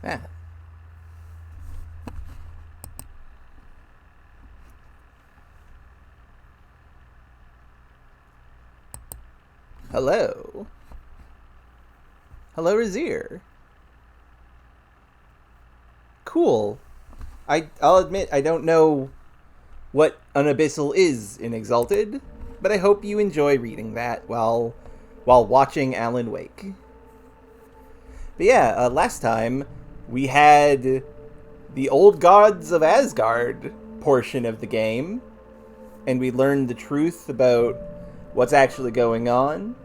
Ah. Hello. Hello, Razir. Cool. I'll admit I don't know what an abyssal is in Exalted, but I hope you enjoy reading that while watching Alan Wake. But yeah, last time we had the Old Gods of Asgard portion of the game, and we learned the truth about what's actually going on.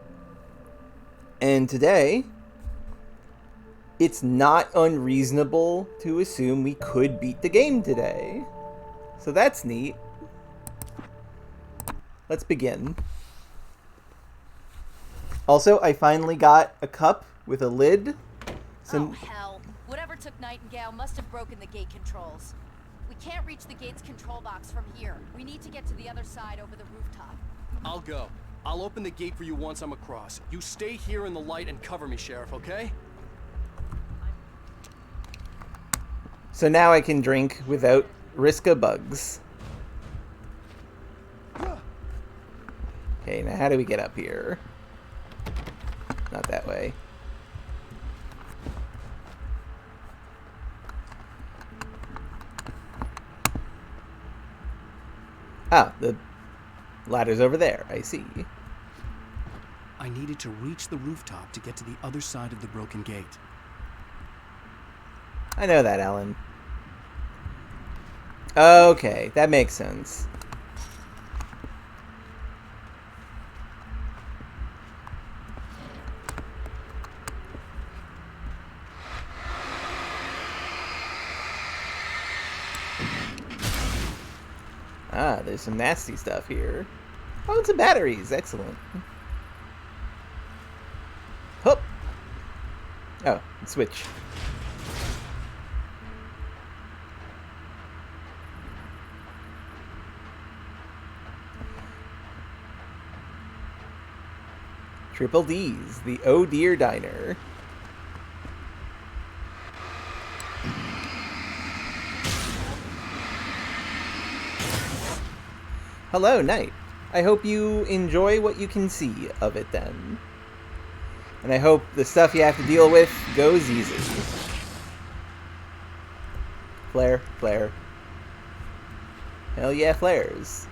And today, it's not unreasonable to assume we could beat the game today. So that's neat. Let's begin. Also, I finally got a cup with a lid. Oh, hell. Whatever took Nightingale must have broken the gate controls. We can't reach the gate's control box from here. We need to get to the other side over the rooftop. I'll go. I'll open the gate for you once I'm across. You stay here in the light and cover me, Sheriff, okay? So now I can drink without risk of bugs. Okay, now how do we get up here? Not that way. Ah, the ladder's over there. I see. I needed to reach the rooftop to get to the other side of the broken gate. I know that, Alan. Okay, that makes sense. Ah, there's some nasty stuff here. Oh, and some batteries. Excellent. Hup. Oh, switch. Triple D's, the Oh Dear Diner. Hello, Knight. I hope you enjoy what you can see of it then. And I hope the stuff you have to deal with goes easy. Flare, flare. Hell yeah, flares.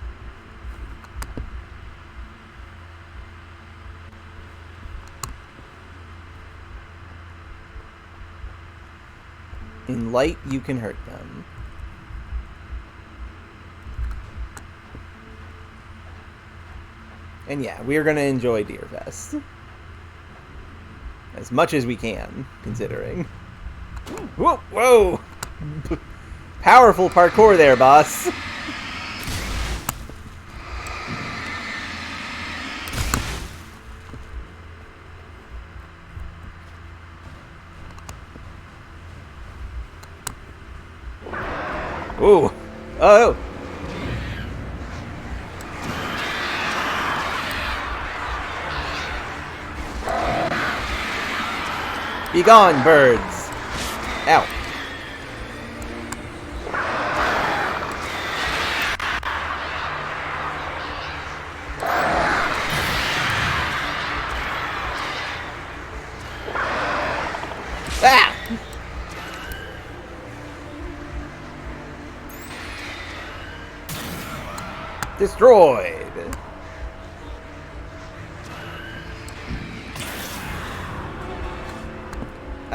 In light, you can hurt them. And yeah, we are going to enjoy Deerfest. As much as we can, considering. Whoa! Whoa! Powerful parkour there, boss. Ooh. Oh. Be gone, birds. Ow. Ah! Destroyed.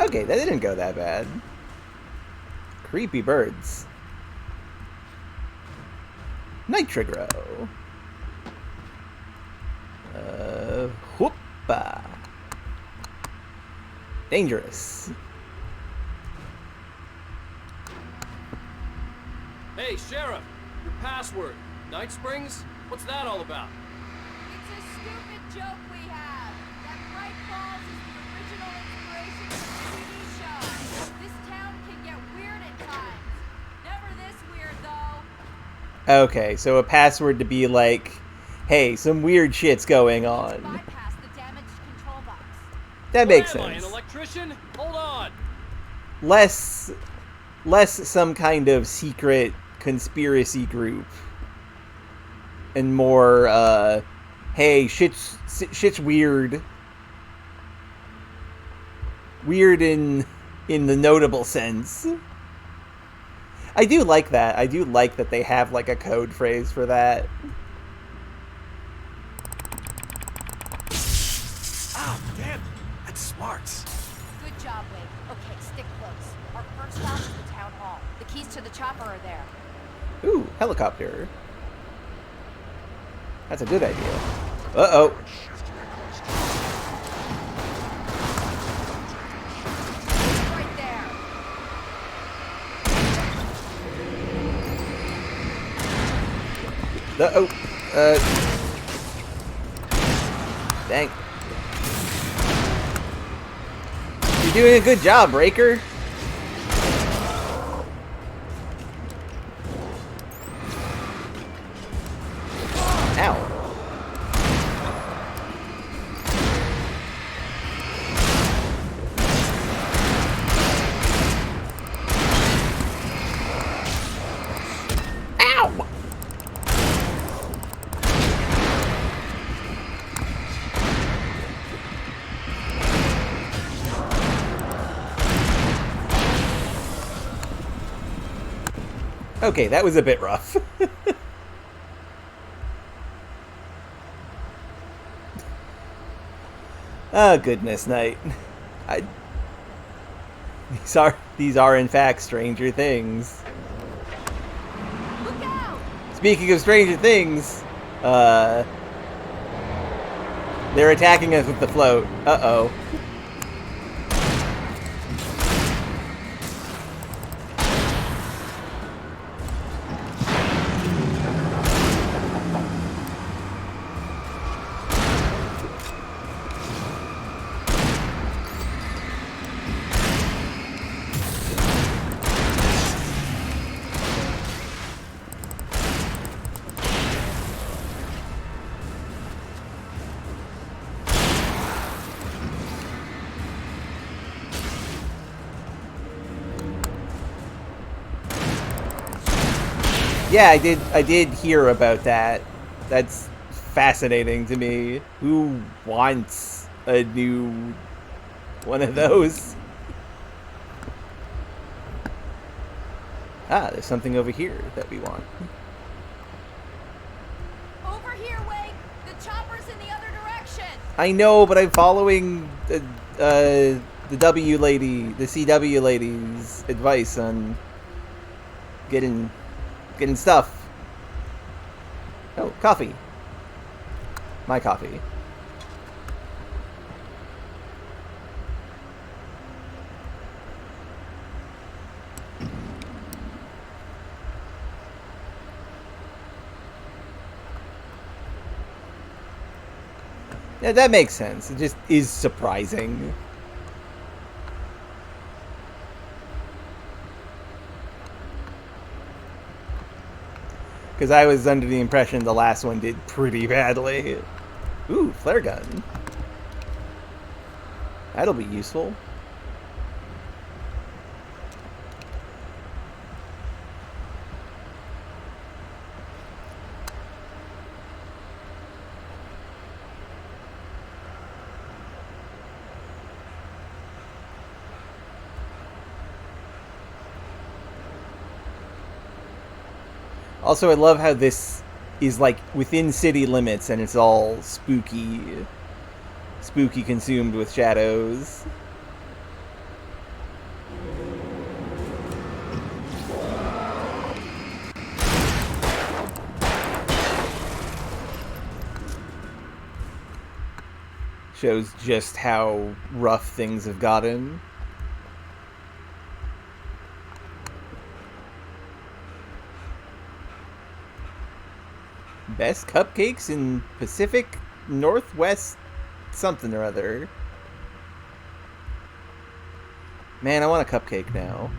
Okay, that didn't go that bad. Creepy birds. Nitrogro. Whoopa. Dangerous. Hey, Sheriff! Your password. Night Springs? What's that all about? It's a stupid joke we have. That Bright Falls is the original inspiration for the TV show. This town can get weird at times. Never this weird, though. Okay, so a password to be like, hey, some weird shit's going on. Bypass the damaged control box. That makes What am I, sense. an electrician? Hold on! Less some kind of secret conspiracy group. And more, hey, shit's weird. Weird in the notable sense. I do like that. I do like that they have, like, a code phrase for that. Oh, damn! That's smart. Good job, Wade. Okay, stick close. Our first stop is the town hall. The keys to the chopper are there. Ooh, helicopter. That's a good idea. Uh-oh. Right there. Uh-oh. Dang. You're doing a good job, Raker. Ow. Ow! Okay, that was a bit rough. Oh, goodness, Knight. These are in fact Stranger Things. Look out! Speaking of Stranger Things, they're attacking us with the float. Uh-oh. Yeah, I did hear about that. That's fascinating to me. Who wants a new one of those? Ah, there's something over here that we want. Over here, Wade! The chopper's in the other direction! I know, but I'm following the W lady, the CW lady's advice on getting stuff. Oh, coffee. My coffee. Yeah, that makes sense. It just is surprising. Because I was under the impression the last one did pretty badly. Ooh, flare gun. That'll be useful. Also, I love how this is, like, within city limits, and it's all spooky consumed with shadows. Shows just how rough things have gotten. Best cupcakes in Pacific Northwest something or other. Man, I want a cupcake now.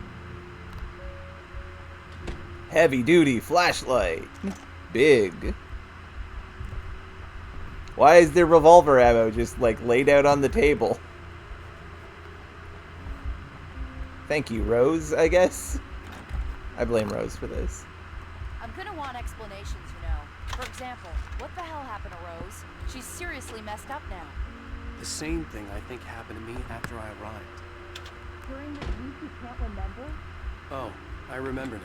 Heavy duty flashlight. Big. Why is there revolver ammo just like laid out on the table? Thank you, Rose, I guess. I blame Rose for this. I'm gonna want explanations, you know. For example, what the hell happened to Rose? She's seriously messed up now. The same thing I think happened to me after I arrived. During the week you can't remember? Oh, I remember now.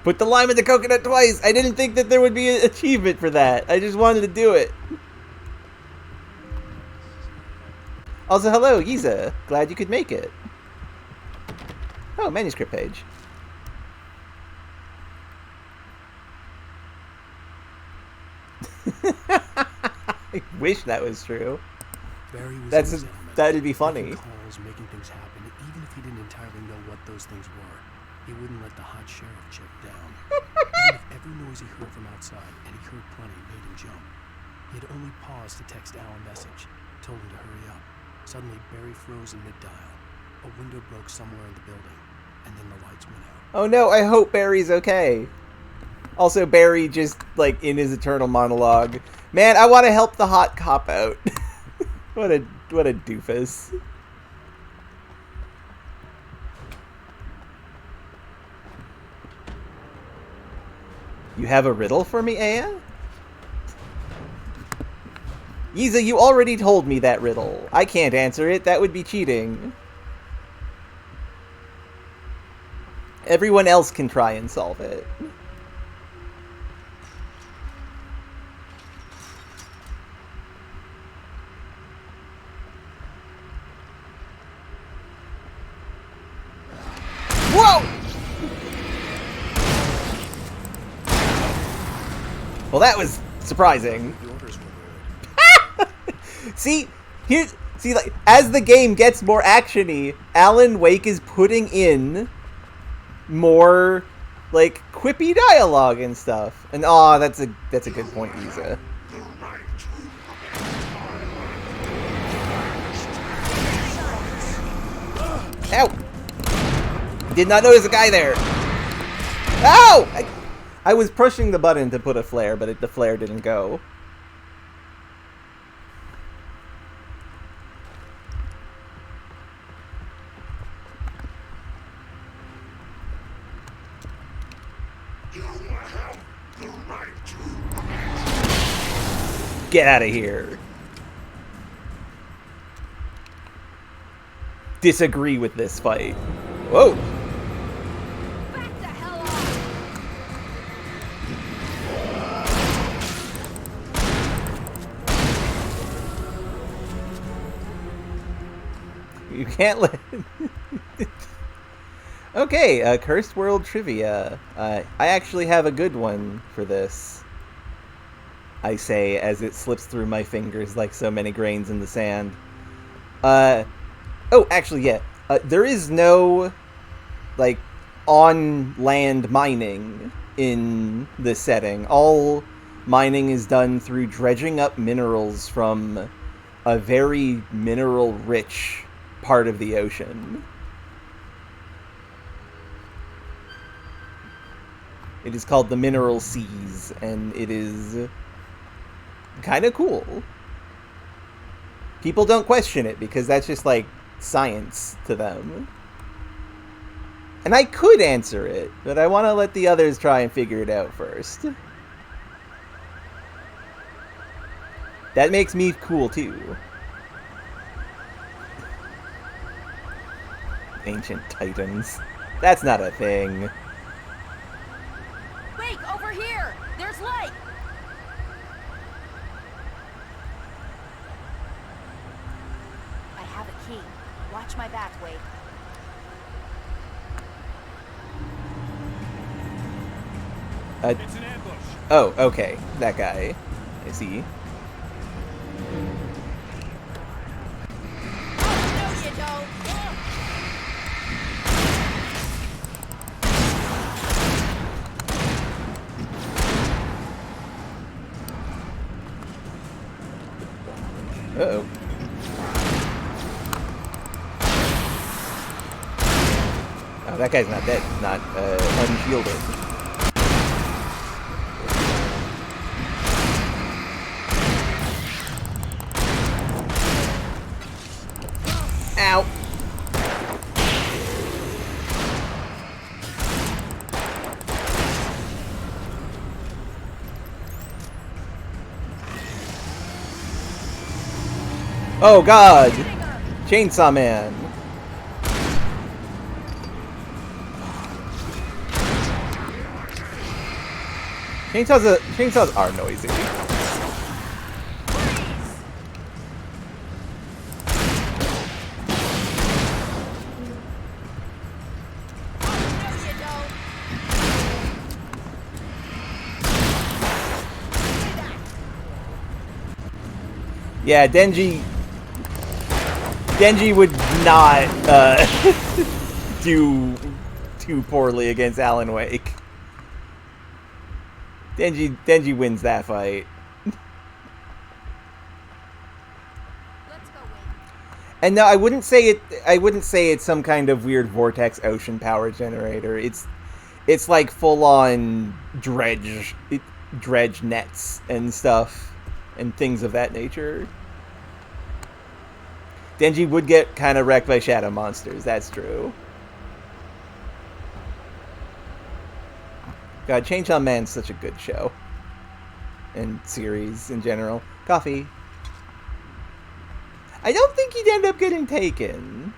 Put the lime in the coconut twice! I didn't think that there would be an achievement for that. I just wanted to do it. Also, hello, Giza. Glad you could make it. Oh, manuscript page. I wish that was true. Barry was That'd be funny. Calls, making things happen, even if he didn't entirely know what those things were. He wouldn't let the hot sheriff chick down. Even if every noise he heard from outside, and he heard plenty, made him jump. He had only paused to text Al a message, told him to hurry up. Suddenly, Barry froze in mid-dial. A window broke somewhere in the building, and then the lights went out. Oh no, I hope Barry's okay. Also, Barry just, like, in his eternal monologue. Man, I want to help the hot cop out. What a doofus. You have a riddle for me, Aya? Yiza, you already told me that riddle. I can't answer it. That would be cheating. Everyone else can try and solve it. Whoa! Well, that was surprising. See, like, as the game gets more actiony, Alan Wake is putting in more, like, quippy dialogue and stuff. And that's a good point, Isa. Ow! Did not notice a guy there. Ow! I was pushing the button to put a flare, but the flare didn't go. Get out of here. Disagree with this fight. Whoa. Back the hell off! You can't let... Okay, Cursed World Trivia. I actually have a good one for this. I say as it slips through my fingers like so many grains in the sand. Oh, actually, yeah. There is no, like, on-land mining in this setting. All mining is done through dredging up minerals from a very mineral-rich part of the ocean. It is called the Mineral Seas, and it is kind of cool. People don't question it because that's just like science to them. And I could answer it, but I want to let the others try and figure it out first. That makes me cool too. Ancient Titans. That's not a thing. Wait, over here! There's light! I have a key. Watch my back, Wade. It's an ambush. Oh, okay. That guy. I see. Uh-oh. Oh, that guy's not dead. Not unshielded. Ow! Oh God! Chainsaw Man! Chainsaws are noisy. Yeah, Denji would not do too poorly against Alan Wake. Denji wins that fight. Let's go in. And no, I wouldn't say it's some kind of weird vortex ocean power generator. It's like full on dredge nets and stuff and things of that nature. Denji would get kind of wrecked by shadow monsters, that's true. God, Chainsaw Man's such a good show. And series in general. Coffee. I don't think he'd end up getting taken.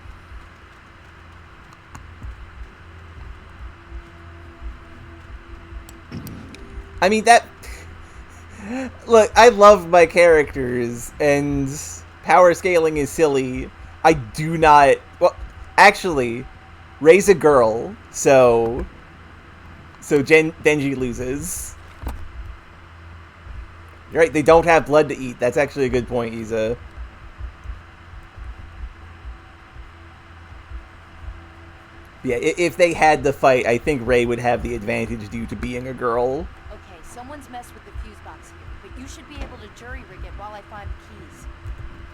I mean, that... Look, I love my characters, and power scaling is silly. I do not... Well, actually, Rei's a girl, so Denji loses. You're right, they don't have blood to eat. That's actually a good point, Isa. Yeah, if they had the fight, I think Rei would have the advantage due to being a girl. Okay, someone's messed with the fuse box here, but you should be able to jury rig it while I find the keys.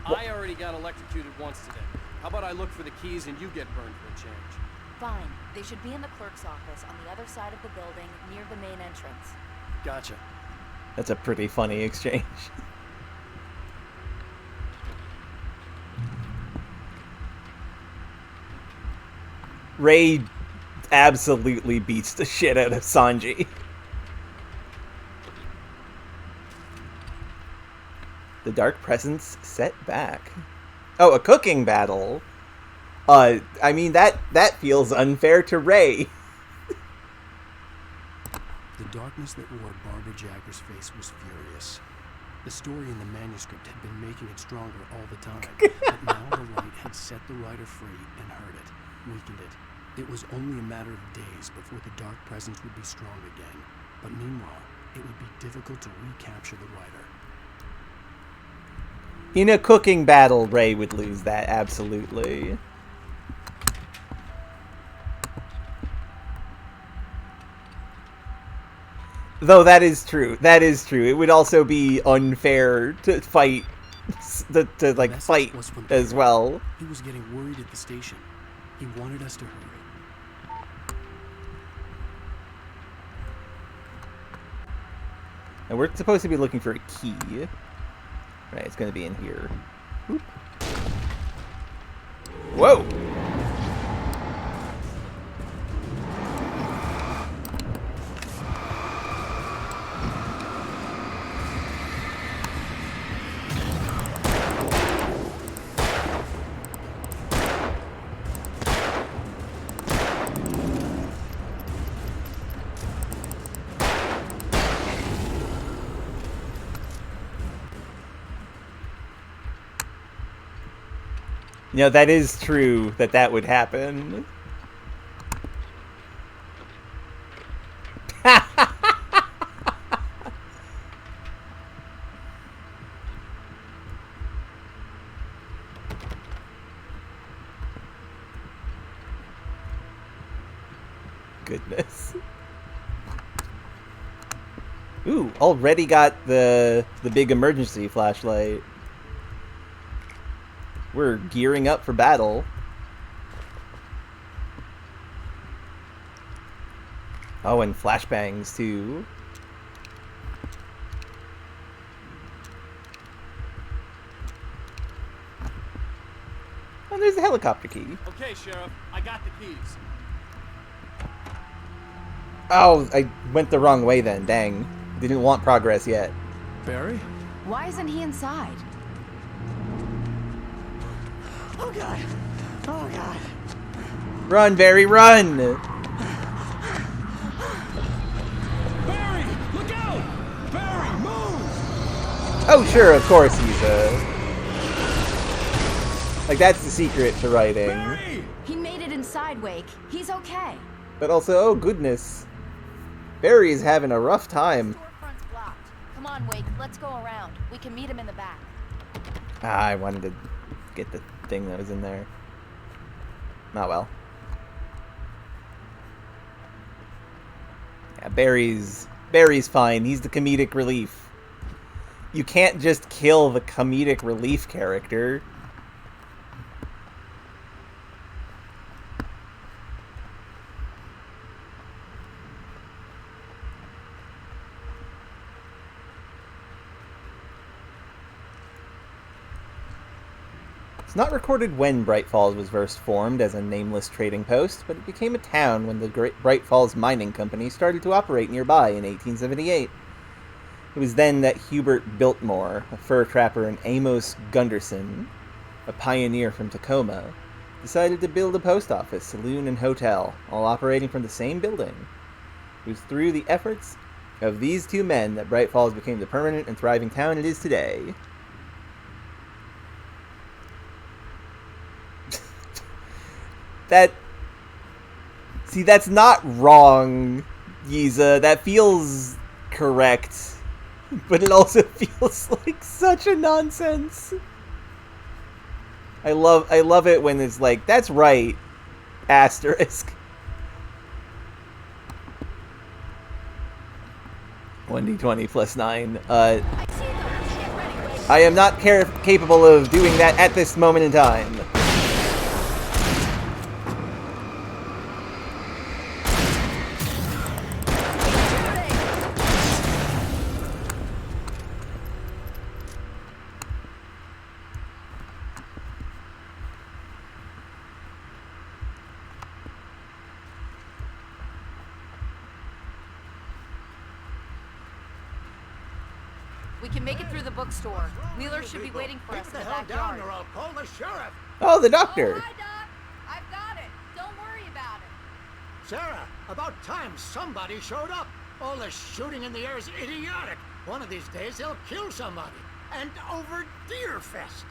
I already got electrocuted once today. How about I look for the keys and you get burned for a change? Fine. They should be in the clerk's office on the other side of the building, near the main entrance. Gotcha. That's a pretty funny exchange. Rei absolutely beats the shit out of Sanji. The Dark Presence set back. Oh, a cooking battle. I mean, that feels unfair to Rei. The darkness that wore Barbara Jagger's face was furious. The story in the manuscript had been making it stronger all the time, but now the light had set the writer free and hurt it, weakened it. It was only a matter of days before the dark presence would be strong again, but meanwhile, it would be difficult to recapture the writer. In a cooking battle, Rei would lose that, absolutely. Though that is true. That is true. It would also be unfair to fight, fight as well. He was getting worried at the station. He wanted us to hurry. And we're supposed to be looking for a key. Right, it's going to be in here. Oop. Whoa! You know, that is true that would happen. Goodness. Ooh, already got the big emergency flashlight. We're gearing up for battle. Oh, and flashbangs, too. Oh, there's the helicopter key. Okay, Sheriff, I got the keys. Oh, I went the wrong way then. Dang. Didn't want progress yet. Barry? Why isn't he inside? Oh God! Oh God! Run, Barry, run! Barry! Look out! Barry, move! Oh, sure, of course he's like, that's the secret to writing. Barry! He made it inside, Wake. He's okay. But also, oh goodness. Barry is having a rough time. Storefront's blocked. Come on, Wake. Let's go around. We can meet him in the back. Ah, I wanted to get the thing that was in there. Not well. Yeah, Barry's fine. He's the comedic relief. You can't just kill the comedic relief character. It's not recorded when Bright Falls was first formed as a nameless trading post, but it became a town when the Bright Falls Mining Company started to operate nearby in 1878. It was then that Hubert Biltmore, a fur trapper, and Amos Gunderson, a pioneer from Tacoma, decided to build a post office, saloon, and hotel, all operating from the same building. It was through the efforts of these two men that Bright Falls became the permanent and thriving town it is today. That's not wrong, Yiza. That feels correct. But it also feels like such a nonsense. I love it when it's like, that's right, asterisk. 1d20 plus 9. I am not capable of doing that at this moment in time. We can make it through the bookstore. Wheeler should be waiting for us in the backyard. Or I'll call the sheriff. Oh, the doctor. Oh, hi, Doc. I've got it. Don't worry about it. Sarah, about time somebody showed up. All this shooting in the air is idiotic. One of these days they'll kill somebody. And over Deerfest.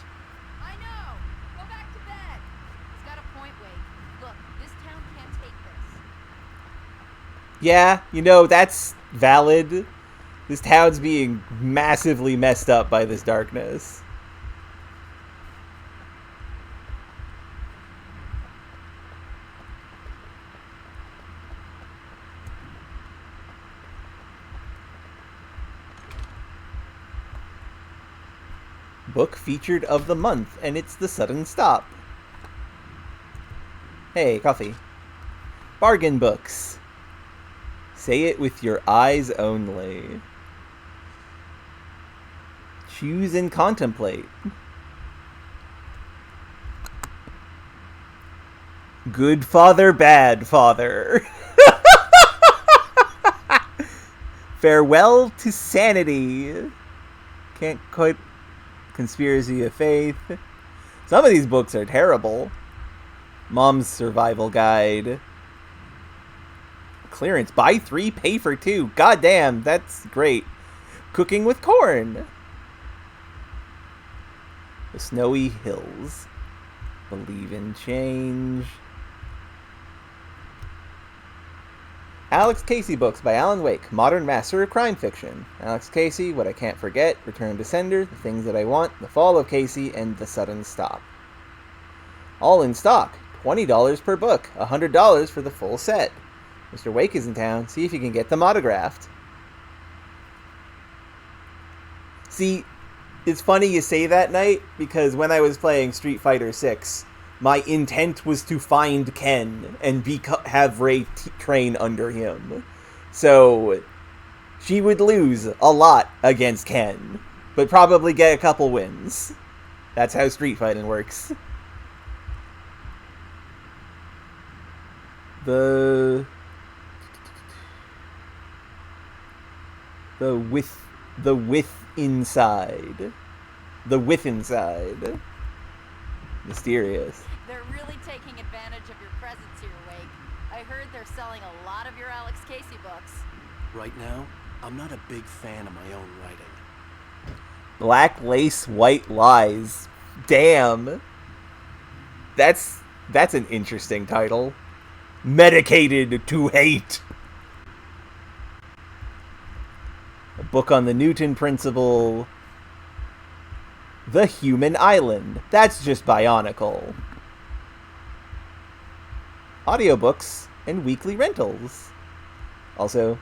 I know. Go back to bed. He's got a point, Wade. Look, this town can't take this. Yeah, that's valid. This town's being massively messed up by this darkness. Book featured of the month, and it's The Sudden Stop. Hey, coffee. Bargain books. Say it with your eyes only. Choose and contemplate. Good father, bad father. Farewell to sanity. Can't quite. Conspiracy of Faith. Some of these books are terrible. Mom's Survival Guide. Clearance. Buy 3, pay for 2. God damn, that's great. Cooking with Corn. The Snowy Hills. Believe in Change. Alex Casey books by Alan Wake. Modern master of crime fiction. Alex Casey, What I Can't Forget, Return to Sender, The Things That I Want, The Fall of Casey, and The Sudden Stop. All in stock. $20 per book. $100 for the full set. Mr. Wake is in town. See if you can get them autographed. See, it's funny you say that, Knight, because when I was playing Street Fighter 6, my intent was to find Ken and have Ray train under him. So she would lose a lot against Ken, but probably get a couple wins. That's how street fighting works. The width inside. The width inside. Mysterious. They're really taking advantage of your presence here, Wake. I heard they're selling a lot of your Alex Casey books. Right now, I'm not a big fan of my own writing. Black Lace, White Lies. Damn. That's an interesting title. Medicated to Hate. A book on the Newton principle. The Human Island. That's just Bionicle. Audiobooks and weekly rentals. Also,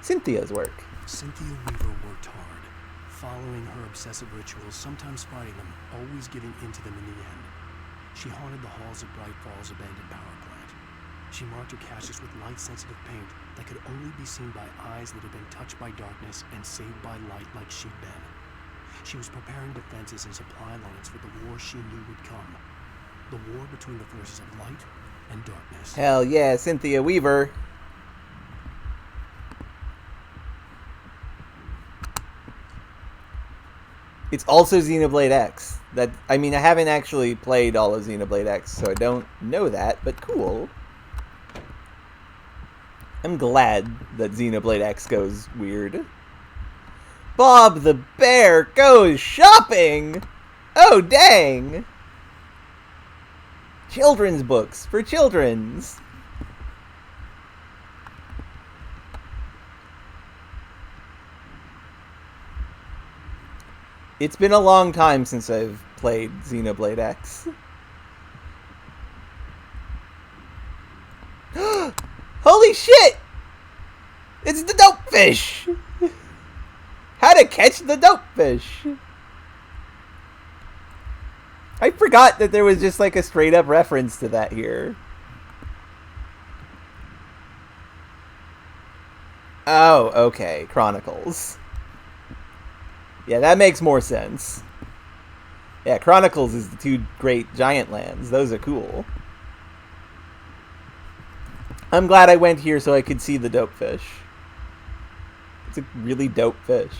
Cynthia's work. Cynthia Weaver worked hard, following her obsessive rituals, sometimes fighting them, always giving in to them in the end. She haunted the halls of Bright Falls abandoned power plant. She marked her caches with light-sensitive paint that could only be seen by eyes that had been touched by darkness and saved by light like she'd been. She was preparing defenses and supply lines for the war she knew would come. The war between the forces of light and darkness. Hell yeah, Cynthia Weaver. It's also Xenoblade X. I haven't actually played all of Xenoblade X, so I don't know that, but cool. I'm glad that Xenoblade X goes weird. Bob the Bear goes shopping! Oh, dang! Children's books for children's. It's been a long time since I've played Xenoblade X. Holy shit! It's the dope fish! How to catch the dope fish! I forgot that there was just like a straight up reference to that here. Oh, okay. Chronicles. Yeah, that makes more sense. Yeah, Chronicles is the two great giant lands. Those are cool. I'm glad I went here so I could see the dope fish. It's a really dope fish.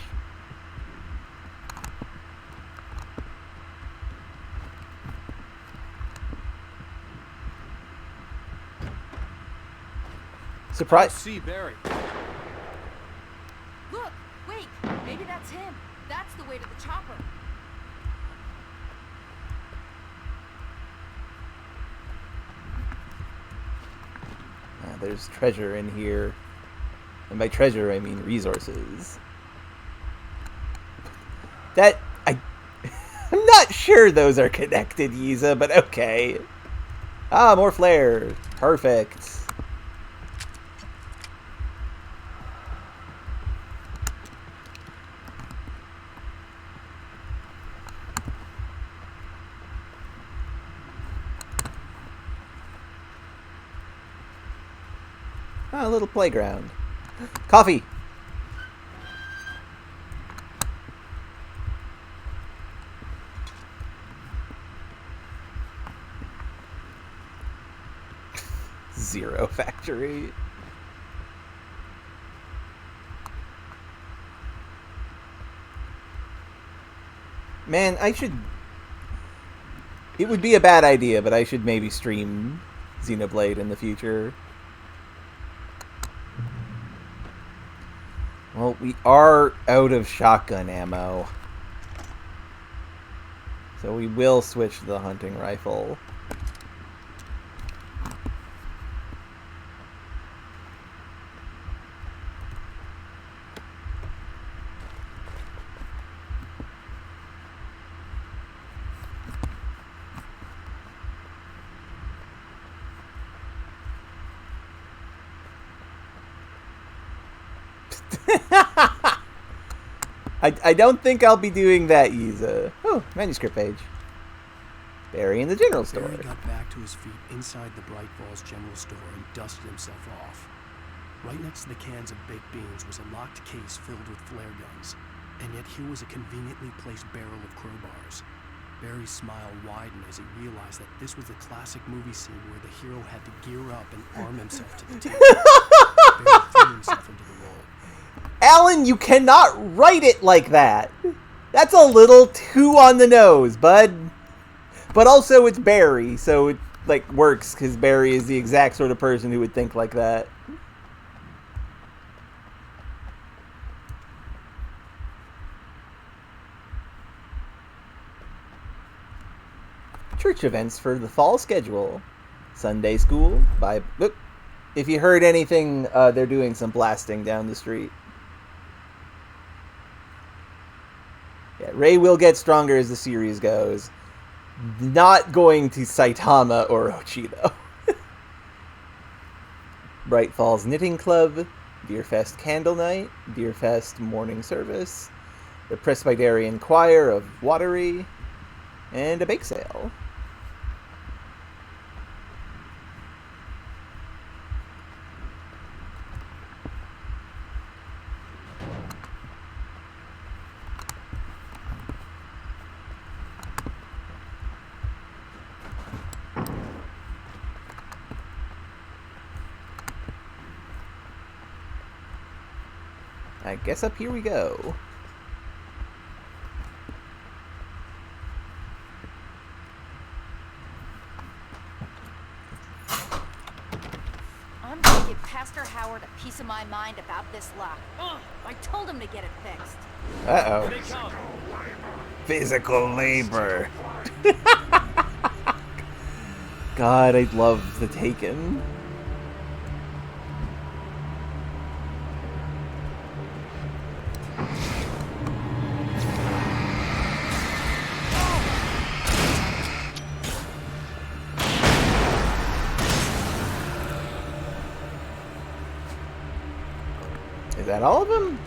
Surprise! See Barry. Look, Wake, maybe that's him. That's the way to the chopper. There's treasure in here. And by treasure, I mean resources. I'm not sure those are connected, Yiza, but okay. Ah, more flares. Perfect. A little playground. Coffee! Zero factory. Man, it would be a bad idea, but I should maybe stream Xenoblade in the future. Well, we are out of shotgun ammo. So we will switch to the hunting rifle. I don't think I'll be doing that, Yiza. Oh, manuscript page. Barry in the general store. Barry got back to his feet inside the Bright Falls general store and dusted himself off. Right next to the cans of baked beans was a locked case filled with flare guns, and yet here was a conveniently placed barrel of crowbars. Barry's smile widened as he realized that this was the classic movie scene where the hero had to gear up and arm himself to the teeth. Barry threw himself into the role. Alan, you cannot write it like that. That's a little too on the nose, bud. But also, it's Barry, so it like works because Barry is the exact sort of person who would think like that. Church events for the fall schedule. Sunday school. Look, if you heard anything, they're doing some blasting down the street. Yeah, Ray will get stronger as the series goes. Not going to Saitama or Ochido. Bright Falls Knitting Club, Deerfest Candle Night, Deerfest Morning Service, the Presbyterian Choir of Watery, and a bake sale. I guess up here we go. I'm gonna give Pastor Howard a piece of my mind about this lock. Ugh, I told him to get it fixed. Uh-oh. They come. Physical labor. God, I love the Taken. Is that all of them?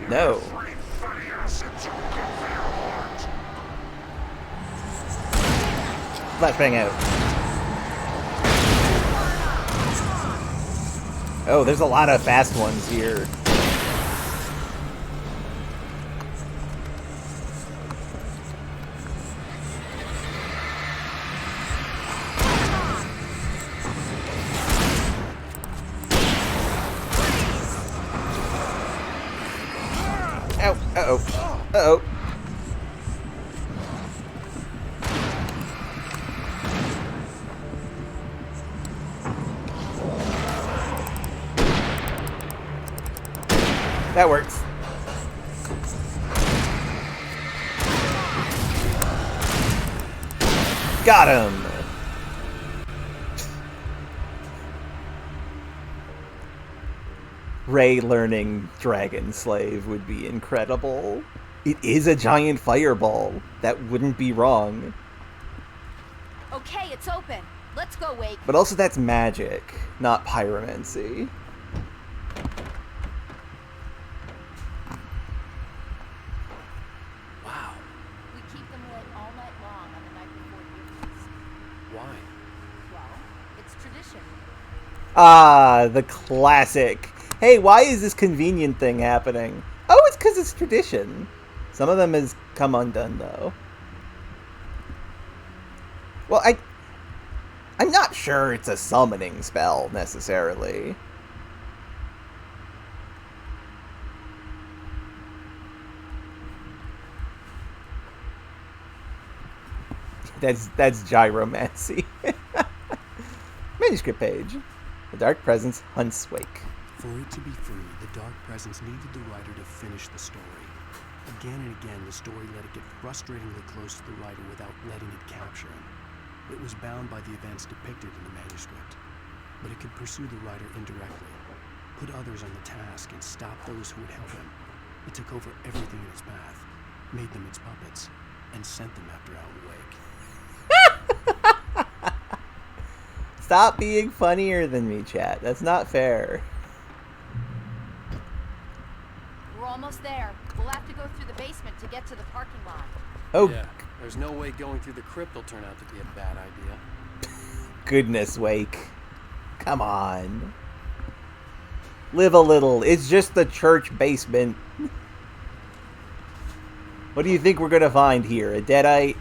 No. Flashbang out. Oh, there's a lot of fast ones here. Ow, uh-oh, uh-oh. That works. Got him! Ray learning Dragon Slave would be incredible. It is a giant fireball. That wouldn't be wrong. Okay, it's open. Let's go, Wake. But also that's magic, not pyromancy. Wow. We keep them lit all night long on the night before the feast. Why? Well, it's tradition. Ah, the classic. Hey, why is this convenient thing happening? Oh, it's because it's tradition. Some of them has come undone, though. Well, I'm not sure it's a summoning spell, necessarily. That's gyromancy. Manuscript page. The Dark Presence hunts Wake. For it to be free, the Dark Presence needed the writer to finish the story. Again and again, the story let it get frustratingly close to the writer without letting it capture him. It was bound by the events depicted in the manuscript, but it could pursue the writer indirectly, put others on the task, and stop those who would help him. It took over everything in its path, made them its puppets, and sent them after Alan Wake. Stop being funnier than me, chat. That's not fair. We're almost almost there. We'll have to go through the basement to get to the parking lot. Oh, Yeah, there's no way going through the crypt will turn out to be a bad idea. goodness, Wake. Come on. Live a little. It's just the church basement. What do you think we're gonna find here? A deadite?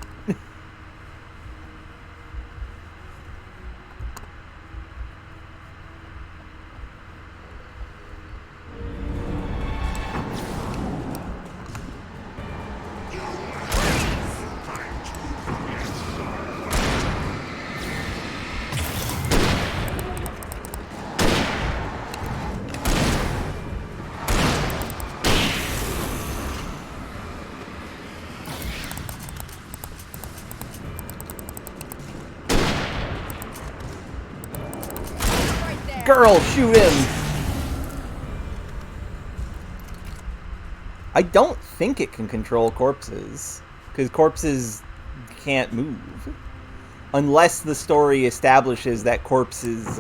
Right there. Girl, shoot him! I don't think it can control corpses, because corpses can't move. Unless the story establishes that corpses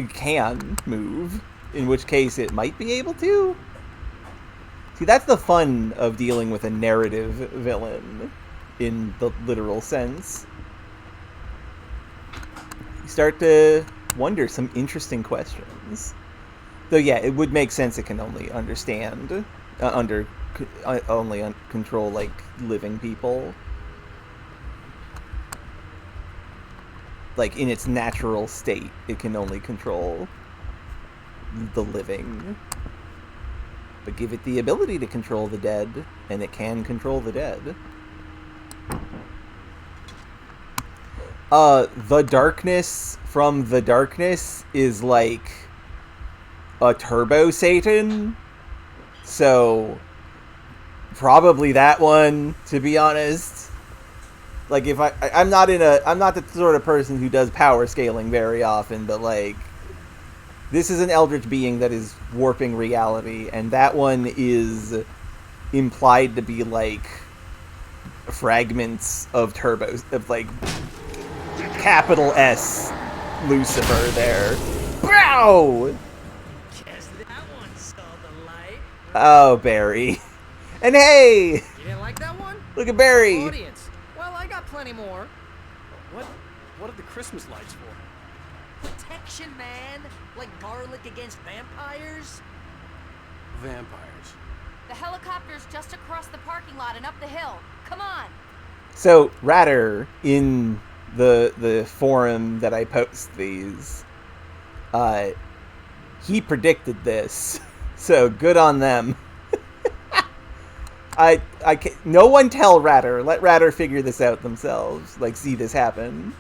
can move, in which case it might be able to. See, that's the fun of dealing with a narrative villain, in the literal sense. You start to wonder some interesting questions. Though, yeah, it would make sense it can only understand, control, like, living people. Like, in its natural state, it can only control the living. But give it the ability to control the dead, and it can control the dead. The darkness from the darkness is like a turbo Satan. So probably that one, to be honest. Like, if I'm not the sort of person who does power scaling very often, but like, this is an eldritch being that is warping reality, and that one is implied to be like fragments of turbos, of like capital S Lucifer there. Wow! Guess that one saw the light. Oh, Barry. And hey! You didn't like that one? Look at Barry! Audience. Well, I got plenty more. What are the Christmas lights for? Protection, man. Like garlic against vampires. Vampires. The helicopter's just across the parking lot and up the hill. Come on. So, Ratter, in the forum that I post these, he predicted this. So, good on them. No one tell Ratter. Let Ratter figure this out themselves. Like, see this happen.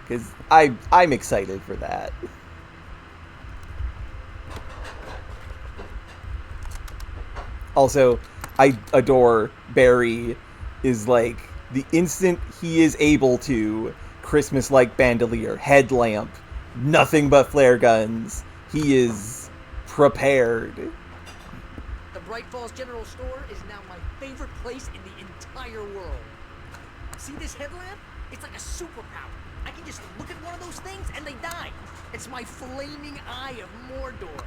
Because I'm excited for that. Also, I adore Barry is like, the instant he is able to, Christmas-like bandolier, headlamp, nothing but flare guns, he is prepared. The Bright Falls General Store is now my favorite place in the entire world. See this headlamp? It's like a superpower. I can just look at one of those things and they die. It's my flaming eye of Mordor.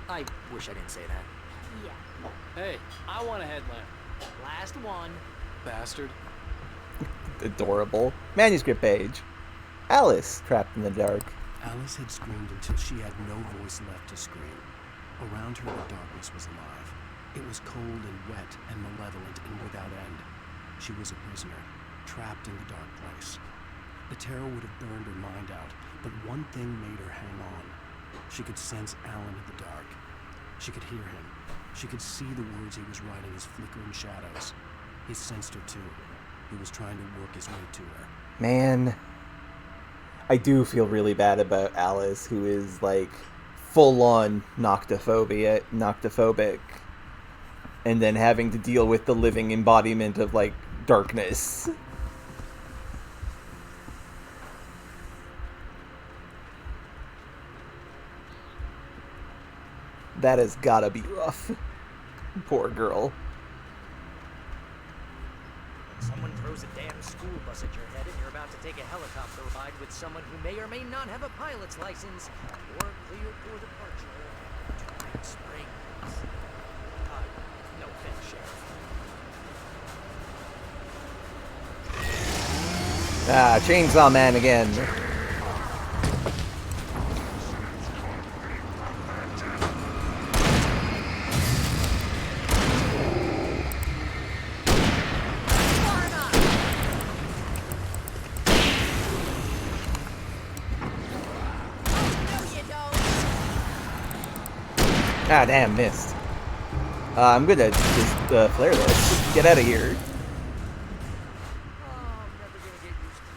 I wish I didn't say that. Yeah. Hey, I want a headlamp. Last one. Bastard. Adorable. Manuscript page. Alice, trapped in the dark. Alice had screamed until she had no voice left to scream. Around her, the darkness was alive. It was cold and wet and malevolent and without end. She was a prisoner, trapped in the dark place. The terror would have burned her mind out, but one thing made her hang on. She could sense Alan in the dark. She could hear him. She could see the words he was writing as flickering shadows. He sensed her too. He was trying to work his way to her. Man, I do feel really bad about Alice, who is like full-on noctophobic, and then having to deal with the living embodiment of like darkness. That has gotta be rough. Poor girl. When someone throws a damn school bus at your head and you're about to take a helicopter ride with someone who may or may not have a pilot's license or cleared for departure to Great Springs. No offense, Sheriff. Ah, Chainsaw Man again. Ah, damn, missed. I'm gonna just flare this. Get out of here. Oh, I'm never gonna get used to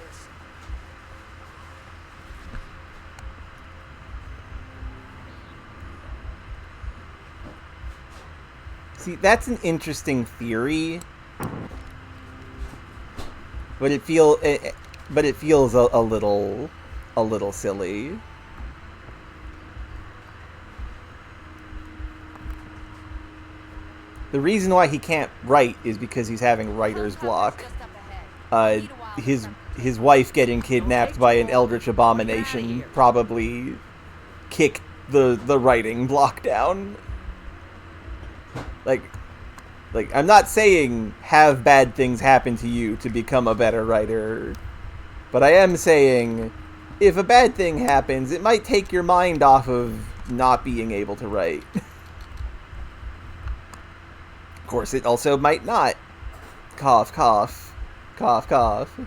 this. See, that's an interesting theory, but it feels a little silly. The reason why he can't write is because he's having writer's block. His wife getting kidnapped by an eldritch abomination probably kicked the writing block down. Like I'm not saying have bad things happen to you to become a better writer, but I am saying if a bad thing happens, it might take your mind off of not being able to write. Of course, it also might not. Cough, cough. Cough, cough.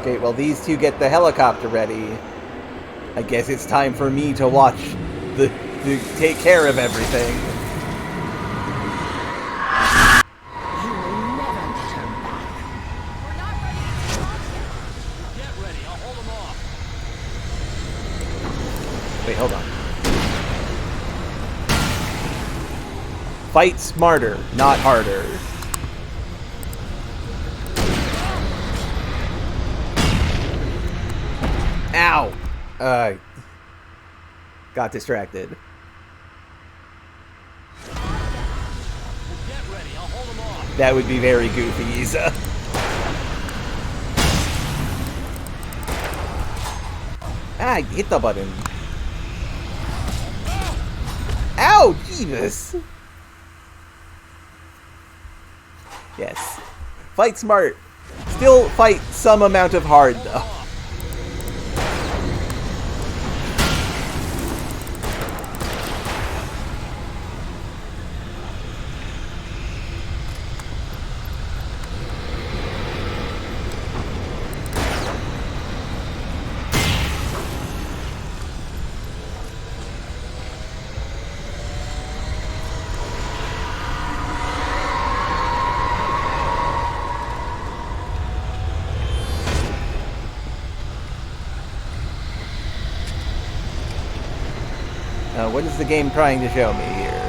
Okay, well, these two get the helicopter ready. I guess it's time for me to watch to take care of everything. We're not ready to launch yet. Get ready. I'll hold them off. Wait, hold on. Fight smarter, not harder. Ow! Got distracted. Get ready. I'll hold them off. That would be very goofy, Isa. Ah, hit the button. Ow, Jesus! Yes. Fight smart. Still fight some amount of hard, though. What is the game trying to show me here?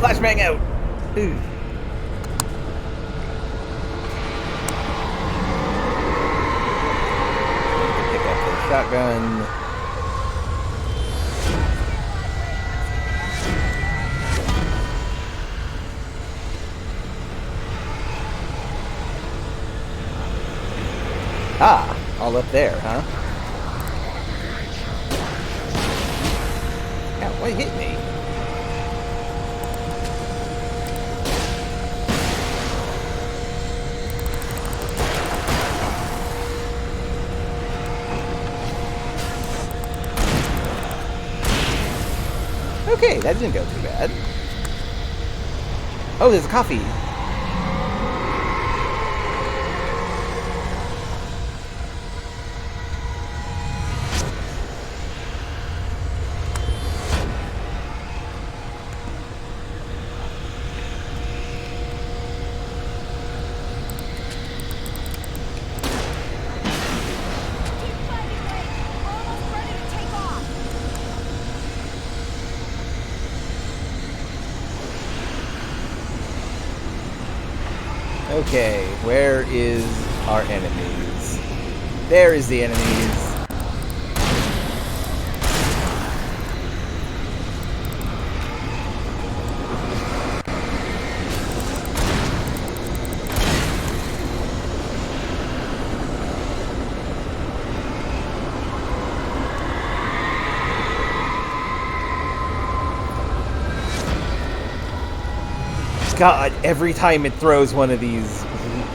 Flashbang out! Ooh. Pick up the shotgun. Ah, all up there, huh? Ow, what hit me? Okay, that didn't go too bad. Oh, there's coffee. Okay, where is our enemies? There is the enemies. God, every time it throws one of these,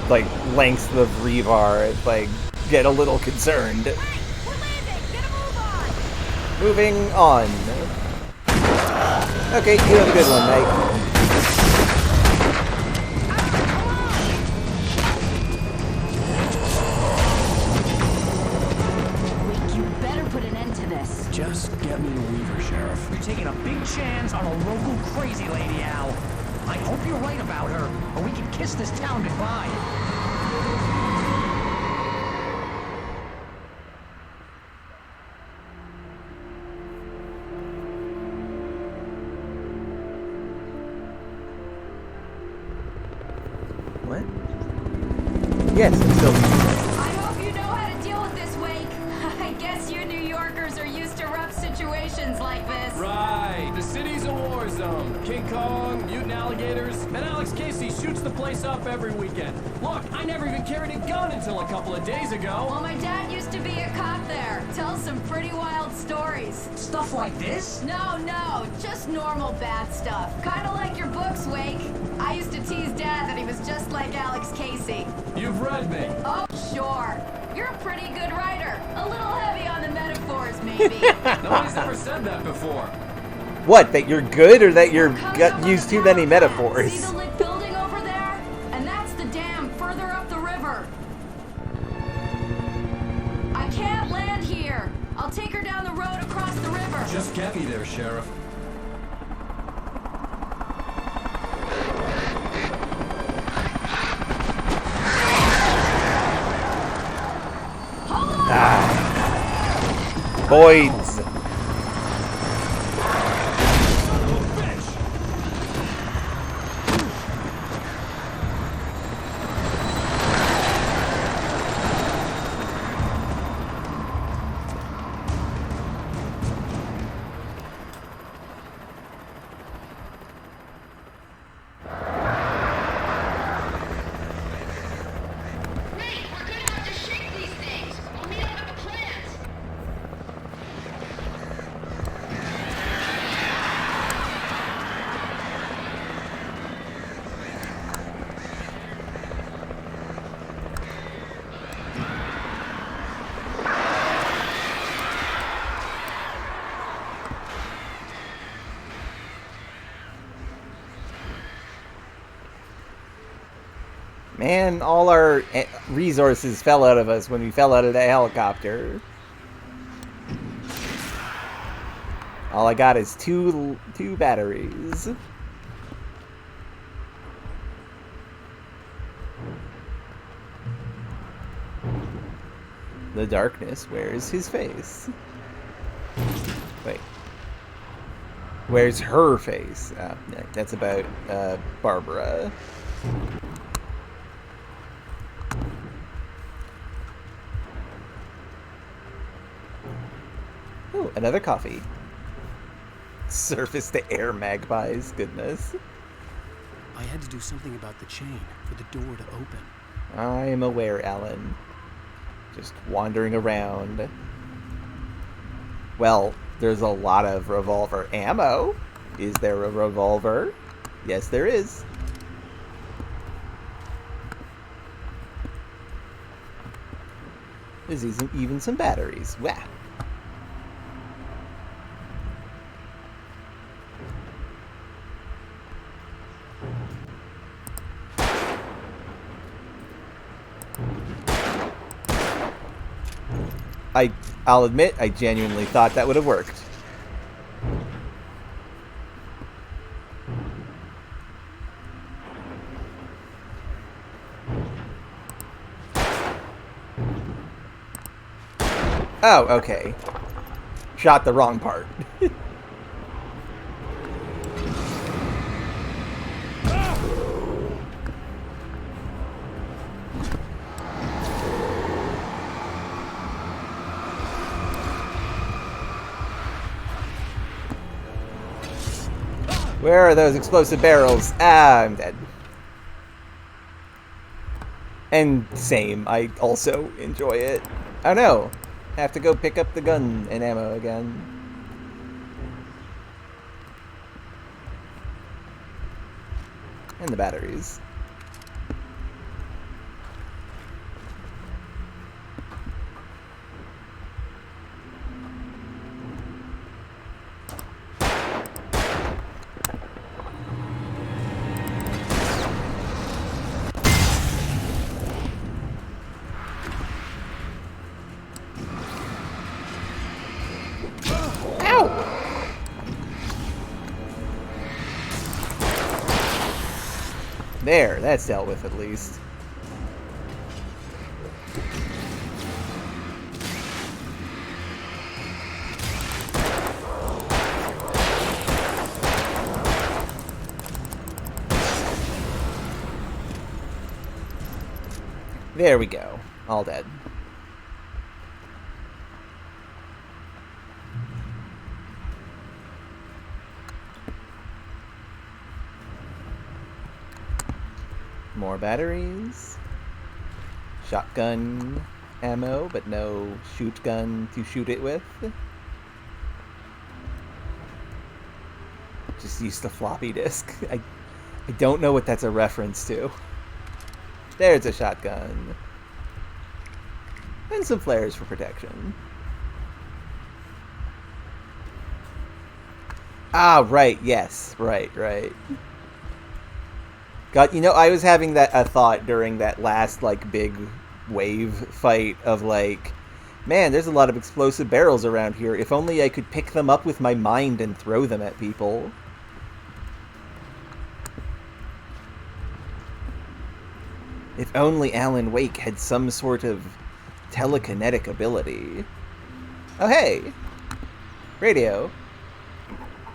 like, lengths of rebar, it's like, get a little concerned. Hey, we're landing! Get a move on! Moving on. Okay, you have a good one, mate. You better put an end to this. Just get me a Weaver, Sheriff. You're taking a big chance on a local crazy lady, Al. I hope you're right about her, or we can kiss this town goodbye. What? Yes, I'm still. I hope you know how to deal with this, Wake. I guess you New Yorkers are used to rough situations like this. Right, the city's a war zone. King Kong, mutant alligators, and Alex Casey shoots the place up every weekend. Look, I never even carried a gun until a couple of days ago. Well, my dad used to be a cop there. Tells some pretty wild stories. Stuff like this? No, just normal bad stuff. Kinda like your books, Wake. I used to tease Dad that he was just like Alex Casey. You've read me. Oh, sure. You're a pretty good writer. A little heavy on the metaphors, maybe. Nobody's ever said that before. What, that you're good or that you're Comes got up on used the too many power plant. metaphors? See the lit building over there? And that's the dam further up the river. I can't land here. I'll take her down the road across the river. Just get me there, Sheriff. Hold on! Voids. Wait, we're gonna have to shake these things. We'll meet up at the plant. Man, all our resources fell out of us when we fell out of the helicopter. All I got is two batteries. The darkness wears his face. Wait. Where's her face? That's about Barbara. Oh, another coffee. Surface to air magpies, goodness. I had to do something about the chain for the door to open. I am aware, Alan. Just wandering around. Well, there's a lot of revolver ammo. Is there a revolver? Yes, there is. There's even some batteries. Wow. I'll admit, I genuinely thought that would have worked. Oh, okay. Shot the wrong part. Where are those explosive barrels? Ah, I'm dead. And same, I also enjoy it. Oh no! Have to go pick up the gun and ammo again. And the batteries. There, that's dealt with at least. There we go. All dead. More batteries. Shotgun ammo, but no shoot gun to shoot it with. Just use the floppy disk. I don't know what that's a reference to. There's a shotgun. And some flares for protection. Ah, right, yes. Right. God, you know, I was having a thought during that last, like, big wave fight of, like, man, there's a lot of explosive barrels around here. If only I could pick them up with my mind and throw them at people. If only Alan Wake had some sort of telekinetic ability. Oh, hey! Radio.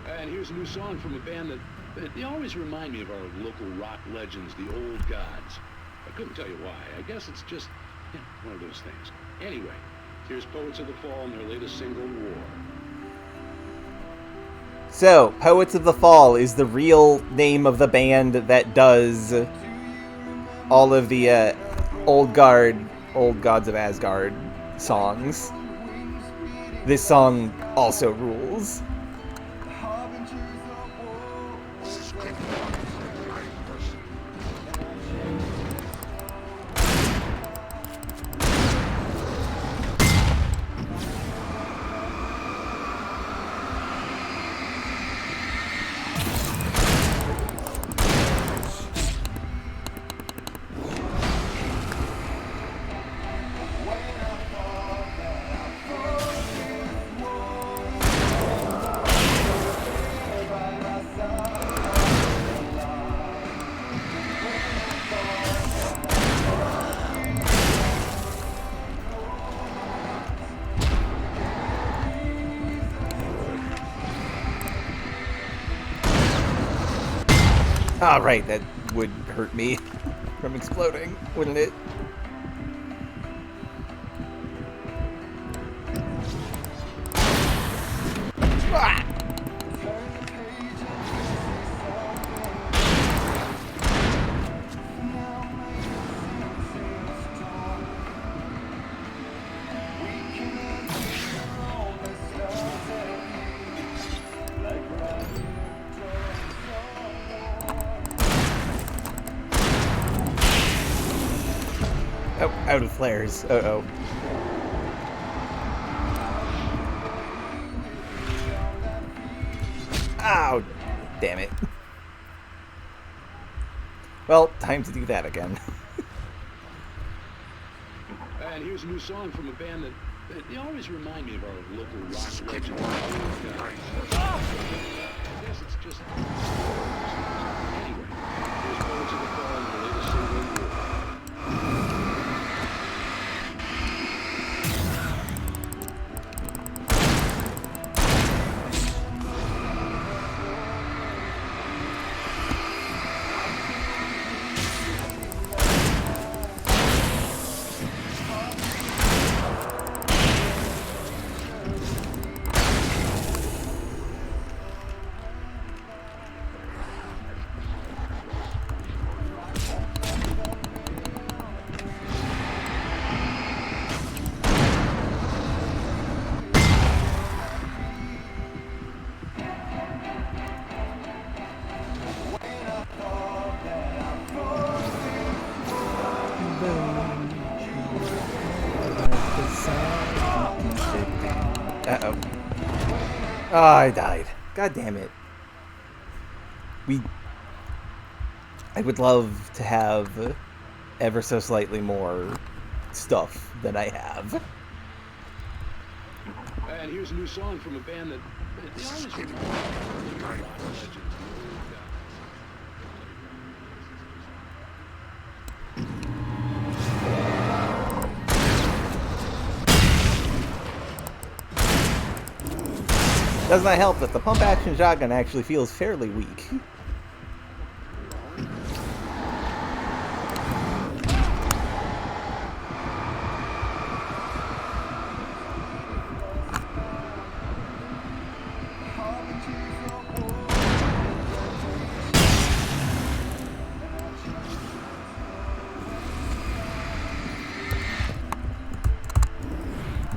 And here's a new song from a band that they always remind me of our local rock legends, the Old Gods. I couldn't tell you why. I guess it's just one of those things. Anyway, here's Poets of the Fall and their latest single, War. So, Poets of the Fall is the real name of the band that does all of the Old Gods of Asgard songs. This song also rules. Ah, right, that would hurt me from exploding, wouldn't it? Ah! Oh, out of flares. Uh-oh. Ow! Damn it. Well, time to do that again. And here's a new song from a band that they always remind me of our local rock legends. I guess it's just... Anyway, here's Poets of the Fall and their latest single, War. Uh-oh. Oh, I died. God damn it. I would love to have ever so slightly more stuff than I have. And here's a new song from a band that they always remind me of rock legends, the old guys. Does not help that the pump-action shotgun actually feels fairly weak.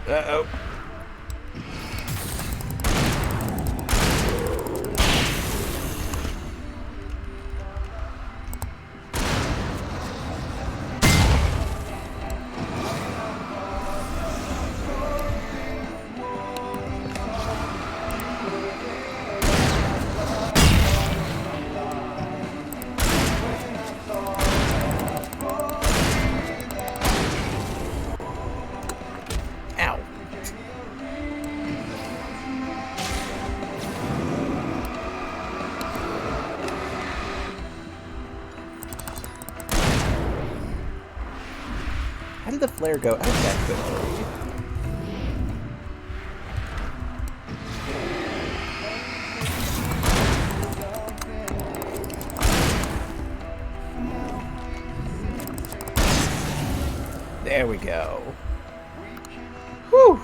Uh-oh. Ow. How did the flare go out that quickly? There we go. Whew.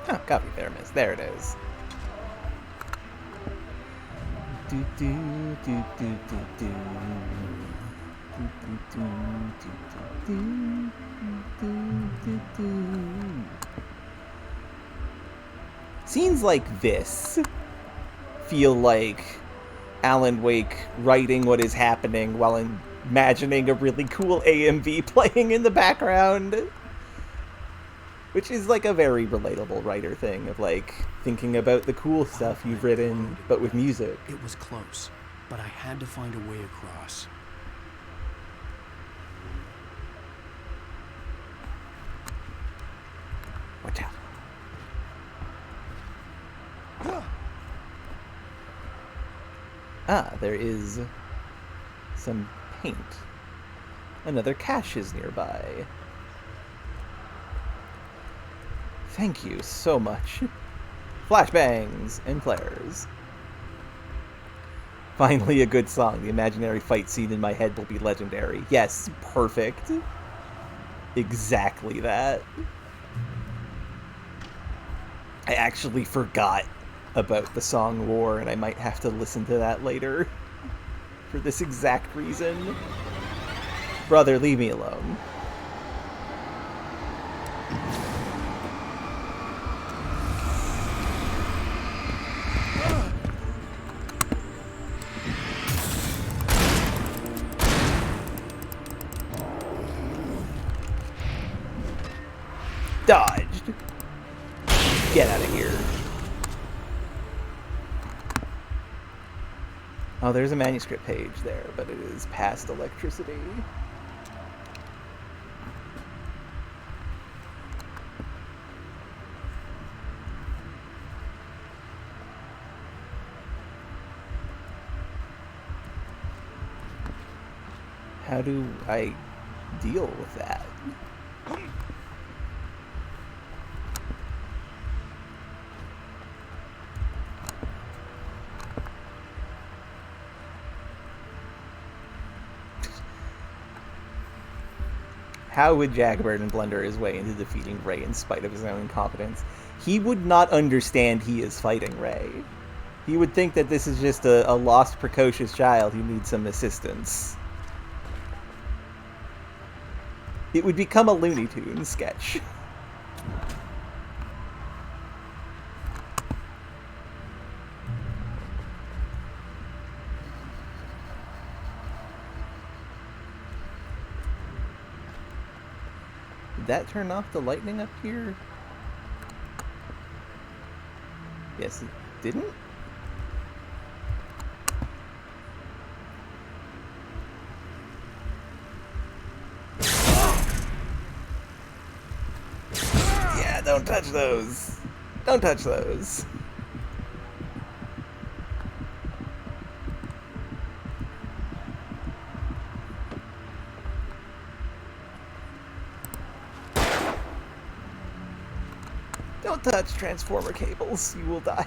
Oh, copy there, miss. There it is. Do do do do do do. Do do do do do do do. Scenes like this feel like Alan Wake writing what is happening while imagining a really cool AMV playing in the background. Which is like a very relatable writer thing of like thinking about the cool stuff you've written, but with music. It was close, but I had to find a way across. Watch out. Ah, there is some paint. Another cache is nearby. Thank you so much. Flashbangs and flares. Finally a good song. The imaginary fight scene in my head will be legendary. Yes, perfect. Exactly that. I actually forgot about the song War, and I might have to listen to that later. For this exact reason. Brother, leave me alone. Dodged. Get out of here. Oh, there's a manuscript page there, but it is past electricity. How do I deal with that? How would Jack Burton blunder his way into defeating Ray in spite of his own incompetence? he would not understand he is fighting Ray. He would think that this is just a lost, precocious child who needs some assistance. It would become a Looney Tunes sketch. Did that turn off the lightning up here? Yes, it didn't? Yeah, don't touch those. Don't touch those. Don't touch transformer cables, you will die.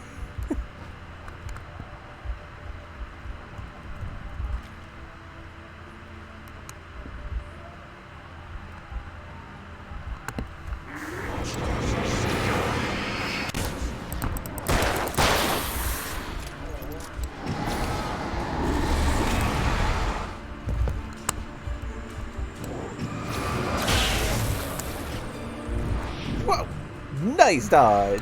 Whoa! Nice dodge!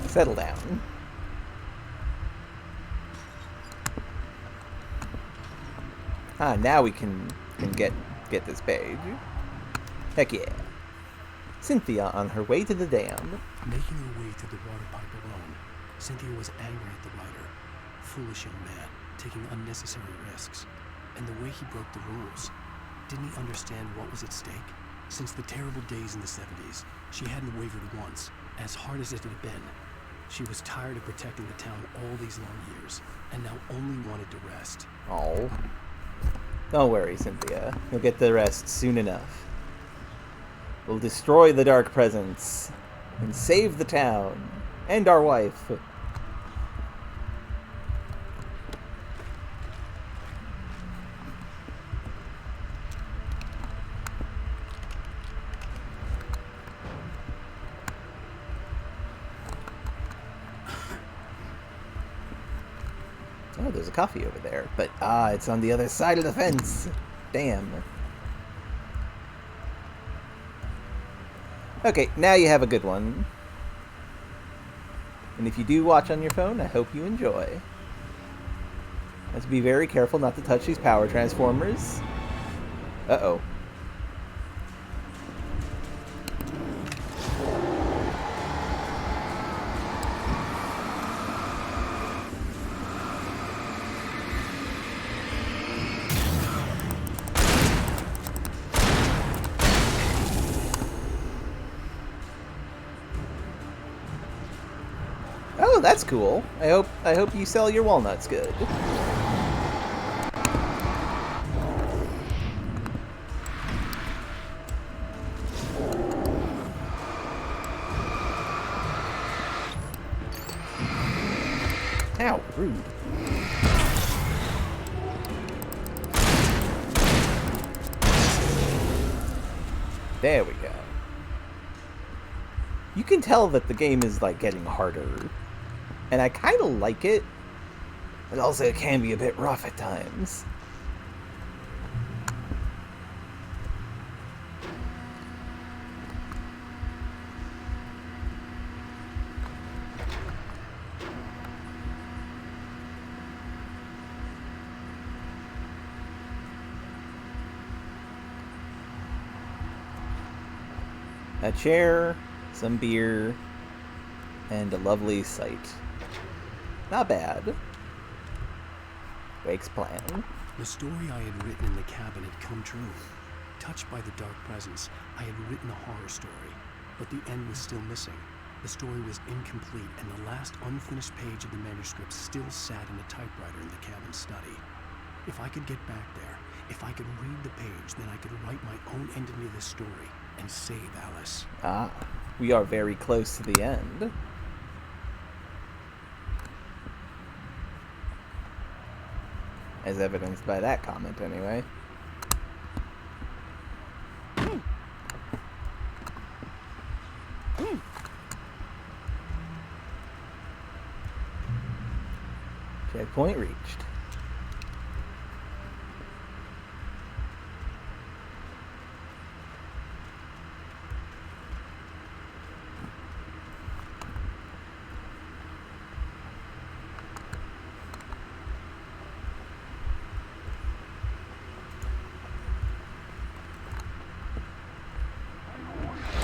Settle down. Ah, now we can get this page. Heck yeah. Cynthia on her way to the dam. Making her way through the water pipe alone, Cynthia was angry at the writer. Foolish young man, taking unnecessary risks. And the way he broke the rules. Didn't he understand what was at stake? Since the terrible days in the 70s, she hadn't wavered once, as hard as it had been. She was tired of protecting the town all these long years, and now only wanted to rest. Oh. Don't worry, Cynthia. You'll get the rest soon enough. We'll destroy the dark presence, and save the town, and our wife. Oh, there's a coffee over there. But, it's on the other side of the fence. Damn. Okay, now you have a good one. And if you do watch on your phone, I hope you enjoy. Let's be very careful not to touch these power transformers. Uh-oh. Oh, that's cool. I hope you sell your walnuts good. Ow, rude. There we go. You can tell that the game is, like, getting harder. And I kind of like it, but also it can be a bit rough at times. A chair, some beer, and a lovely sight. Not bad. Wake's plan. The story I had written in the cabin had come true. Touched by the dark presence, I had written a horror story, but the end was still missing. The story was incomplete, and the last unfinished page of the manuscript still sat in a typewriter in the cabin study. If I could get back there, if I could read the page, then I could write my own ending to this story and save Alice. Ah, we are very close to the end. As evidenced by that comment, anyway. Checkpoint reached.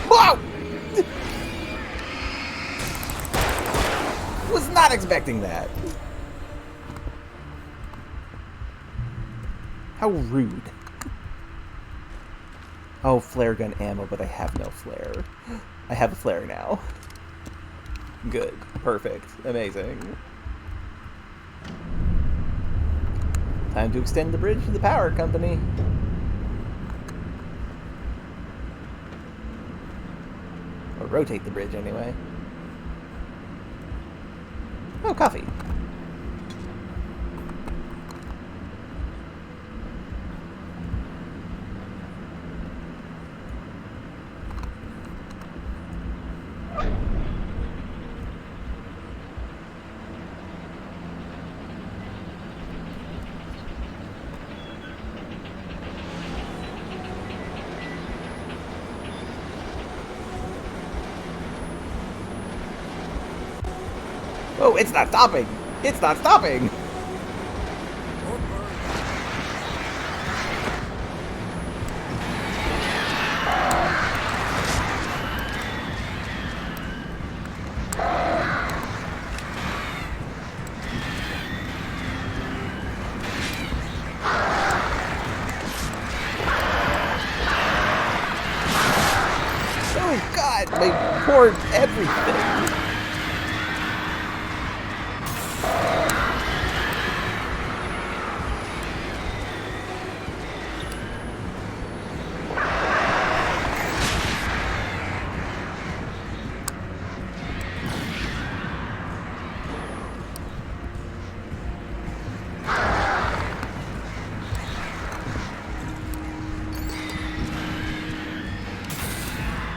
Whoa! Was not expecting that. How rude. Oh, flare gun ammo, but I have no flare. I have a flare now. Good. Perfect. Amazing. Time to extend the bridge to the power company. Or rotate the bridge, anyway. Oh, coffee. Oh, it's not stopping! It's not stopping! Oh god, my poor everything!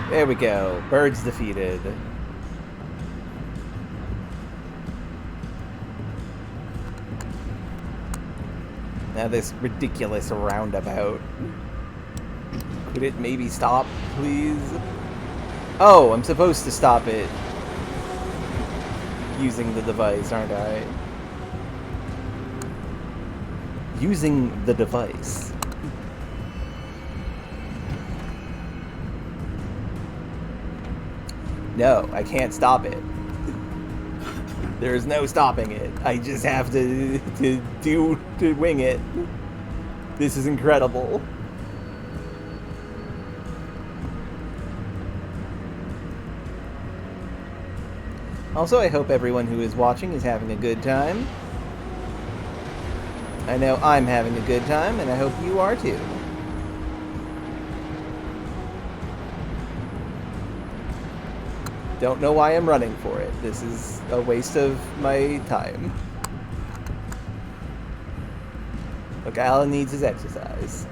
There we go. Birds defeated. Now this ridiculous roundabout. Could it maybe stop, please? Oh, I'm supposed to stop it using the device, aren't I? Using the device. No, I can't stop it. There's no stopping it. I just have to wing it. This is incredible. Also, I hope everyone who is watching is having a good time. I know I'm having a good time, and I hope you are too. Don't know why I'm running for it. This is a waste of my time. Look, Alan needs his exercise.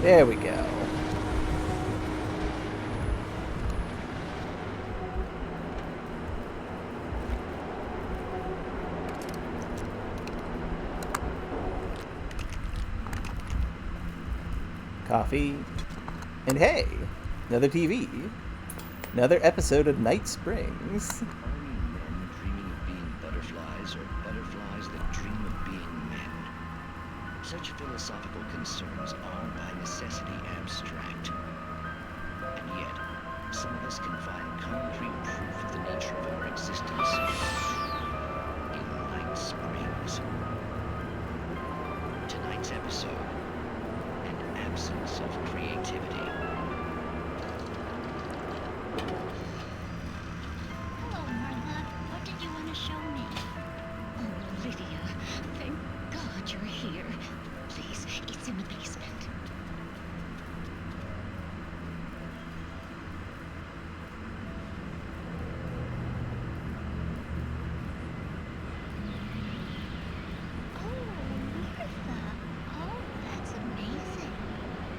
There we go. Coffee. And hey, another TV. Another episode of Night Springs. Are we men dreaming of being butterflies, or butterflies that dream of being men? Such philosophical concerns are by necessity abstract. And yet, some of us can find concrete proof of the nature of our existence in Night Springs. Tonight's episode, an absence of creativity. Hello, Martha. What did you want to show me? Oh, Lydia, thank God you're here. Please, it's in the basement. Oh, Martha. Oh, that's amazing.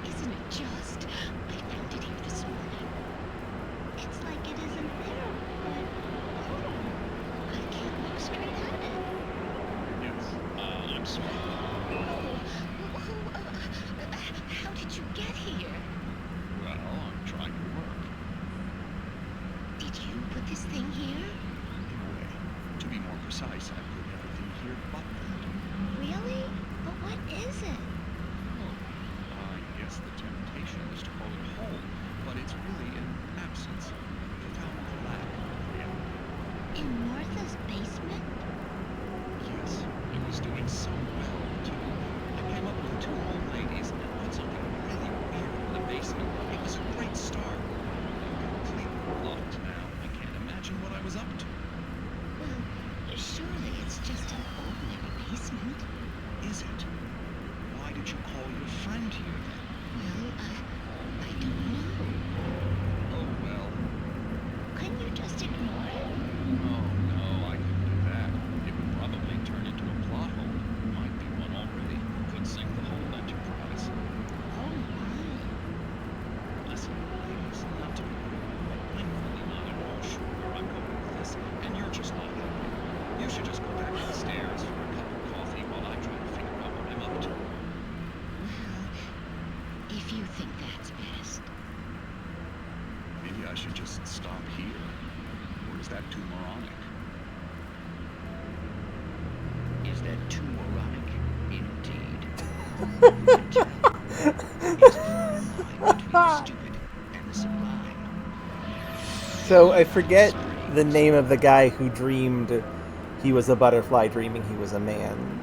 Isn't it just? I found it here this morning. It's like it isn't there, but oh, I can't look straight at it. Yes. I'm sorry. How did you get here? Well, I'm trying to work. Did you put this thing here? In a way. To be more precise, I put everything here but that. really? But what is it? I guess the temptation is to call it home, but it's really an absence. Without the lack of reality. In Martha's basement? Yes, it was doing so well, too. I came up with 2 old ladies and put something really weird in the basement. It was a great start. Completely locked now. I can't imagine what I was up to. Well, surely it's just an ordinary basement. Is it? Why did you call your friend here then? Well, I don't know. Oh, well. Couldn't you just ignore it? Oh, no, I couldn't do that. It would probably turn into a plot hole. Might be one already. Could sink the whole enterprise. Oh, my. Listen, ladies, not to be rude, I'm really not at all sure where I'm going with this, and you're just not helping. You should just go back upstairs for a cup of coffee while I try to figure out what I'm up to. Well, if you think that's best. Maybe I should just stop here. Or is that too moronic? Is that too moronic? Indeed. It's a fine line between the stupid and the sublime. So I forget the name of the guy who dreamed he was a butterfly dreaming he was a man.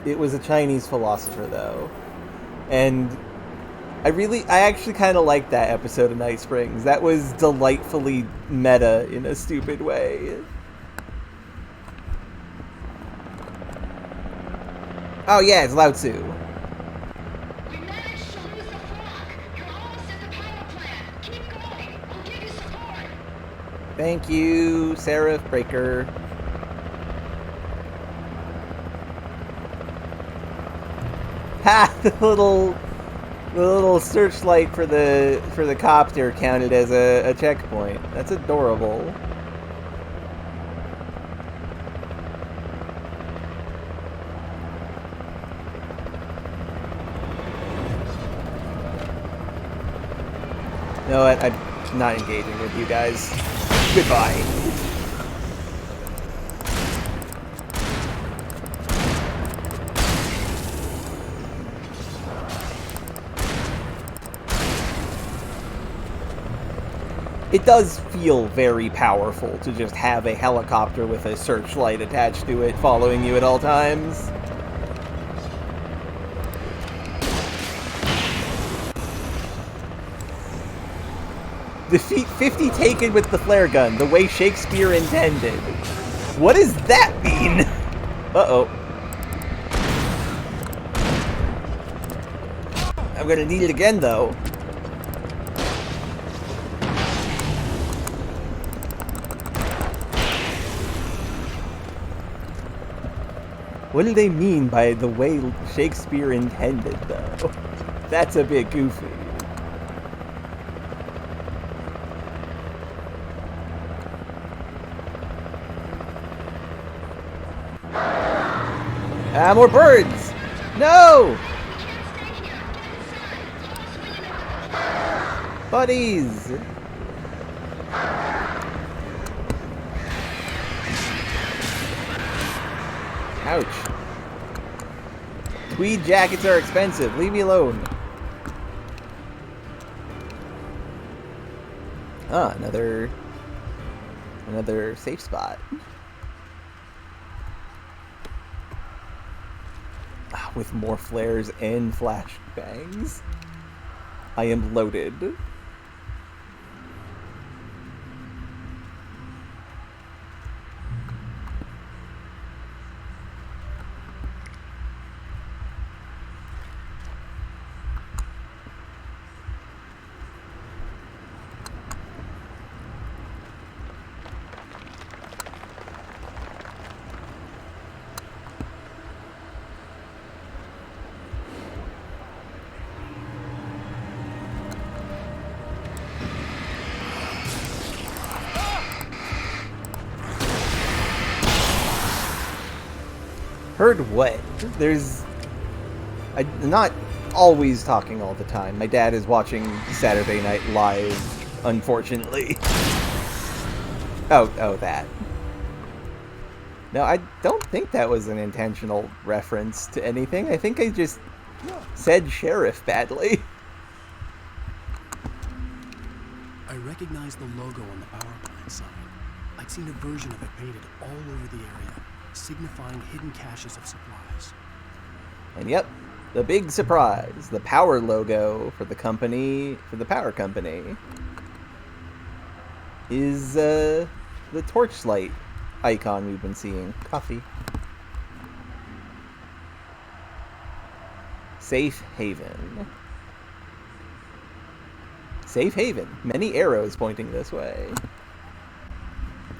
It was a Chinese philosopher, though. And I actually kind of liked that episode of Night Springs. That was delightfully meta in a stupid way. Oh yeah, it's Lao Tzu. We managed to lose the flock. You're almost at the power plant. Keep going. I'll give you support. Thank you, Seraph Breaker. Ha! The little searchlight for the copter counted as a checkpoint. That's adorable. You know what? I'm not engaging with you guys. Goodbye. It does feel very powerful to just have a helicopter with a searchlight attached to it following you at all times. Defeat 50 taken with the flare gun, the way Shakespeare intended. What does that mean? Uh-oh. I'm gonna need it again, though. What do they mean by the way Shakespeare intended, though? That's a bit goofy. Ah, more birds! No! Buddies! Ouch. Tweed jackets are expensive. Leave me alone. Ah, another safe spot. Ah, with more flares and flashbangs. I am loaded. Heard what? I'm not always talking all the time. My dad is watching Saturday Night Live, unfortunately. Oh, that. No, I don't think that was an intentional reference to anything. I think I just said sheriff badly. I recognized the logo on the power plant sign. I'd seen a version of it painted all over the area, signifying hidden caches of supplies. And yep, the big surprise, the power logo for the power company, is the torchlight icon we've been seeing. Coffee. Safe Haven. Safe Haven. Many arrows pointing this way.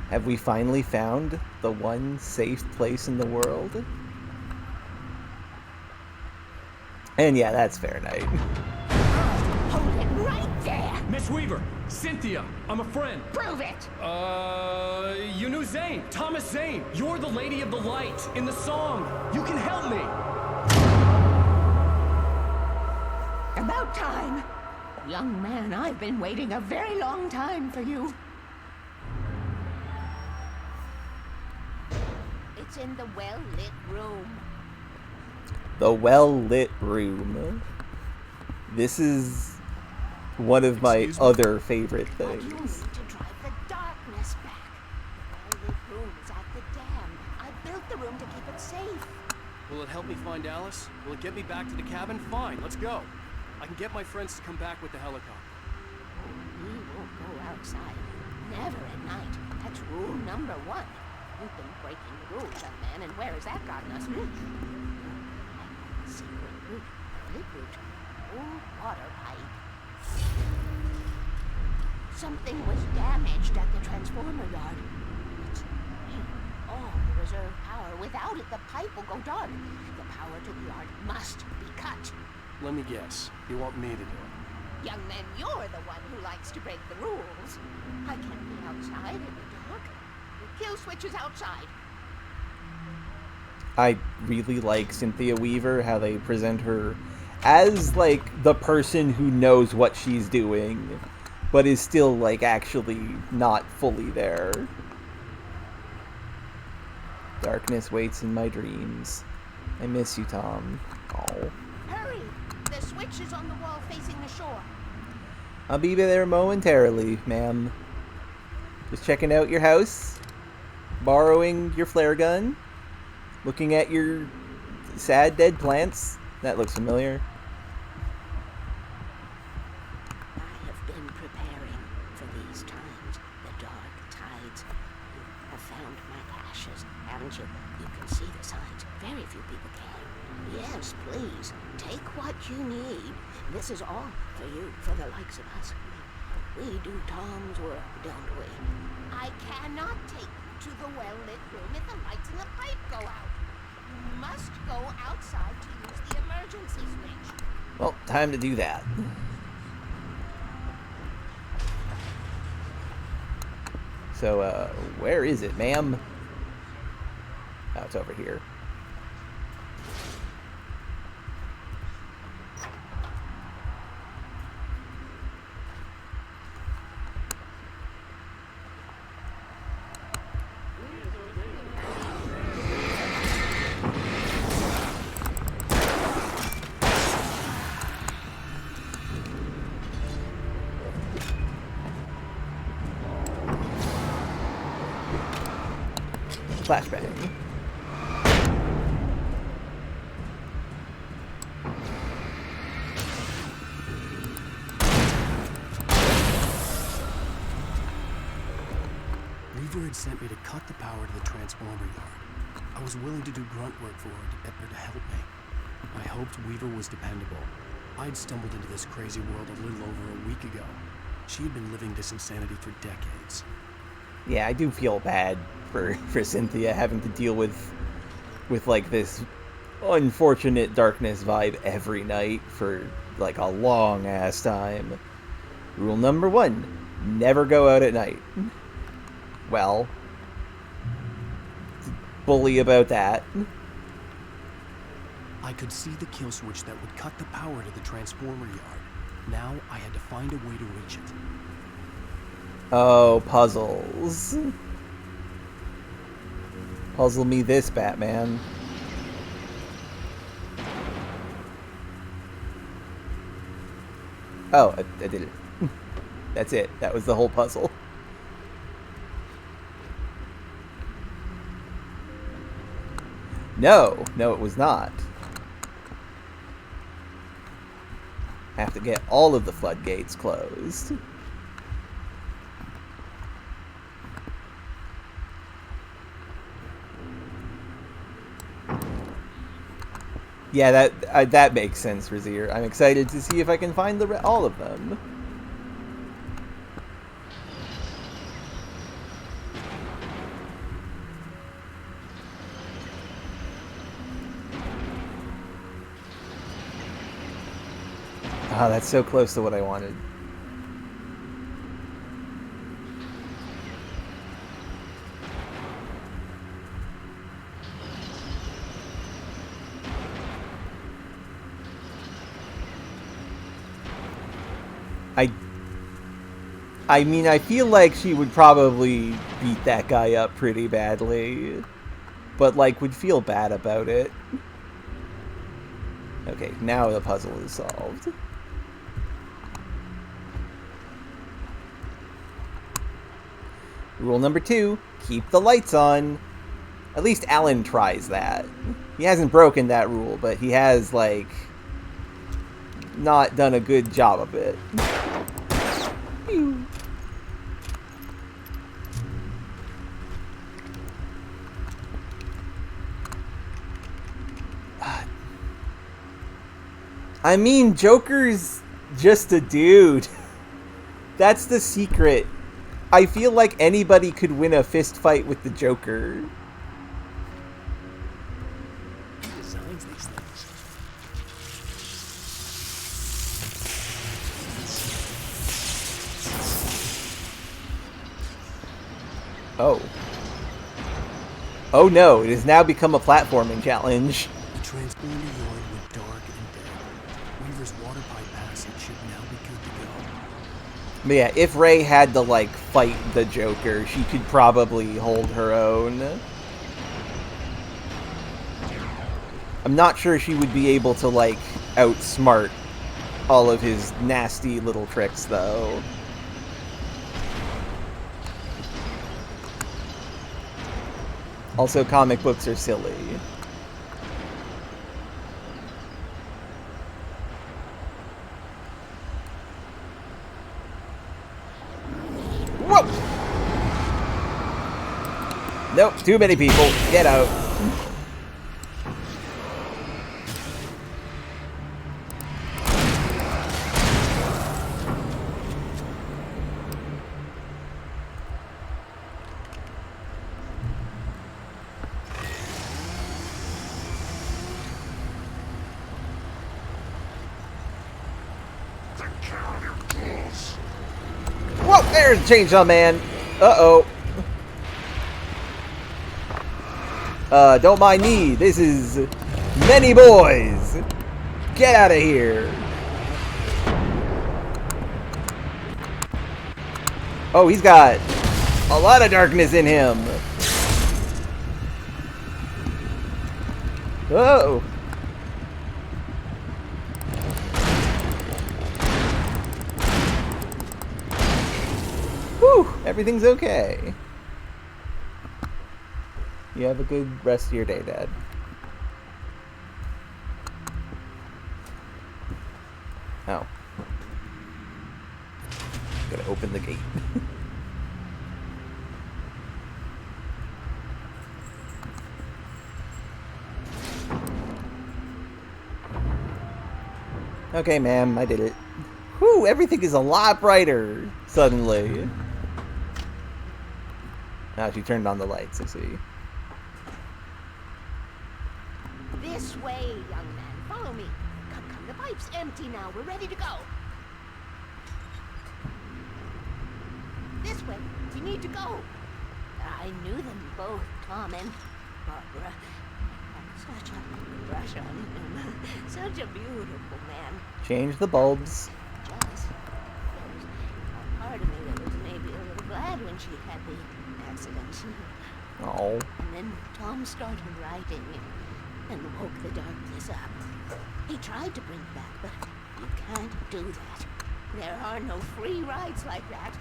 Have we finally found the one safe place in the world? And yeah, that's Fahrenheit. Hold it right there! Miss Weaver, Cynthia, I'm a friend. Prove it! You knew Zane, Thomas Zane. You're the Lady of the Light in the song. You can help me. About time. Young man, I've been waiting a very long time for you. It's in the well-lit room. The well-lit room. This is one of my other favorite But you things. need to drive the darkness back. The well-lit room is at the dam. I built the room to keep it safe. Will it help me find Alice? Will it get me back to the cabin? Fine, let's go. I can get my friends to come back with the helicopter. We won't go outside. Never at night. That's rule number 1. You've been breaking the rules, young man, and where has that gotten us? Secret route. Lit route. Old water pipe. Something was damaged at the transformer yard. It's all the reserve power. Without it, the pipe will go dark. The power to the yard must be cut. Let me guess. You want me to do it? Young man, you're the one who likes to break the rules. I can't be outside in the dark. The kill switch is outside. I really like Cynthia Weaver, how they present her as, like, the person who knows what she's doing, but is still, like, actually not fully there. Darkness waits in my dreams. I miss you, Tom. Oh. Hurry! The switch is on the wall facing the shore. I'll be there momentarily, ma'am. Just checking out your house, borrowing your flare gun, looking at your sad dead plants. That looks familiar. I have been preparing for these times, the dark tides. You have found my caches, haven't you? You can see the signs. Very few people can. Yes, please, take what you need. This is all for you, for the likes of us. We do Tom's work, don't we? I cannot take you to the well-lit room if the lights in the pipe go out. You must go outside to use the emergency switch. Well, time to do that. So, where is it, ma'am? Oh, it's over here. Flashbang. Weaver had sent me to cut the power to the transformer yard. I was willing to do grunt work for her to get her to help me. I hoped Weaver was dependable. I'd stumbled into this crazy world a little over a week ago. She had been living this insanity for decades. Yeah, I do feel bad for Cynthia having to deal with like this unfortunate darkness vibe every night for like a long ass time. Rule number 1, never go out at night. Well, bully about that. I could see the kill switch that would cut the power to the transformer yard. Now I had to find a way to reach it. Oh, puzzles. Puzzle me this, Batman. Oh, I did it. That's it. That was the whole puzzle. No, it was not. Have to get all of the floodgates closed. Yeah, that makes sense, Razier. I'm excited to see if I can find all of them. Ah, that's so close to what I wanted. I mean, I feel like she would probably beat that guy up pretty badly, but, like, would feel bad about it. Okay, now the puzzle is solved. Rule number 2, keep the lights on. At least Alan tries that. He hasn't broken that rule, but he has, like, not done a good job of it. Pew. I mean, Joker's just a dude. That's the secret. I feel like anybody could win a fist fight with the Joker. He designs these things. Oh. Oh no, it has now become a platforming challenge. The transformer yard went dark and dead. Weaver's water pipe passage should now be good to go. But yeah, if Ray had to, like, fight the Joker, she could probably hold her own. I'm not sure she would be able to, like, outsmart all of his nasty little tricks, though. Also, comic books are silly. Whoa! Nope, too many people. Get out. Whoa, there's Chainsaw Man. Uh-oh. Don't mind me. This is Many Boys. Get out of here. Oh, he's got a lot of darkness in him. Uh-oh. Whew, everything's okay. You have a good rest of your day, Dad. Oh. Gotta open the gate. Okay, ma'am, I did it. Whew, everything is a lot brighter, suddenly. Now she turned on the lights, I see. This way, young man. Follow me. Come, the pipe's empty now. We're ready to go. This way. We need to go. I knew them both, Tom and Barbara. Such a crush on him. Such a beautiful man. Change the bulbs. Just, there's a part of me that was maybe a little glad when she had the accident. Oh. And then Tom started writing and woke the darkness up. He tried to bring it back, but you can't do that. There are no free rides like that.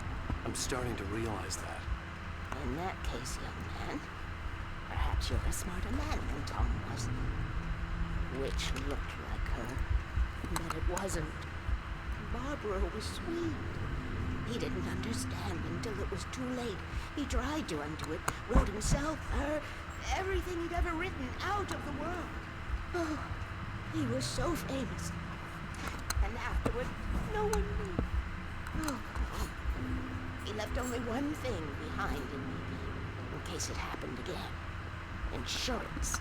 I'm starting to realize that. In that case, young man, perhaps you're a smarter man than Tom was. Which looked like her, but it wasn't. Barbara was sweet. He didn't understand until it was too late. He tried to undo it, wrote himself, her, everything he'd ever written out of the world. Oh, he was so famous. And afterward, no one knew. Oh, he left only one thing behind in case it happened again. Insurance.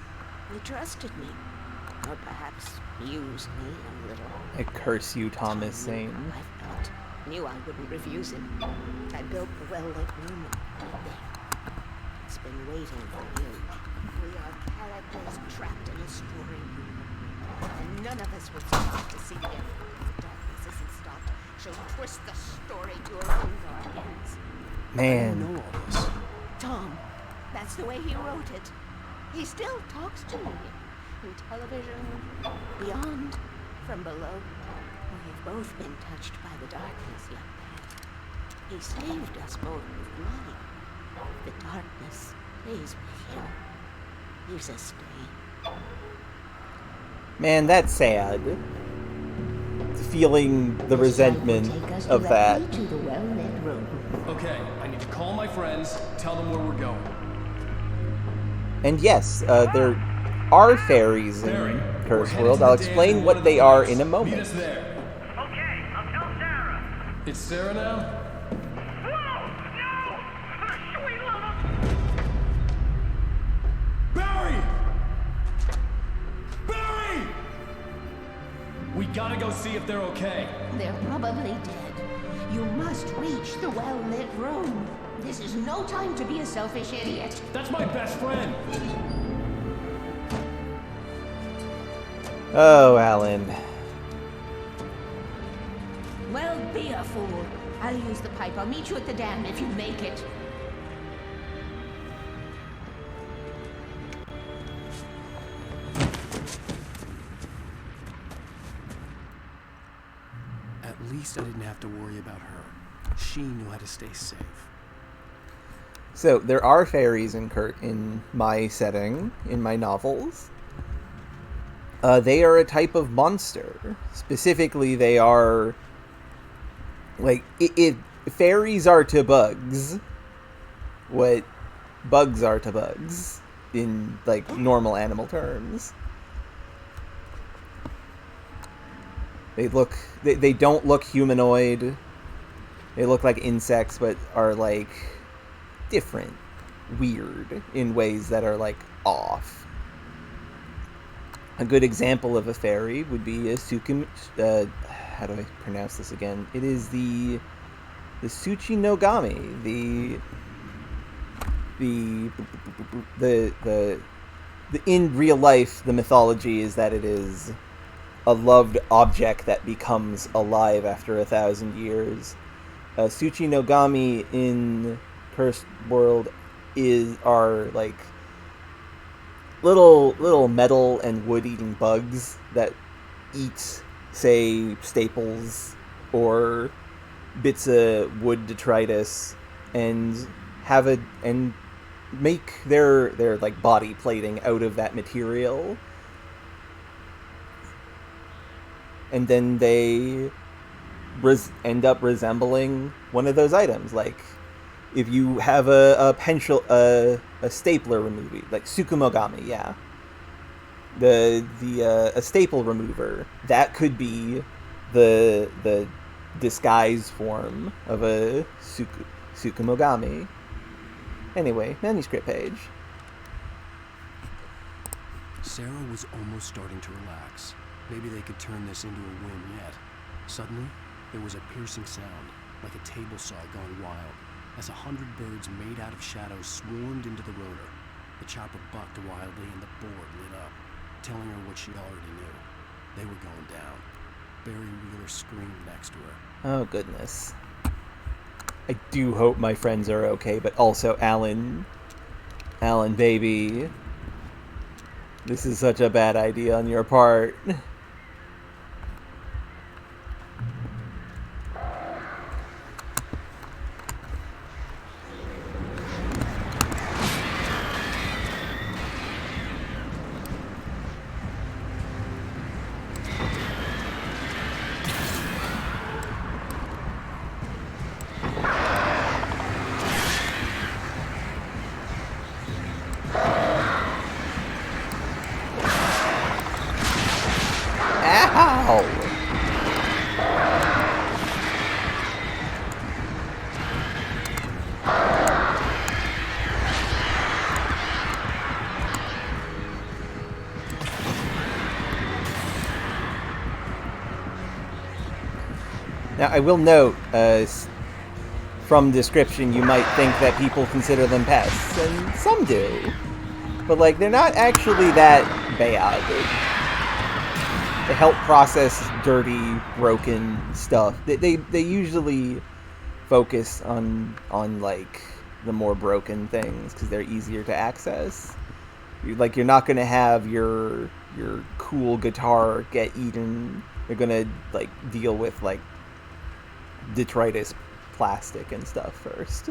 He trusted me. Or perhaps used me a little. I curse you, Thomas Zane. I felt. Knew I wouldn't refuse him. I built the well-lit room right there. It's been waiting for you. We are characters trapped in a story. And none of us will stop to see if the darkness isn't stopped. She'll twist the story to her own dark ends. I Man. know all this. Tom, that's the way he wrote it. He still talks to me. In television, beyond, from below. We've both been touched by the darkness, young man. He saved us both with money. The darkness stays with you. You sustain. Man, that's sad. Feeling the resentment of that. To the well-lit room. Okay, I need to call my friends, tell them where we're going. And yes, there are fairies in Curse World. I'll explain what they are in a Meet moment. us there. Okay, I'll tell Sarah. It's Sarah now? Whoa! No! Sweet little... Barry! Barry! We gotta go see if they're okay. They're probably dead. You must reach the well-lit room. This is no time to be a selfish idiot. That's my best friend. Oh, Alan. Well, be a fool. I'll use the pipe. I'll meet you at the dam if you make it. At least I didn't have to worry about her. She knew how to stay safe. So, there are fairies in my setting, in my novels. They are a type of monster. Specifically, they are... Like, fairies are to bugs what bugs are to bugs in, like, normal animal terms. They don't look humanoid. They look like insects, but are, like, different. Weird in ways that are, like, off. A good example of a fairy would be a how do I pronounce this again? It is the Tsuchinogami, the in real life, the mythology is that it is a loved object that becomes alive after 1,000 years. Tsuchinogami in Cursed World are like little metal and wood-eating bugs that eat, say, staples or bits of wood detritus and make their like body plating out of that material, and then they end up resembling one of those items. Like if you have a pencil, a stapler remover, like Tsukumogami, yeah. A staple remover, that could be the disguise form of a Tsukumogami. Anyway, manuscript page. Sarah was almost starting to relax. Maybe they could turn this into a win yet. Suddenly, there was a piercing sound, like a table saw gone wild, as 100 birds made out of shadows swarmed into the rotor. The chopper bucked wildly and the board lit up, telling her what she already knew. They were going down. Barry Wheeler screamed next to her. Oh, goodness. I do hope my friends are okay, but also Alan, baby. This is such a bad idea on your part. Now, I will note, from description, you might think that people consider them pests, and some do. But, like, they're not actually that bad. They help process dirty, broken stuff. They usually focus on like, the more broken things, because they're easier to access. Like, you're not going to have your cool guitar get eaten. You're going to, like, deal with, like, detritus plastic and stuff first.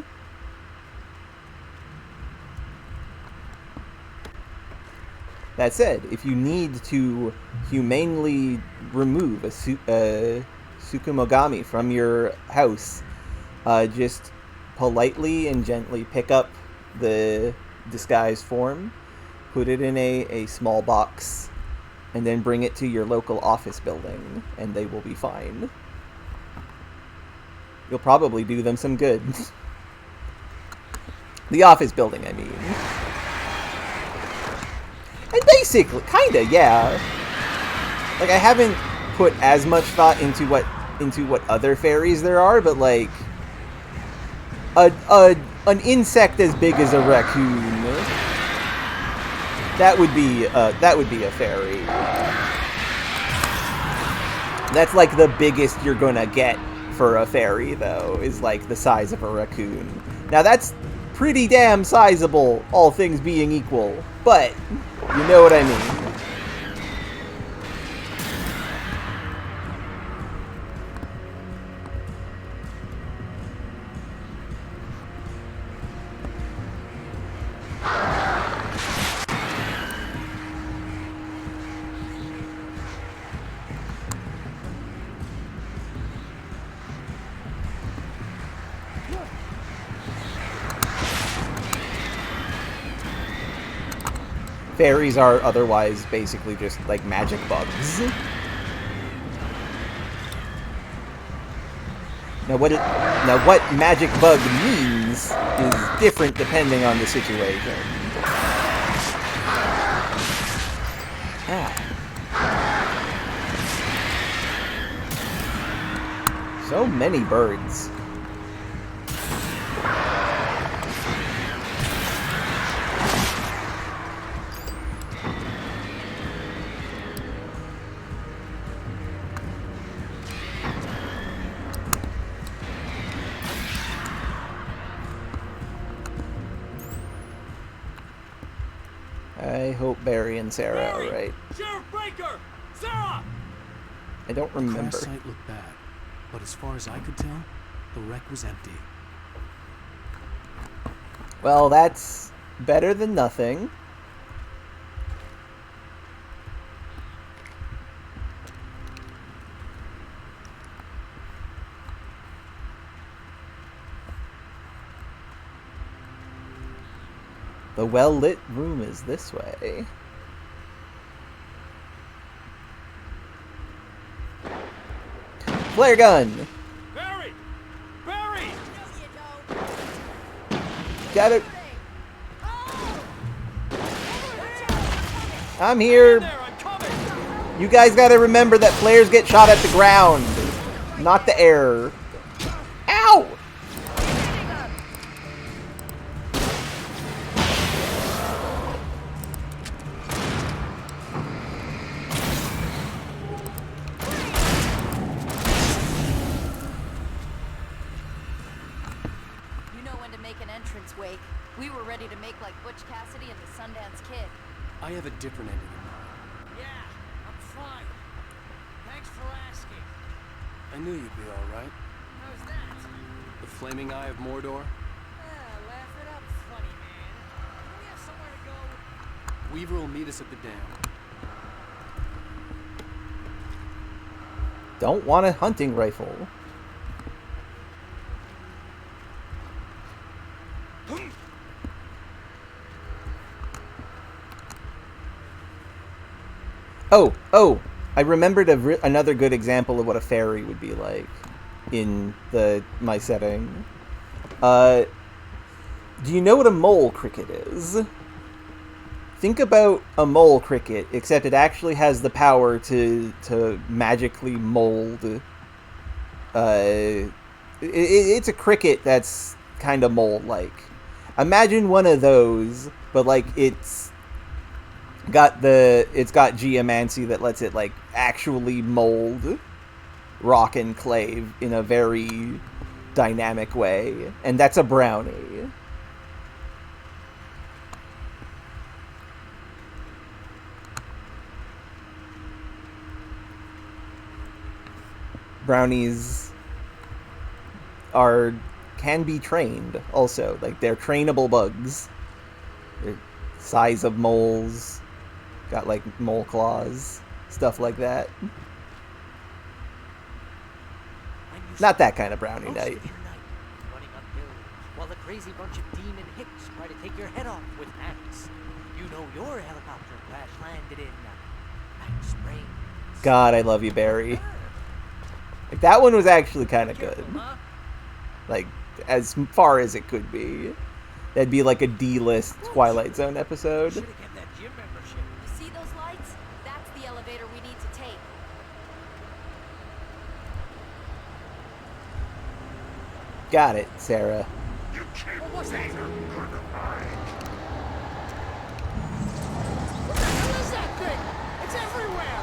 That said, if you need to humanely remove a Tsukumogami from your house, just politely and gently pick up the disguise form, put it in a small box, and then bring it to your local office building, and they will be fine. You'll probably do them some good. The office building, I mean. And basically, kinda, yeah. Like, I haven't put as much thought into what other fairies there are, but like an insect as big as a raccoon, that would be a fairy. That's like the biggest you're gonna get for a fairy, though, is like the size of a raccoon. Now that's pretty damn sizable, all things being equal, but you know what I mean. Fairies are otherwise basically just like magic bugs. Now what magic bug means is different depending on the situation. So many birds. I hope Barry and Sarah are right. Sheriff Baker! Sarah! I don't remember. The crash site looked bad, but as far as I could tell, the wreck was empty. Well, that's Better than nothing. The well-lit room is this way. Flare gun! Barry! Barry! Got it! I'm here! There, I'm coming! You guys gotta remember that flares get shot at the ground, not the air. Ow! You know when to make an entrance, Wake. We were ready to make like Butch Cassidy and the Sundance Kid. I have a different ending in mind. Yeah, I'm fine. Thanks for asking. I knew you'd be all right. How's that? The flaming eye of Mordor. Laugh it up, funny man. Do we have somewhere to go? Weaver will meet us at the dam. Don't want a hunting rifle. Oh, I remembered another good example of what a fairy would be like in my setting. Do you know what a mole cricket is? Think about a mole cricket, except it actually has the power to magically mold. It's a cricket that's kind of mole-like. Imagine one of those, but like it's got geomancy that lets it like actually mold rock and clay in a very dynamic way, and that's a brownie. Brownies can be trained also. Like, they're trainable bugs. They're size of moles, got like mole claws, stuff like that. Not that kind of brownie night. Running uphill, while the crazy bunch of demon hicks try to take your head off with panics. You know your helicopter crash landed in Pack Springs. God, I love you, Barry. Like, that one was actually kind of good. Like, as far as it could be. That'd be like a D-list Twilight Zone episode. You see those lights? That's the elevator we need to take. Got it, Sarah. What was that? What the hell is that thing? It's everywhere!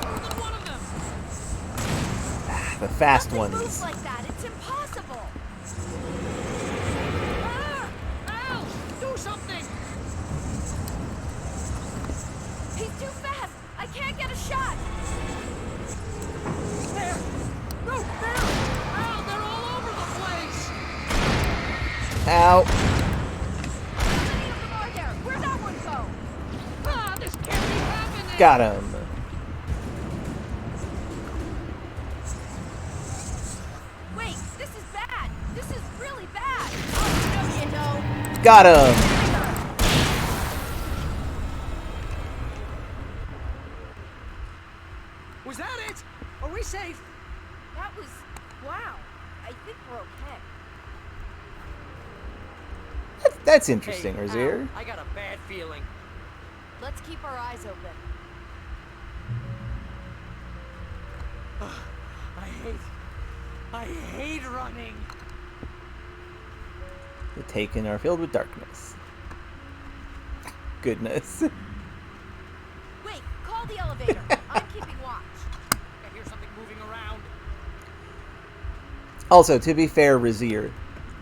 More than one of them! The fast Nothing moves ones. like that. It's impossible. Al! Do something! He's too fast. I can't get a shot. There! No, there! Al, they're all over the place! Ow. How many of them are there? Where'd that one go? Ah, this can't be happening! Got him. Wait, this is bad. This is really bad. Oh, no, you know. Got him. Was that it? Are we safe? That was... wow. I think we're okay. That's interesting, Hey, Razier. Al, I got a bad feeling. Let's keep our eyes open. I hate running. The Taken are filled with darkness. Goodness. Wait, call the elevator. I'm keeping watch. I hear something moving around. Also, to be fair, Razier,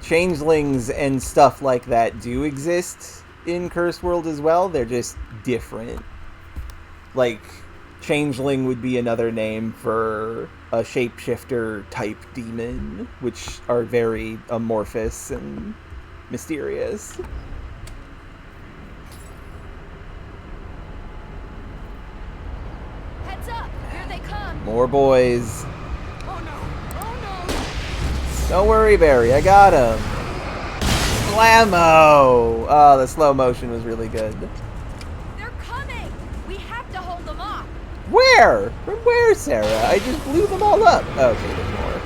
changelings and stuff like that do exist in Cursed World as well. They're just different. Like, changeling would be another name for a shapeshifter type demon, which are very amorphous and mysterious. Heads up! Here they come! More boys. Oh no! Oh Don't worry, Barry. I got him. Blammo! Oh, the slow motion was really good. They're coming! We have to hold them off! Where? From where, Sarah? I just blew them all up. Okay, there's more.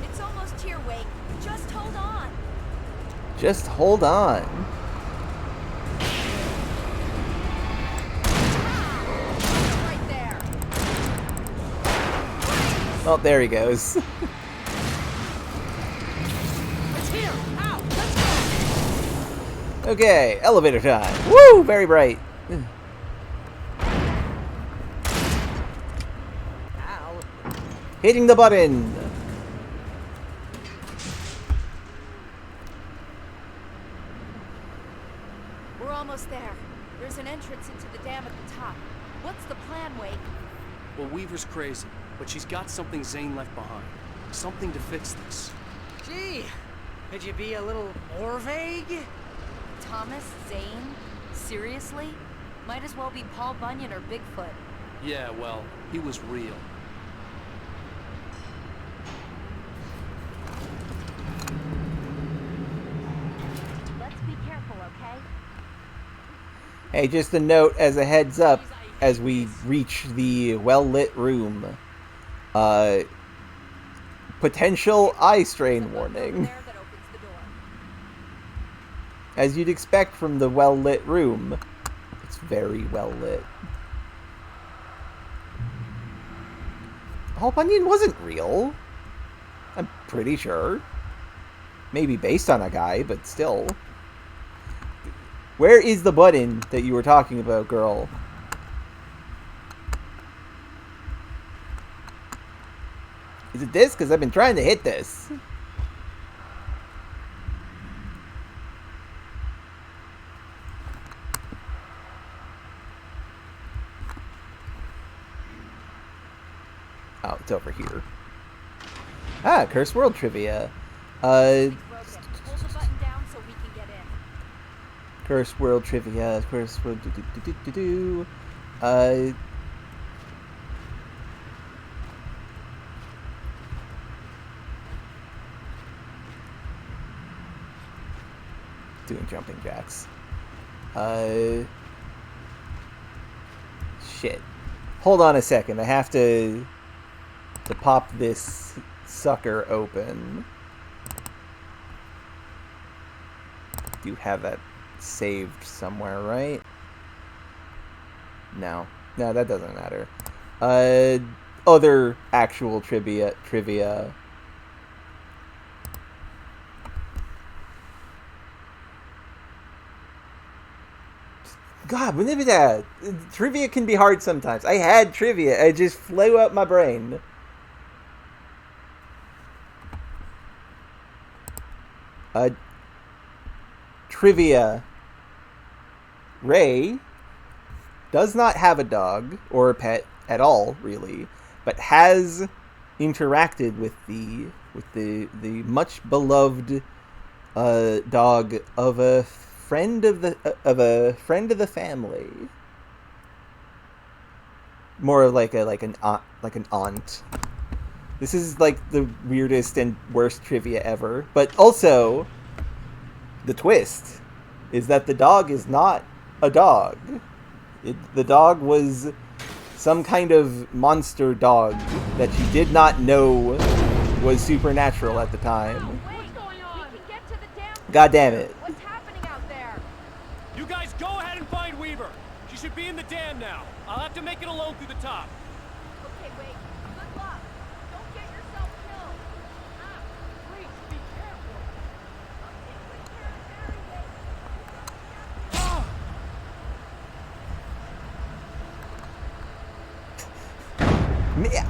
It's almost here, Wake. Just hold on. Just hold on. Right there. Oh, there he goes. It's here! Ow! Let's go! Okay, elevator time. Woo! Very bright. Ow! Hitting the button. We're almost there. There's an entrance into the dam at the top. What's the plan, Wake? Well, Weaver's crazy, but she's got something Zane left behind. Something to fix this. Gee, could you be a little more vague? Thomas Zane? Seriously? Might as well be Paul Bunyan or Bigfoot. Yeah, well, he was real. Let's be careful, okay? Hey, just a note as a heads up as we reach the well-lit room. Potential eye strain warning. There that opens the door. As you'd expect from the well-lit room. It's very well-lit. Paul Bunyan wasn't real. I'm pretty sure. Maybe based on a guy, but still. Where is the button that you were talking about, girl? Is it this? Because I've been trying to hit this. Oh, it's over here. Ah, Curse World Trivia. It's broken. Hold the button down so we can get in. Curse World Trivia. Curse World. Do. Doing jumping jacks. Shit. Hold on a second. I have to pop this sucker open. You have that saved somewhere, right? No. No, that doesn't matter. Other actual trivia. God, whenever that trivia can be hard sometimes. I had trivia. I just flew out my brain. Trivia. Ray does not have a dog or a pet at all, really, but has interacted with the much beloved dog of a friend of the family. More of like an aunt. This is like the weirdest and worst trivia ever. But also, the twist is that the dog is not a dog. The dog was some kind of monster dog that she did not know was supernatural at the time. What's going on? We can get to the dam. God damn it. What's happening out there? You guys go ahead and find Weaver. should be in the dam now. I'll have to make it alone through the top. Okay, wait. Good luck. Don't get yourself killed. Ah, please be careful. Okay, wait there,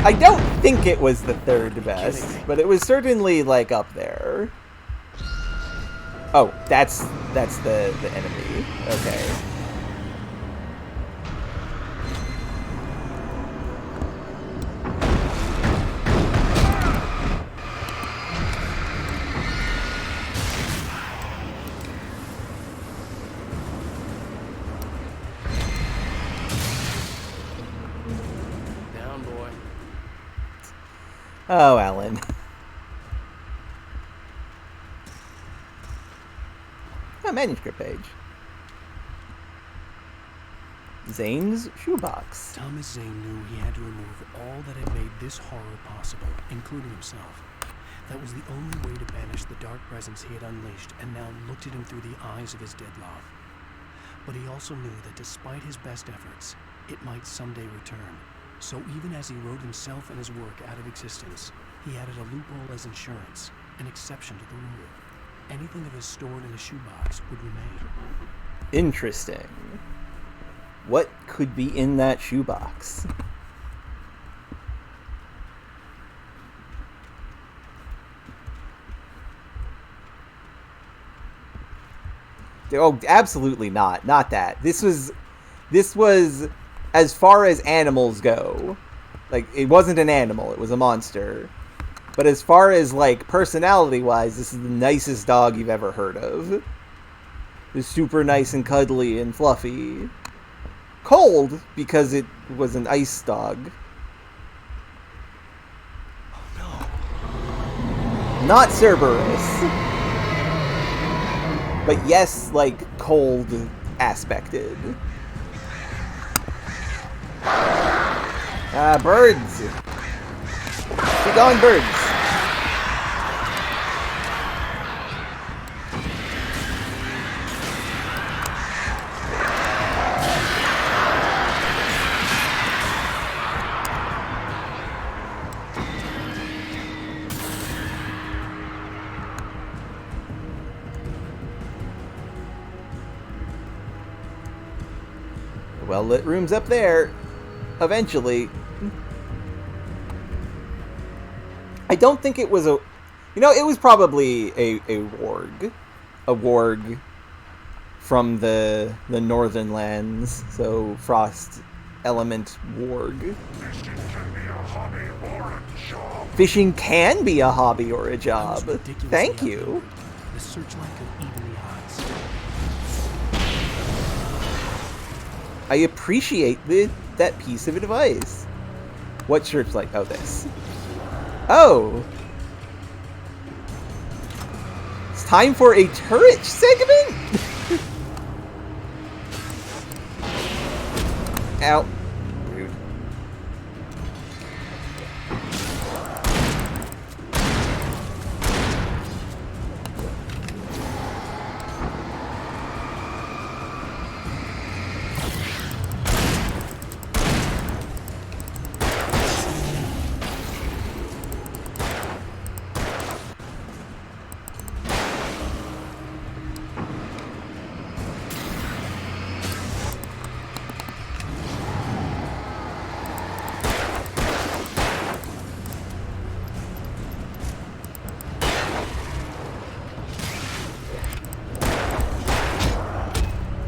I don't think it was the third best, but it was certainly like up there. Oh, that's the enemy. Okay. Down, boy. Oh, Alan. A manuscript page. Zane's shoebox. Thomas Zane knew he had to remove all that had made this horror possible, including himself. That was the only way to banish the dark presence he had unleashed and now looked at him through the eyes of his dead love. But he also knew that despite his best efforts, it might someday return. So even as he wrote himself and his work out of existence, he added a loophole as insurance, an exception to the rule. Anything that was stored in a shoebox would remain. Interesting. What could be in that shoebox? Oh, absolutely not. Not that. This was as far as animals go. Like, it wasn't an animal, it was a monster. But as far as, like, personality-wise, this is the nicest dog you've ever heard of. It's super nice and cuddly and fluffy. Cold, because it was an ice dog. Oh no. Not Cerberus. But yes, like, cold aspected. Birds! Be gone, birds! Well-lit rooms up there. Eventually. I don't think it was a... You know, it was probably a warg. A warg from the northern lands. So, frost element warg. Fishing can be a hobby or a job. Thank you. The searchlight could even the odds. I appreciate that piece of advice. What searchlight? Oh, this. Oh! It's time for a turret segment? Ow. Rude.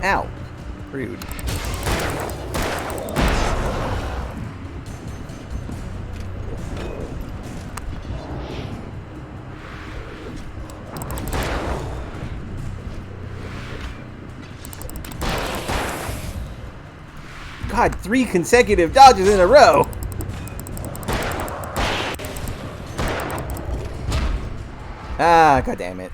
Ow. Rude. God, 3 consecutive dodges in a row! Ah, god damn it.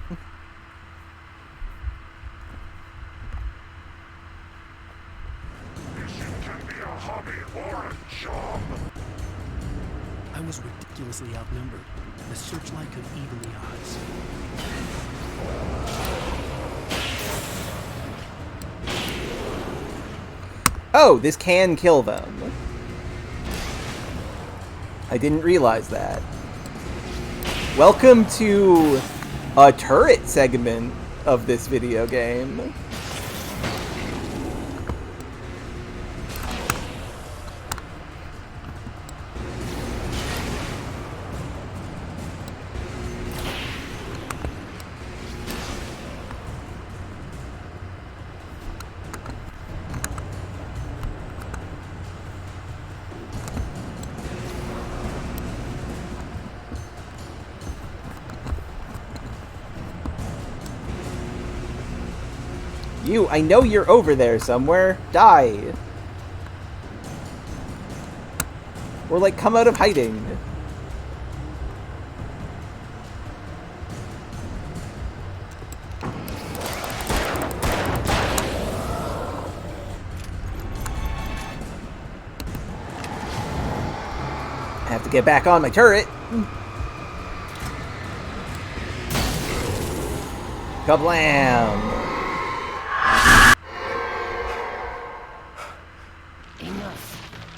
I was ridiculously outnumbered. The searchlight could even the odds. Oh, this can kill them. I didn't realize that. Welcome to a turret segment of this video game. You, I know you're over there somewhere. Die. Or, like, come out of hiding. I have to get back on my turret. Kablam!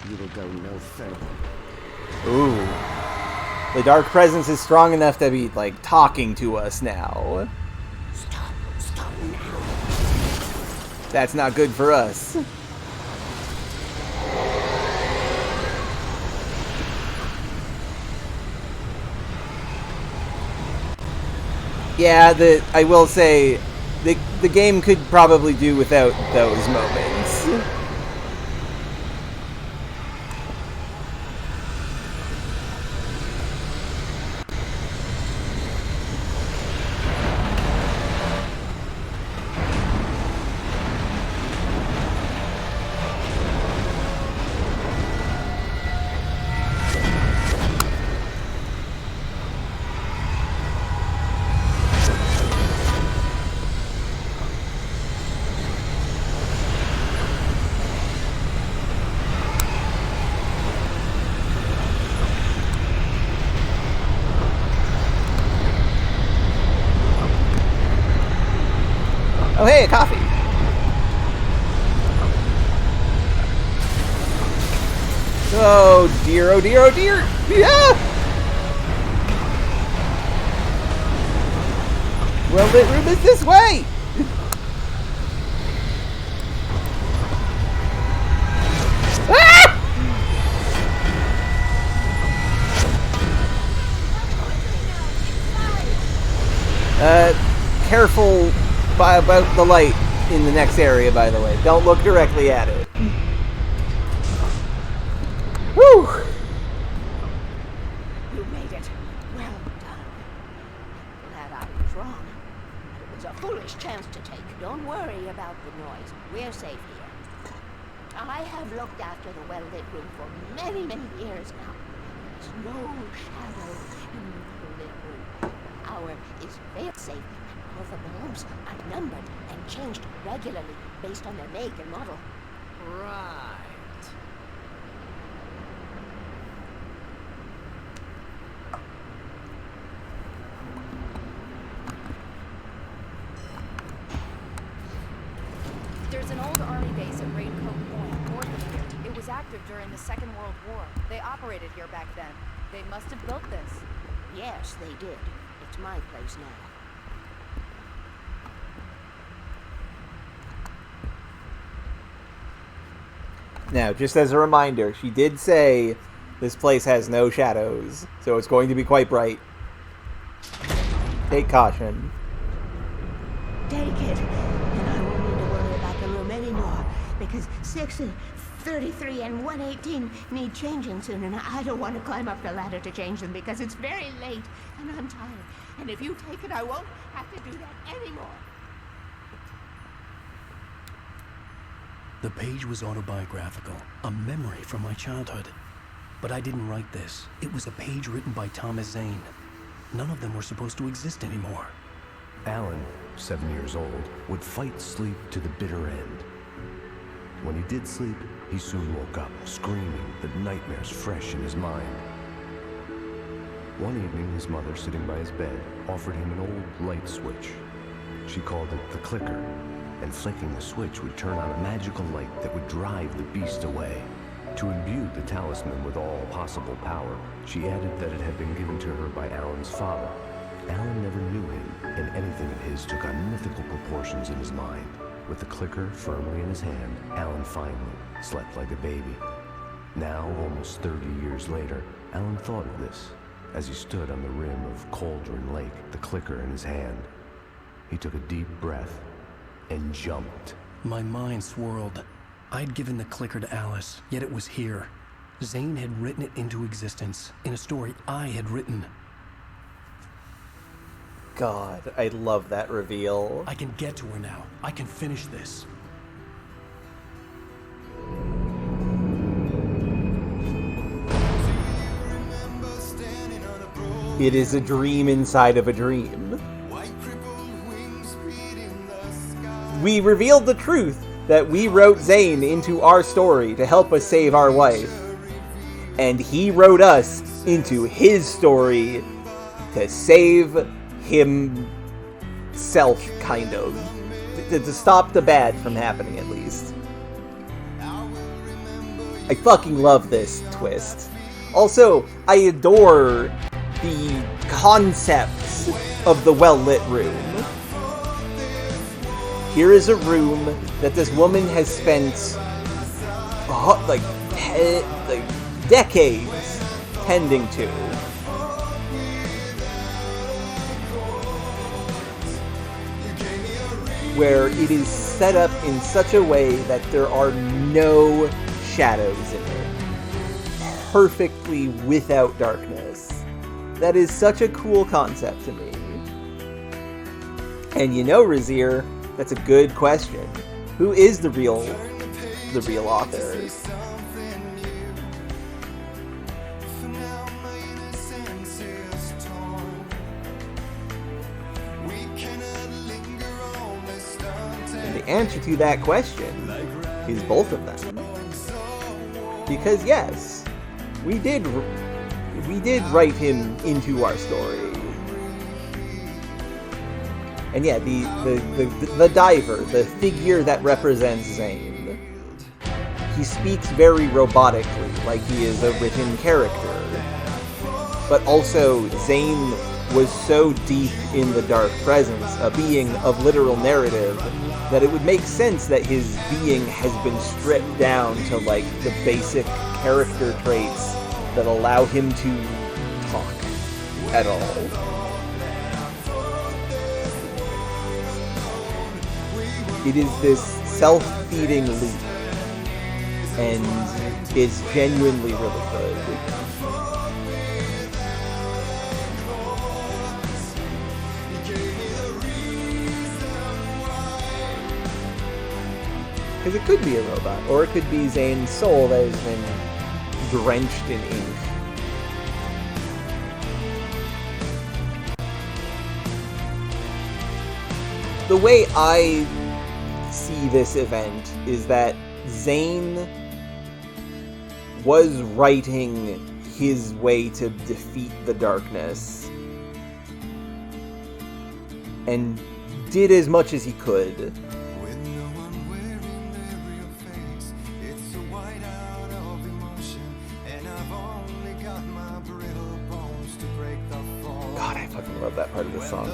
You will go no further. Ooh. The dark presence is strong enough to be, like, talking to us now. Stop now. That's not good for us. Yeah, I will say, the game could probably do without those moments. Oh, hey, a coffee. Oh, dear, oh, dear, oh, dear. Yeah! Well-lit room is this way! Careful about the light in the next area, by the way. Don't look directly at it. Whew! You made it. Well done. Glad I was wrong. It was a foolish chance to take. Don't worry about the noise. We're safe here. I have looked after the well-lit room for many, many years now. There's no shadow in the lit room. Our is very safe. All the bulbs are numbered and changed regularly based on their make and model. Right. There's an old army base at Raincoat Point, north of here. It was active during the Second World War. They operated here back then. They must have built this. Yes, they did. It's my place now. Now, just as a reminder, she did say this place has no shadows, so it's going to be quite bright. Take caution. Take it, and I won't need to worry about the room anymore, because 6 and 33 and 118 need changing soon, and I don't want to climb up the ladder to change them because it's very late, and I'm tired. And if you take it, I won't have to do that anymore. The page was autobiographical, a memory from my childhood. But I didn't write this. It was a page written by Thomas Zane. None of them were supposed to exist anymore. Alan, 7 years old, would fight sleep to the bitter end. When he did sleep, he soon woke up, screaming, the nightmares fresh in his mind. One evening, his mother, sitting by his bed, offered him an old light switch. She called it the clicker, and flicking the switch would turn on a magical light that would drive the beast away. To imbue the talisman with all possible power, she added that it had been given to her by Alan's father. Alan never knew him, and anything of his took on mythical proportions in his mind. With the clicker firmly in his hand, Alan finally slept like a baby. Now, almost 30 years later, Alan thought of this as he stood on the rim of Cauldron Lake, the clicker in his hand. He took a deep breath and jumped. My mind swirled. I'd given the clicker to Alice, yet it was here. Zane had written it into existence in a story I had written. God, I love that reveal. I can get to her now. I can finish this. It is a dream inside of a dream. We revealed the truth that we wrote Zane into our story to help us save our wife. And he wrote us into his story to save himself, kind of. To stop the bad from happening, at least. I fucking love this twist. Also, I adore the concepts of the well-lit room. Here is a room that this woman has spent decades tending to. Where it is set up in such a way that there are no shadows in it. Perfectly without darkness. That is such a cool concept to me. And you know, Razir, that's a good question. Who is the real author? And the answer to that question is both of them. Because yes, we did write him into our story. And yeah, the diver, the figure that represents Zane, he speaks very robotically, like he is a written character. But also, Zane was so deep in the dark presence, a being of literal narrative, that it would make sense that his being has been stripped down to, like, the basic character traits that allow him to talk at all. It is this self-feeding loop, and it's genuinely really good. Because it could be a robot, or it could be Zane's soul that has been drenched in ink. The way I see this event is that Zane was writing his way to defeat the darkness and did as much as he could. God, I fucking love that part of the song.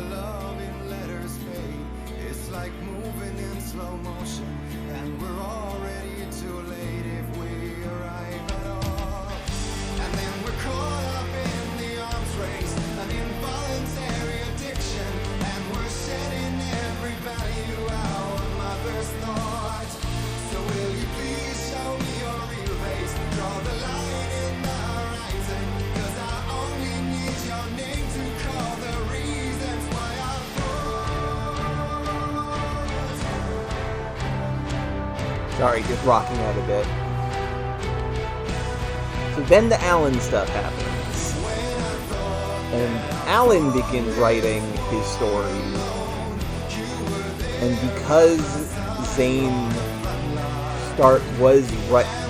Sorry, just rocking out a bit. So then the Alan stuff happens. And Alan begins writing his story. And because Zane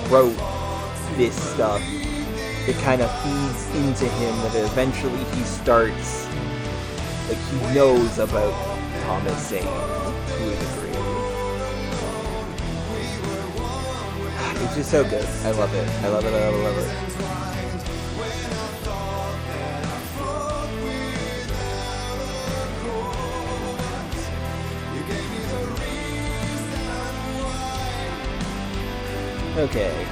wrote this stuff, it kind of feeds into him that eventually he starts, like, he knows about Thomas Zane to a degree. It's just so good. I love it. I love it. I love it. Okay.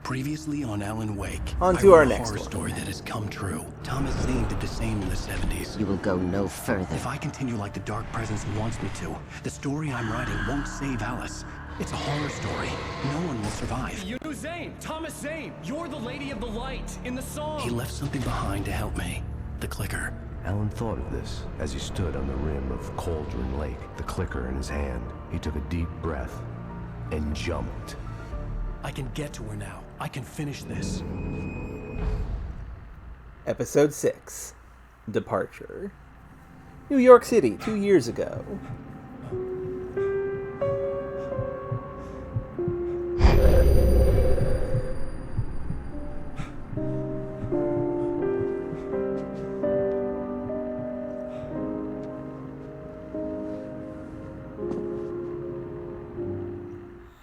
Previously on Alan Wake. On to I our wrote a next horror one. story that has come true. Thomas Zane did the same in the 70s. You will go no further. If I continue like the Dark Presence wants me to, the story I'm writing won't save Alice. It's a horror story. No one will survive. You, Zane, Thomas Zane, you're the Lady of the Light in the song. He left something behind to help me. The clicker. Alan thought of this as he stood on the rim of Cauldron Lake, the clicker in his hand. He took a deep breath and jumped. I can get to her now. I can finish this. Episode 6. Departure. New York City, 2 years ago.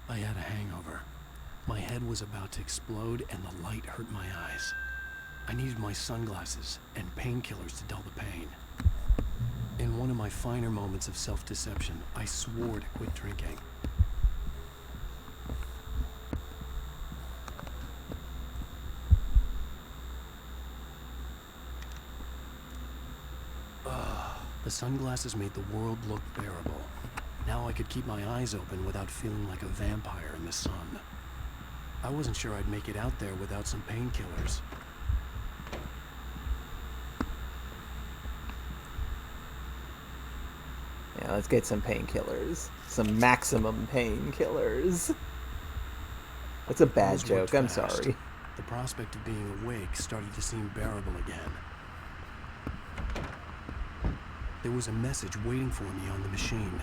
I had a hangover. My head was about to explode and the light hurt my eyes. I needed my sunglasses and painkillers to dull the pain. In one of my finer moments of self-deception, I swore to quit drinking. The sunglasses made the world look bearable. Now I could keep my eyes open without feeling like a vampire in the sun. I wasn't sure I'd make it out there without some painkillers. Yeah, let's get some painkillers. Some maximum painkillers. That's a bad Those joke, worked I'm fast. sorry. The prospect of being awake started to seem bearable again. There was a message waiting for me on the machine.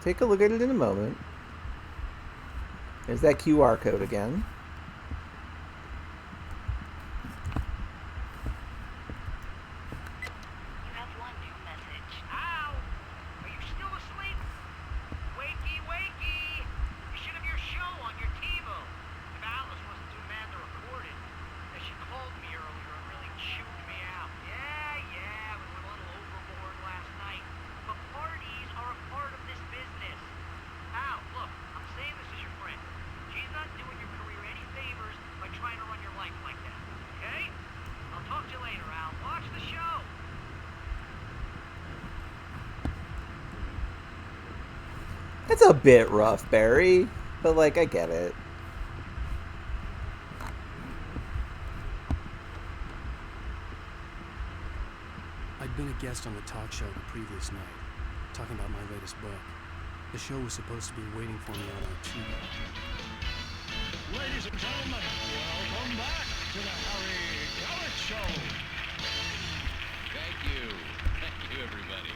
Take a look at it in a moment. There's that QR code again. You have one new message. Ow! Are you still asleep? Wakey, wakey! You should have your show on your TiVo. If Alice wasn't too mad to record it. And she called me earlier and really chewed me out. Yeah, we went a little overboard last night. But parties are a part of this business. Al, look, I'm saying this as your friend. She's not doing your career any favors by trying to run your life like that. Okay? I'll talk to you later, Al. Watch the show. It's a bit rough, Barry, but like, I get it. I'd been a guest on the talk show the previous night, talking about my latest book. The show was supposed to be waiting for me on our TV. Ladies and gentlemen, welcome back to the Harry Gallic Show. Thank you, everybody.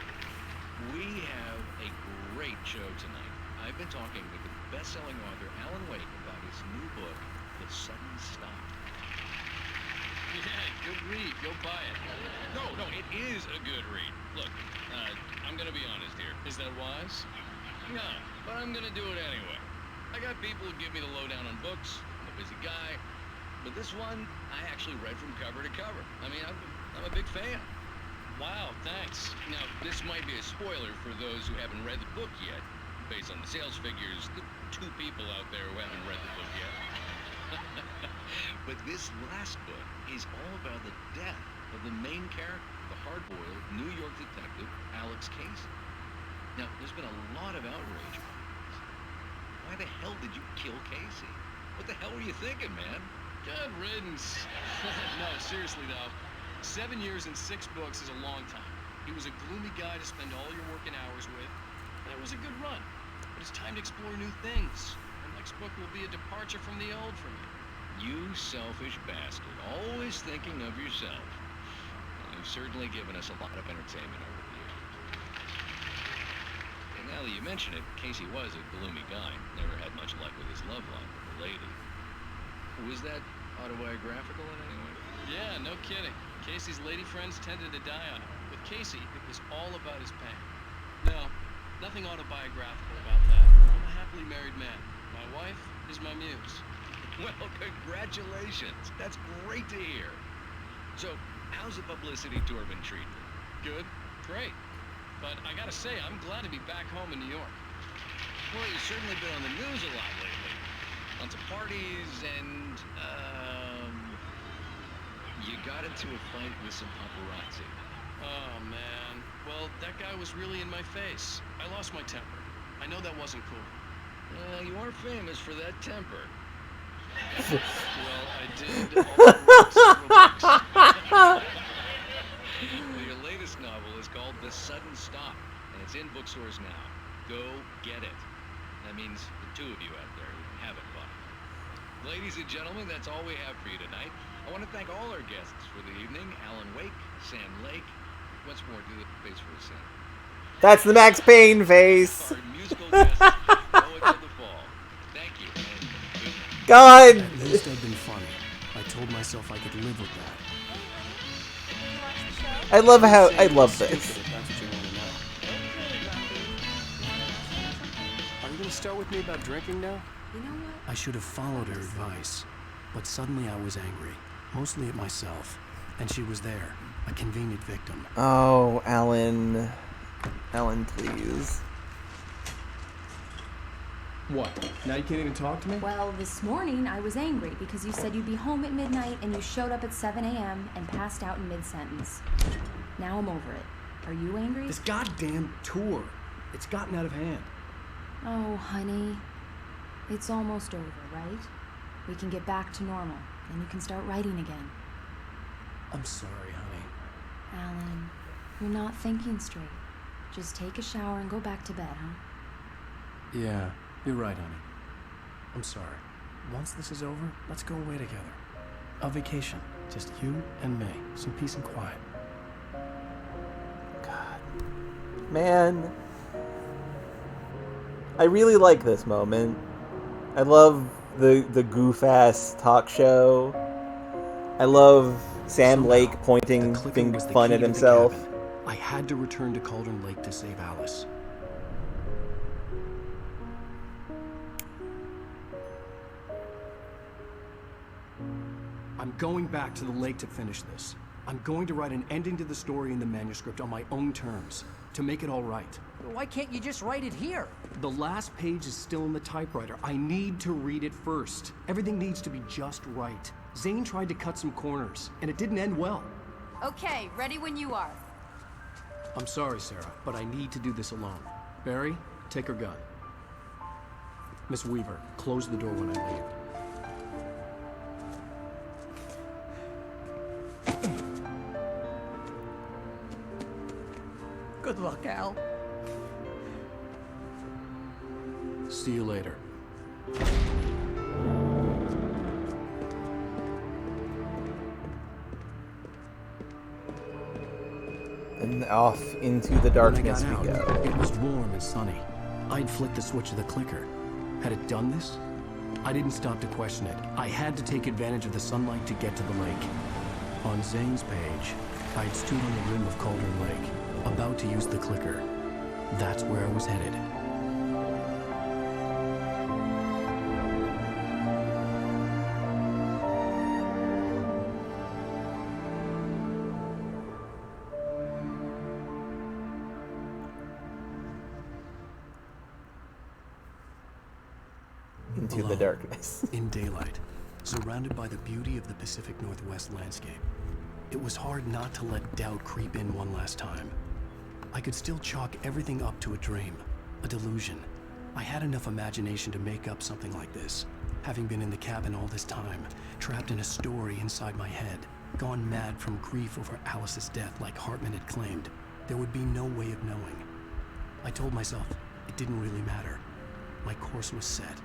We have a great show tonight. I've been talking with the best-selling author Alan Wake about his new book, The Sudden Stop. Yeah, good read. Go buy it. No, it is a good read. Look, I'm gonna be honest here. Is that wise? no, but I'm gonna do it anyway. I got people who give me the lowdown on books. I'm a busy guy. But this one, I actually read from cover to cover. I mean, I'm a big fan. Wow, thanks. Now, this might be a spoiler for those who haven't read the book yet. Based on the sales figures, the 2 people out there who haven't read the book yet. But this last book is all about the death of the main character, the hard-boiled New York detective, Alex Casey. Now, there's been a lot of outrage about this. Why the hell did you kill Casey? What the hell were you thinking, man? Good riddance. No, seriously though. 7 years and 6 books is a long time. He was a gloomy guy to spend all your working hours with. And it was a good run. But it's time to explore new things. The next book will be a departure from the old for me. You selfish bastard, always thinking of yourself. Well, you've certainly given us a lot of entertainment over the years. And now that you mention it, Casey was a gloomy guy. Never had much luck with his love life with the lady. Was that autobiographical in any way? Yeah, no kidding. Casey's lady friends tended to die on him. With Casey, it was all about his pain. No, Nothing autobiographical about that. I'm a happily married man. My wife is my muse. Well, congratulations. That's great to hear. So, how's the publicity tour been treating you? Good. Great. But I gotta say, I'm glad to be back home in New York. Well, you've certainly been on the news a lot lately. Lots of parties and, you got into a fight with some paparazzi. Oh, man. Well, that guy was really in my face. I lost my temper. I know that wasn't cool. You are famous for that temper. Well, I did also several books. Your latest novel is called The Sudden Stop, and it's in bookstores now. Go get it. That means the two of you out there who haven't bought it. Ladies and gentlemen, that's all we have for you tonight. I want to thank all our guests for the evening. Alan Wake, Sam Lake. Once more, do the face for a Sam. That's the Max Payne face. Our musical guests, Poets of the Fall. Thank you. God. At least I've been funny. I told myself I could live with that. I love this. Are you going to start with me about drinking now? You know what? I should have followed her advice, but suddenly I was angry, mostly at myself, and she was there, a convenient victim. Oh, Alan. Alan, please. What? Now you can't even talk to me? Well, this morning I was angry because you said you'd be home at midnight and you showed up at 7 a.m. and passed out in mid-sentence. Now I'm over it. Are you angry? This goddamn tour. It's gotten out of hand. Oh, honey. It's almost over, right? We can get back to normal, and you can start writing again. I'm sorry, honey. Alan, you're not thinking straight. Just take a shower and go back to bed, huh? Yeah, you're right, honey. I'm sorry. Once this is over, let's go away together. A vacation. Just you and me. Some peace and quiet. God. Man. I really like this moment. I love the goof-ass talk show. I love Sam Lake pointing fun at himself. I had to return to Cauldron Lake to save Alice. I'm going back to the lake to finish this. I'm going to write an ending to the story in the manuscript on my own terms, to make it all right. Why can't you just write it here? The last page is still in the typewriter. I need to read it first. Everything needs to be just right. Zane tried to cut some corners, and it didn't end well. Okay, ready when you are. I'm sorry, Sarah, but I need to do this alone. Barry, take her gun. Miss Weaver, close the door when I leave. Good luck, Al. See you later. And off into the darkness When I we got go. out, it was warm and sunny. I'd flicked the switch of the clicker. Had it done this? I didn't stop to question it. I had to take advantage of the sunlight to get to the lake. On Zane's page, I'd stood on the rim of Cauldron Lake, about to use the clicker. That's where I was headed. Into the Alone, darkness. in daylight, surrounded by the beauty of the Pacific Northwest landscape. It was hard not to let doubt creep in one last time. I could still chalk everything up to a dream, a delusion. I had enough imagination to make up something like this, having been in the cabin all this time, trapped in a story inside my head, gone mad from grief over Alice's death like Hartman had claimed. There would be no way of knowing. I told myself it didn't really matter. My course was set.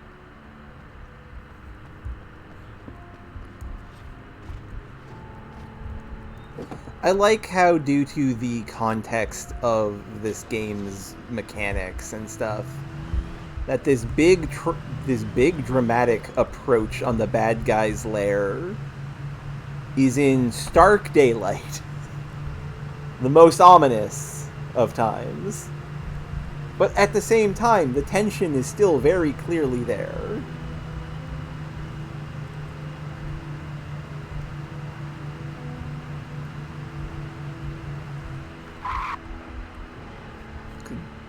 I like how, due to the context of this game's mechanics and stuff, that this big dramatic approach on the bad guy's lair is in stark daylight, the most ominous of times. But at the same time, the tension is still very clearly there.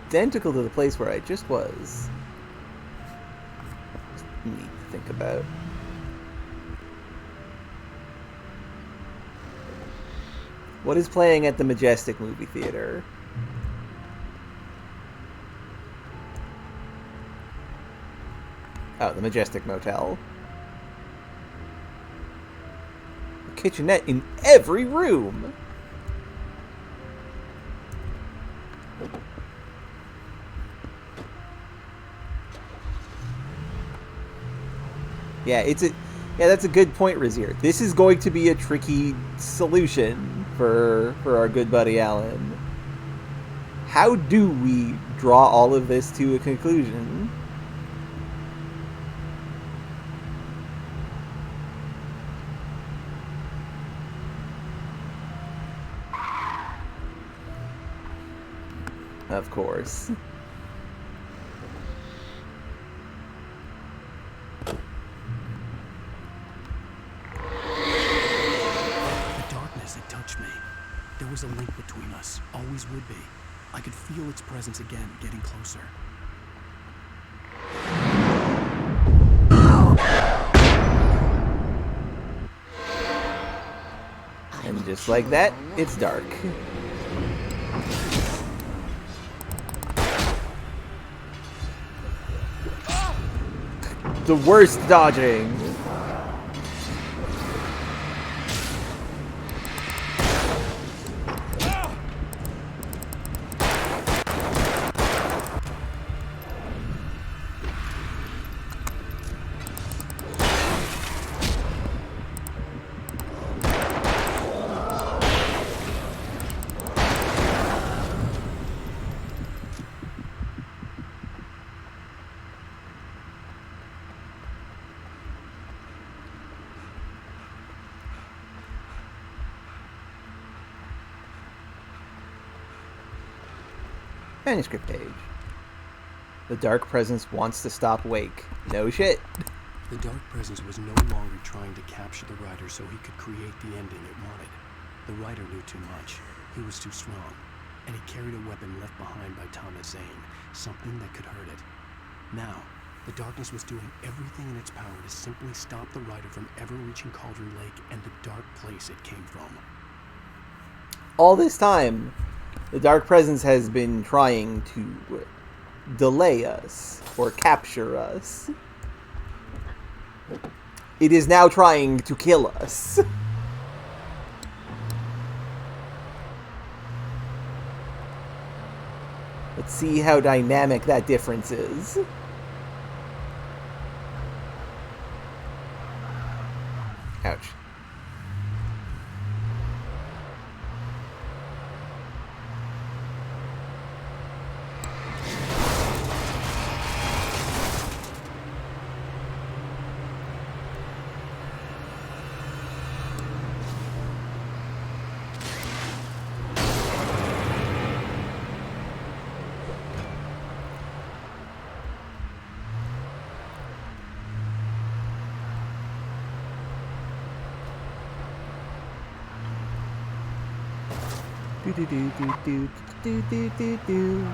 Identical to the place where I just was. Just neat to think about. What is playing at the Majestic movie theater? Oh, the Majestic Motel. A kitchenette in every room! Yeah, that's a good point, Razier. This is going to be a tricky solution for our good buddy Alan. How do we draw all of this to a conclusion? Of course. There was a link between us, always would be. I could feel its presence again, getting closer. And just like that, it's dark. The worst dodging. Manuscript page. The dark presence wants to stop Wake. No shit. The dark presence was no longer trying to capture the writer so he could create the ending it wanted. The writer knew too much. He was too strong. And he carried a weapon left behind by Thomas Zane. Something that could hurt it. Now, the darkness was doing everything in its power to simply stop the writer from ever reaching Cauldron Lake and the dark place it came from. All this time, the dark presence has been trying to delay us or capture us. It is now trying to kill us. Let's see how dynamic that difference is. Ouch. Do do do do do do do do do.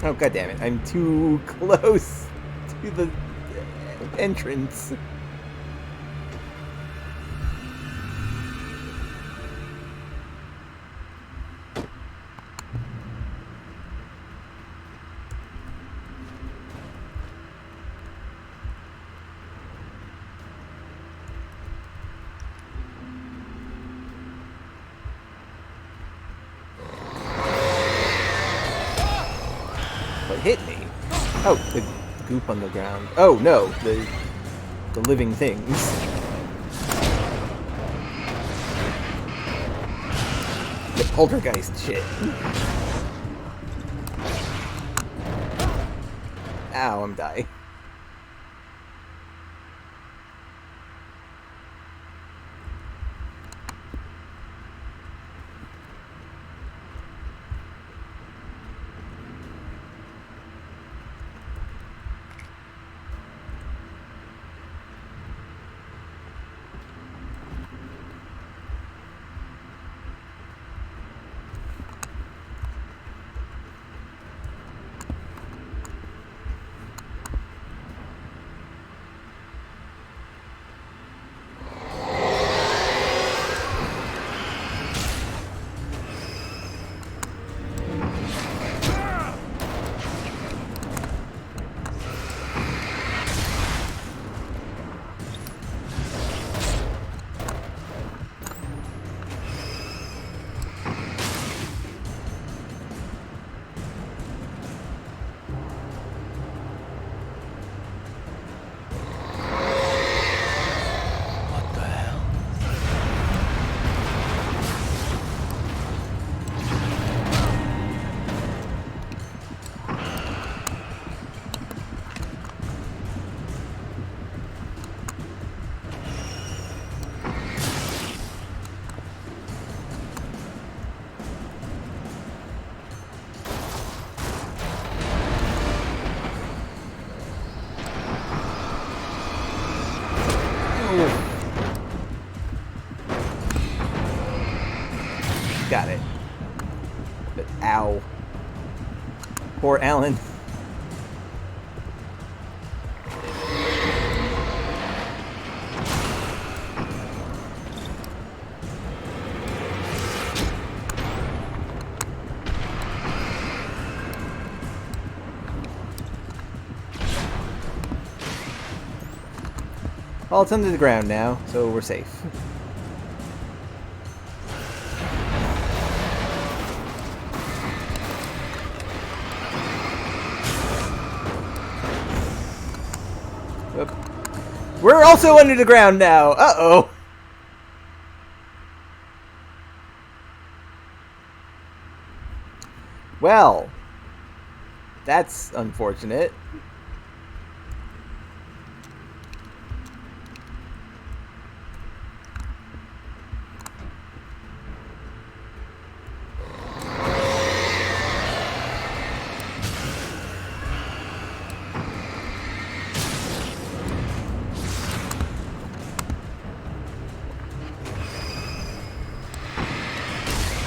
Oh, god damn it. I'm too close to the entrance. What hit me? Oh, the goop on the ground. Oh no, the living things. The poltergeist shit. Ow, I'm dying. Got it. But ow. Poor Alan. Well, it's under the ground now, so we're safe. Oop. We're also under the ground now. Uh-oh. Well, that's unfortunate.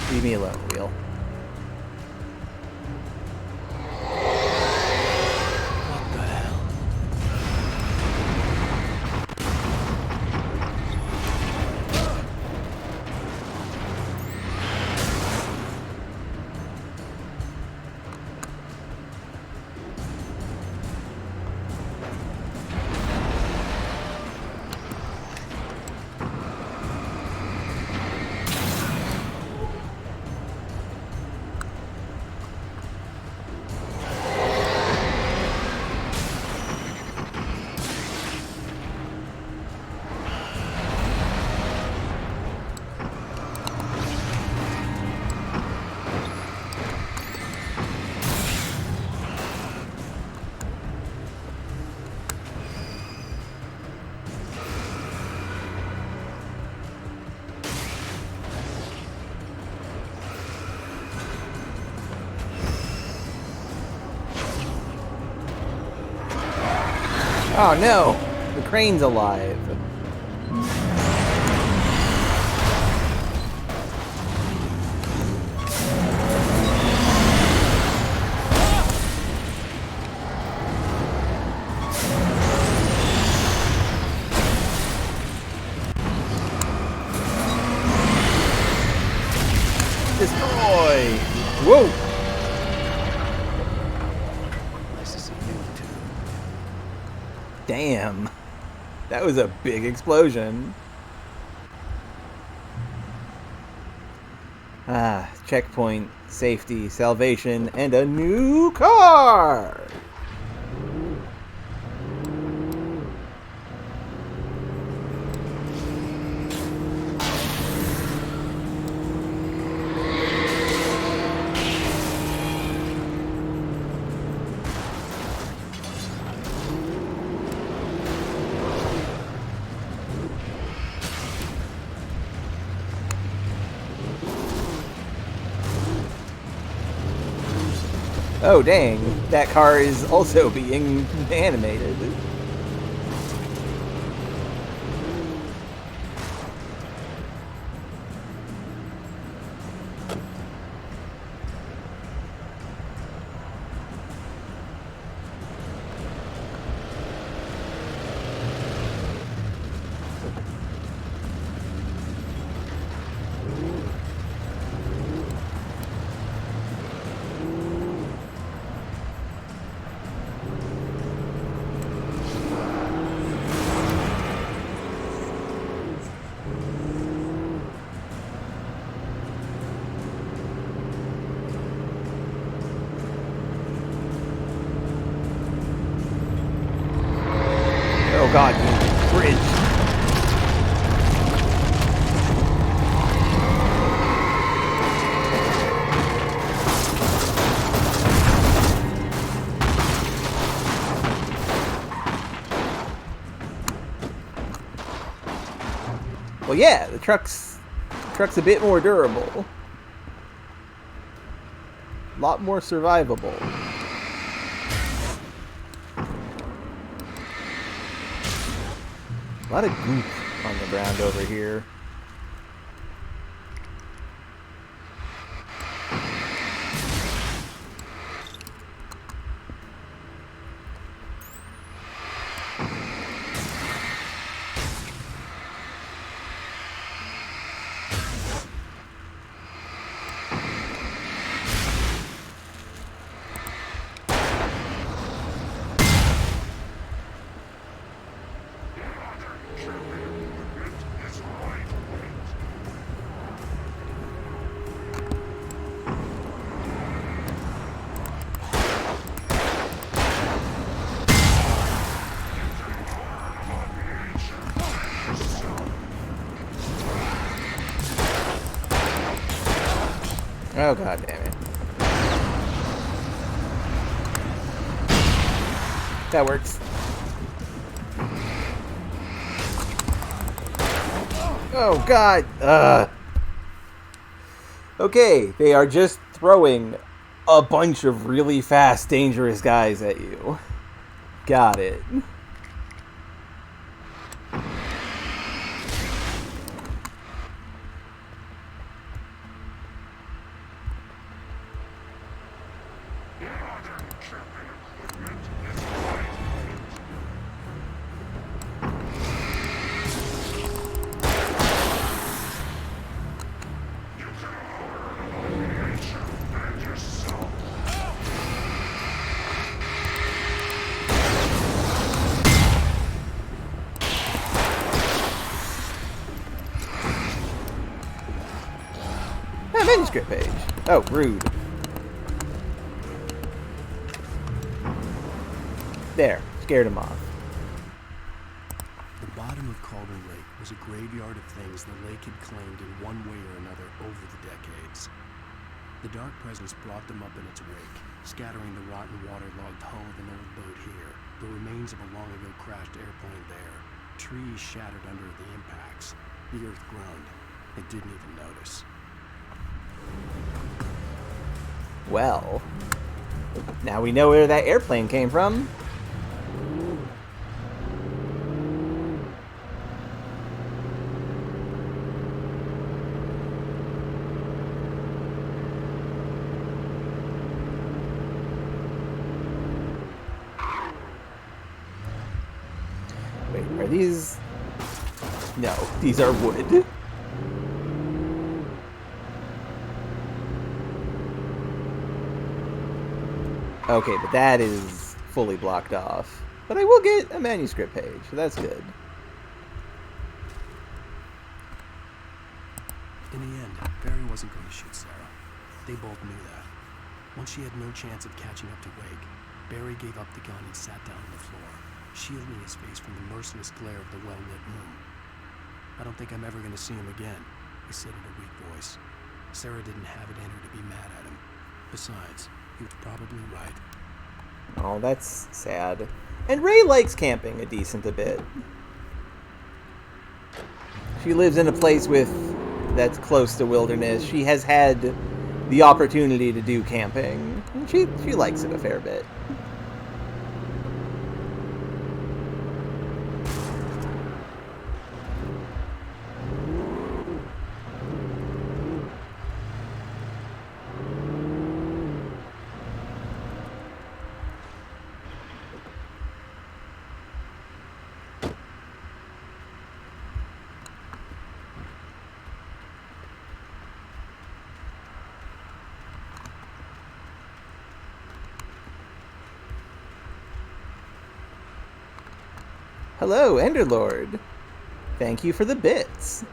Leave me alone, Wheel. What the hell? Oh no! The crane's alive. Destroy! Whoa! Nice to see you too. Damn. That was a big explosion. Ah, checkpoint, safety, salvation, and a new car! Oh, dang. That car is also being animated. Oh god, bridge. Well, yeah, the truck's a bit more durable. A lot more survivable. A lot of goop on the ground over here. Oh god damn it. That works. Oh god. Okay, they are just throwing a bunch of really fast, dangerous guys at you. Got it. Manuscript page. Oh, rude. There, scared him off. The bottom of Cauldron Lake was a graveyard of things the lake had claimed in one way or another over the decades. The Dark Presence brought them up in its wake, scattering the rotten waterlogged hull of an old boat here, the remains of a long-ago crashed airplane there, trees shattered under the impacts. The earth groaned. It didn't even notice. Well, now we know where that airplane came from. Wait, are these... No, these are wood. Okay, but that is fully blocked off. But I will get a manuscript page, so that's good. In the end, Barry wasn't going to shoot Sarah. They both knew that. Once she had no chance of catching up to Wake, Barry gave up the gun and sat down on the floor, shielding his face from the merciless glare of the well-lit room. "I don't think I'm ever going to see him again," he said in a weak voice. Sarah didn't have it in her to be mad at him. Besides, he was probably right. Oh, that's sad. And Ray likes camping a decent a bit. She lives in a place that's close to wilderness. She has had the opportunity to do camping. And she likes it a fair bit. Hello, Enderlord. Thank you for the bits.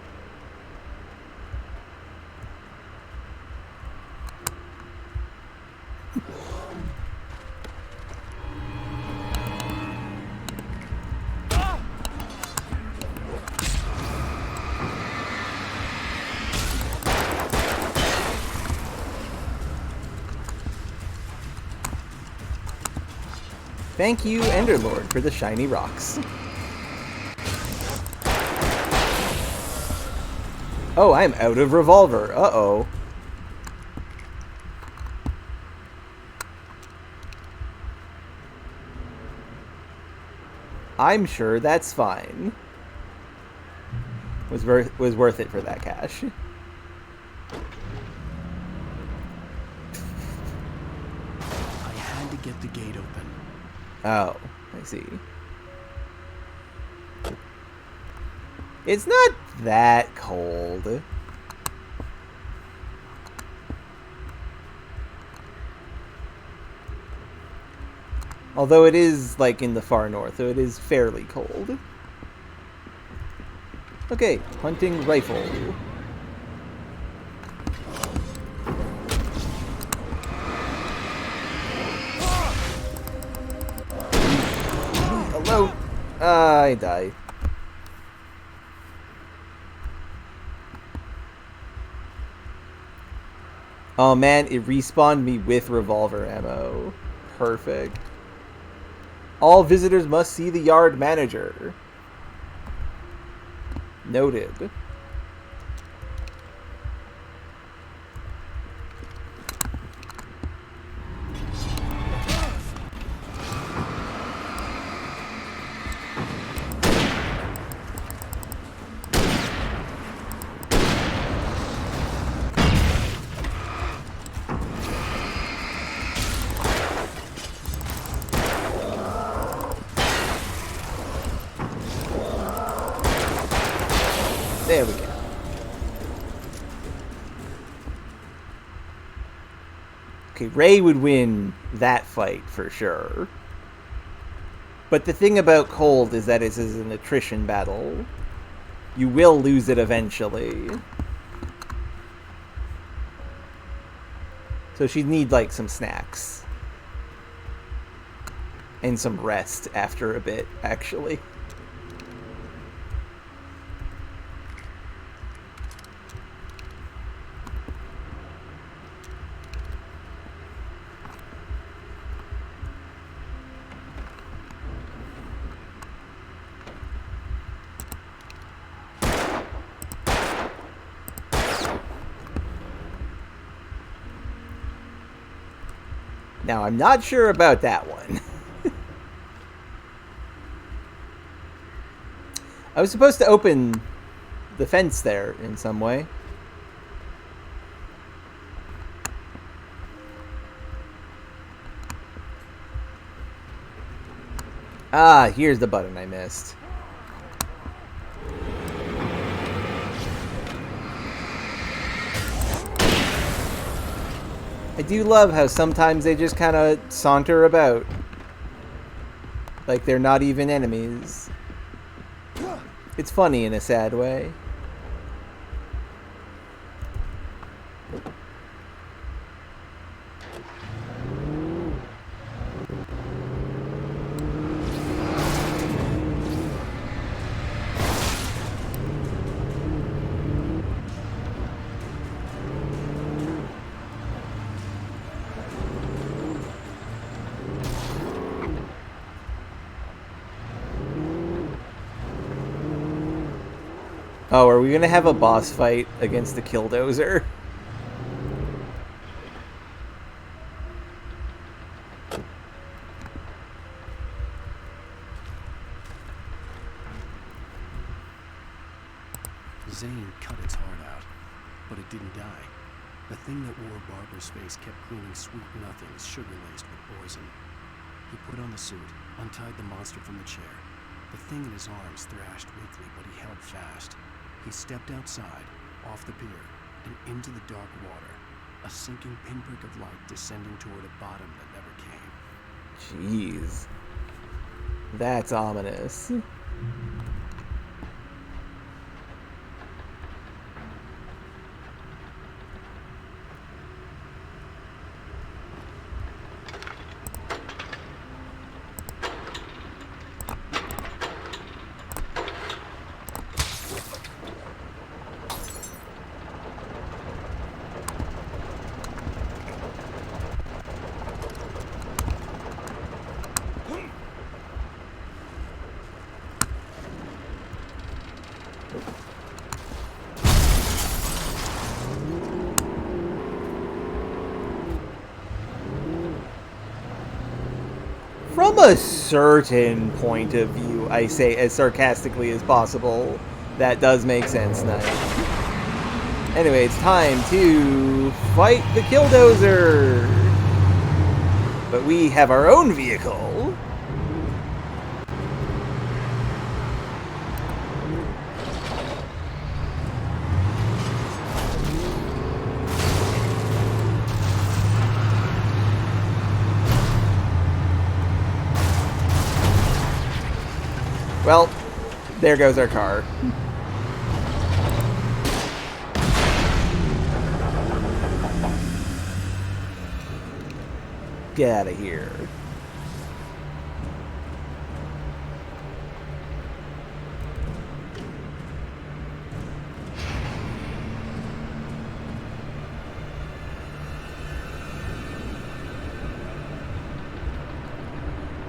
Thank you, Enderlord, for the shiny rocks. Oh, I'm out of revolver. Uh-oh. I'm sure that's fine. Was worth it for that cash. I had to get the gate open. Oh, I see. It's not that cold. Although it is, like, in the far north, so it is fairly cold. Okay, hunting rifle. Hello. I died. Oh man, it respawned me with revolver ammo. Perfect. All visitors must see the yard manager. Noted. There we go. Okay, Ray would win that fight for sure. But the thing about cold is that it is an attrition battle. You will lose it eventually. So she'd need, like, some snacks. And some rest after a bit, actually. Now, I'm not sure about that one. I was supposed to open the fence there in some way. Ah, here's the button I missed. I do love how sometimes they just kind of saunter about. Like they're not even enemies. It's funny in a sad way. Oh, are we gonna have a boss fight against the Killdozer? Zane cut its heart out, but it didn't die. The thing that wore Barbara's face kept cleaning sweet nothings sugar-laced with poison. He put on the suit, untied the monster from the chair. The thing in his arms thrashed weakly, but he held fast. He stepped outside, off the pier, and into the dark water, a sinking pinprick of light descending toward a bottom that never came. Jeez. That's ominous. From a certain point of view, I say as sarcastically as possible, that does make sense, Knight. Anyway, it's time to fight the Killdozer! But we have our own vehicle. Well, there goes our car. Get out of here.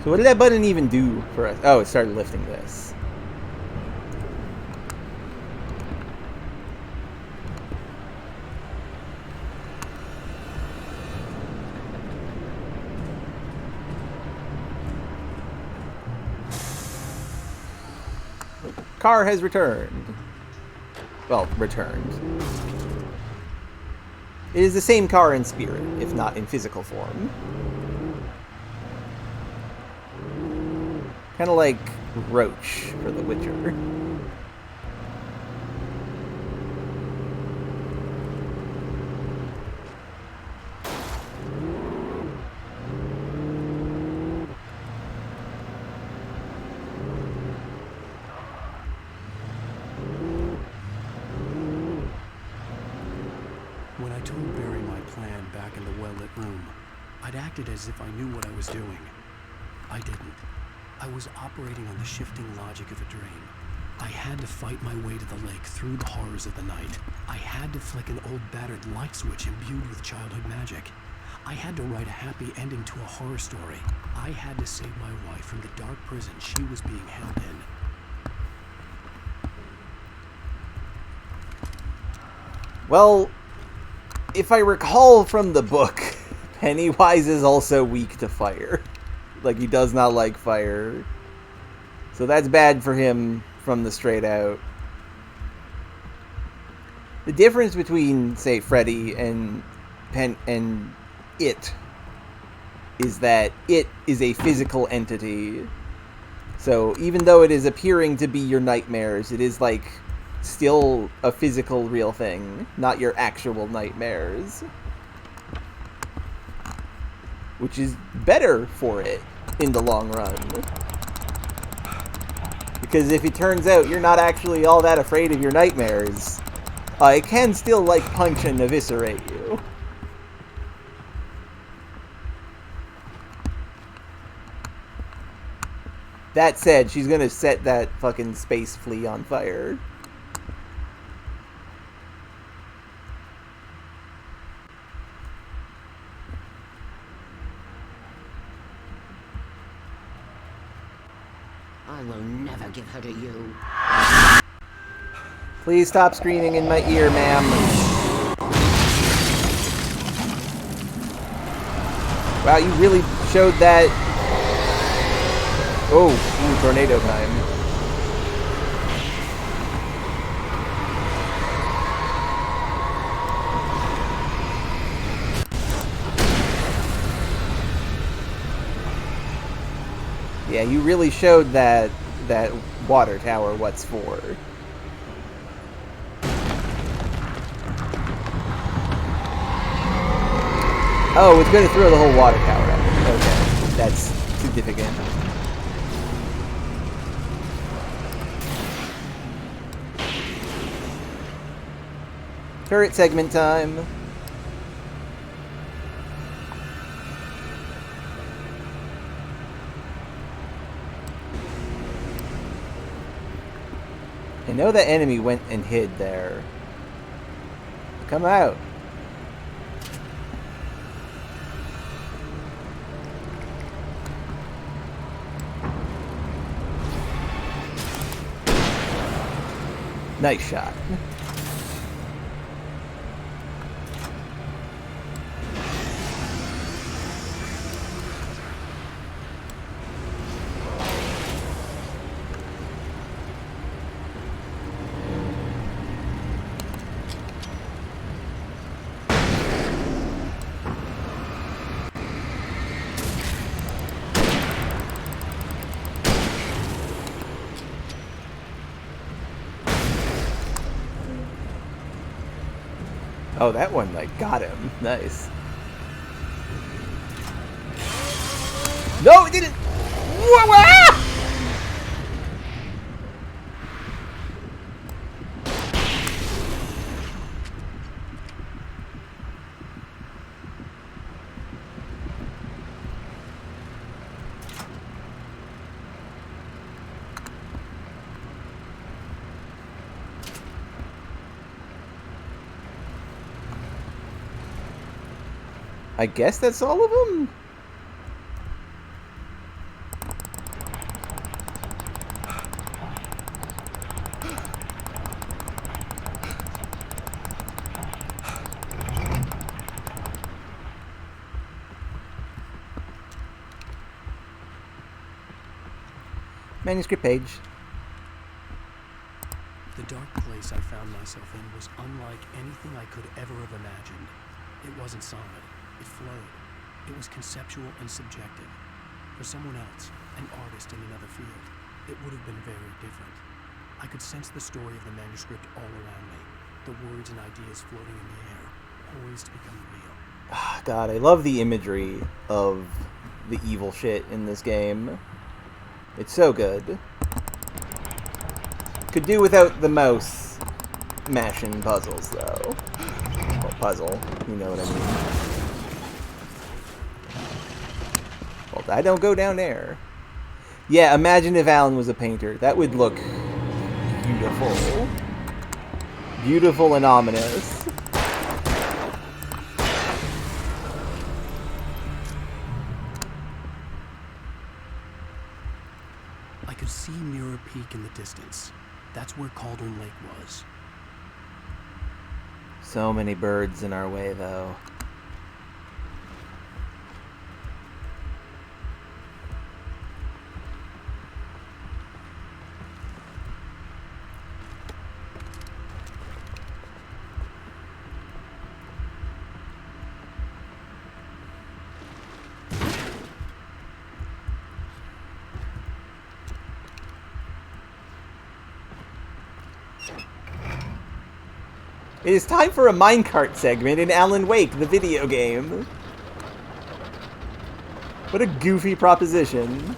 So what did that button even do for us? Oh, it started lifting this. Car has returned. Well, returned. It is the same car in spirit, if not in physical form. Kind of like Roach for The Witcher. When I told Barry my plan back in the well-lit room, I'd acted as if I knew what I was doing. I didn't. I was operating on the shifting logic of a dream. I had to fight my way to the lake through the horrors of the night. I had to flick an old battered light switch imbued with childhood magic. I had to write a happy ending to a horror story. I had to save my wife from the dark prison she was being held in. Well, if I recall from the book, Pennywise is also weak to fire. Like, he does not like fire. So that's bad for him from the straight out. The difference between, say, Freddy and It is that It is a physical entity. So even though it is appearing to be your nightmares, it is, like, still a physical, real thing, not your actual nightmares. Which is better for it in the long run. Because if it turns out you're not actually all that afraid of your nightmares, it can still, like, punch and eviscerate you. That said, she's gonna set that fucking space flea on fire. I will never give her to you. Please stop screaming in my ear, ma'am. Wow, you really showed that. Oh, tornado time. Yeah, you really showed that water tower what's for. Oh, it's going to throw the whole water tower at me. Okay, that's significant. Turret segment time. I know that enemy went and hid there. Come out. Nice shot. Oh, that one, like, got him. Nice. No, it didn't! Whoa, ah! I guess that's all of them? Manuscript page. The dark place I found myself in was unlike anything I could ever have imagined. It wasn't solid. It flowed. It was conceptual and subjective. For someone else, an artist in another field, it would have been very different. I could sense the story of the manuscript all around me, the words and ideas floating in the air, poised to become real. God, I love the imagery of the evil shit in this game. It's so good. Could do without the mouse mashing puzzles, though. Well, puzzle, you know what I mean. Well, I don't go down there. Yeah, imagine if Alan was a painter. That would look beautiful. Beautiful and ominous. I could see Mirror Peak in the distance. That's where Cauldron Lake was. So many birds in our way, though. It is time for a minecart segment in Alan Wake, the video game. What a goofy proposition.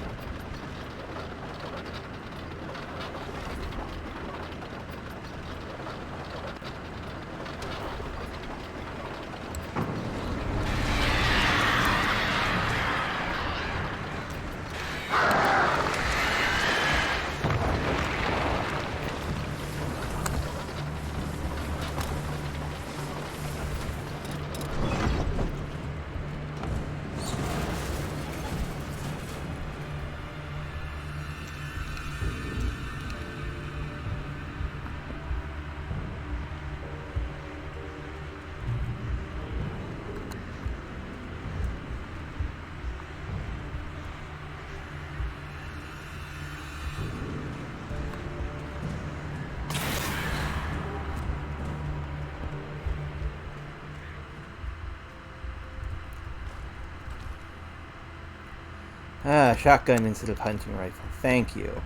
Ah, shotgun instead of hunting rifle. Thank you.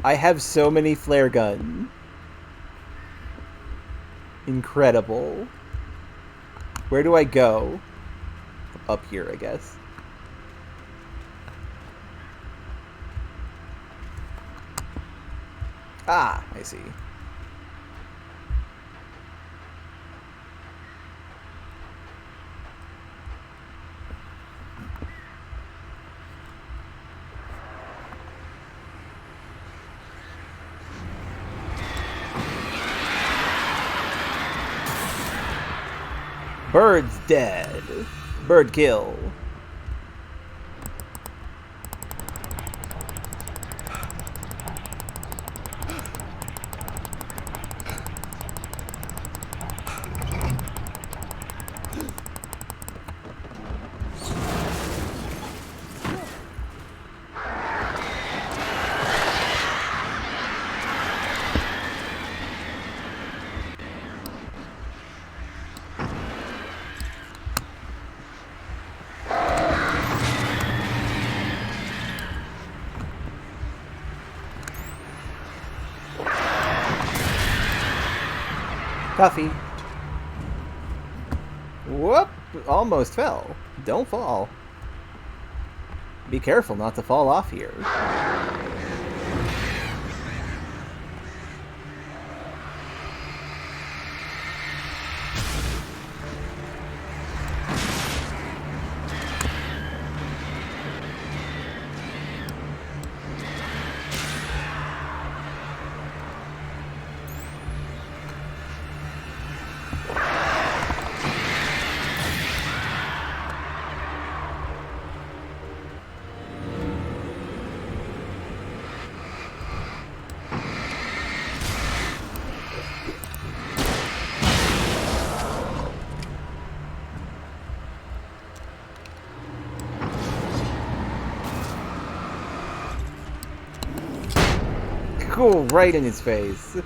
I have so many flare gun. Incredible. Where do I go? Up here, I guess. Ah, I see. Bird's dead. Bird kill. Coffee. Whoop! Almost fell. Don't fall. Be careful not to fall off here. Cool, right in his face.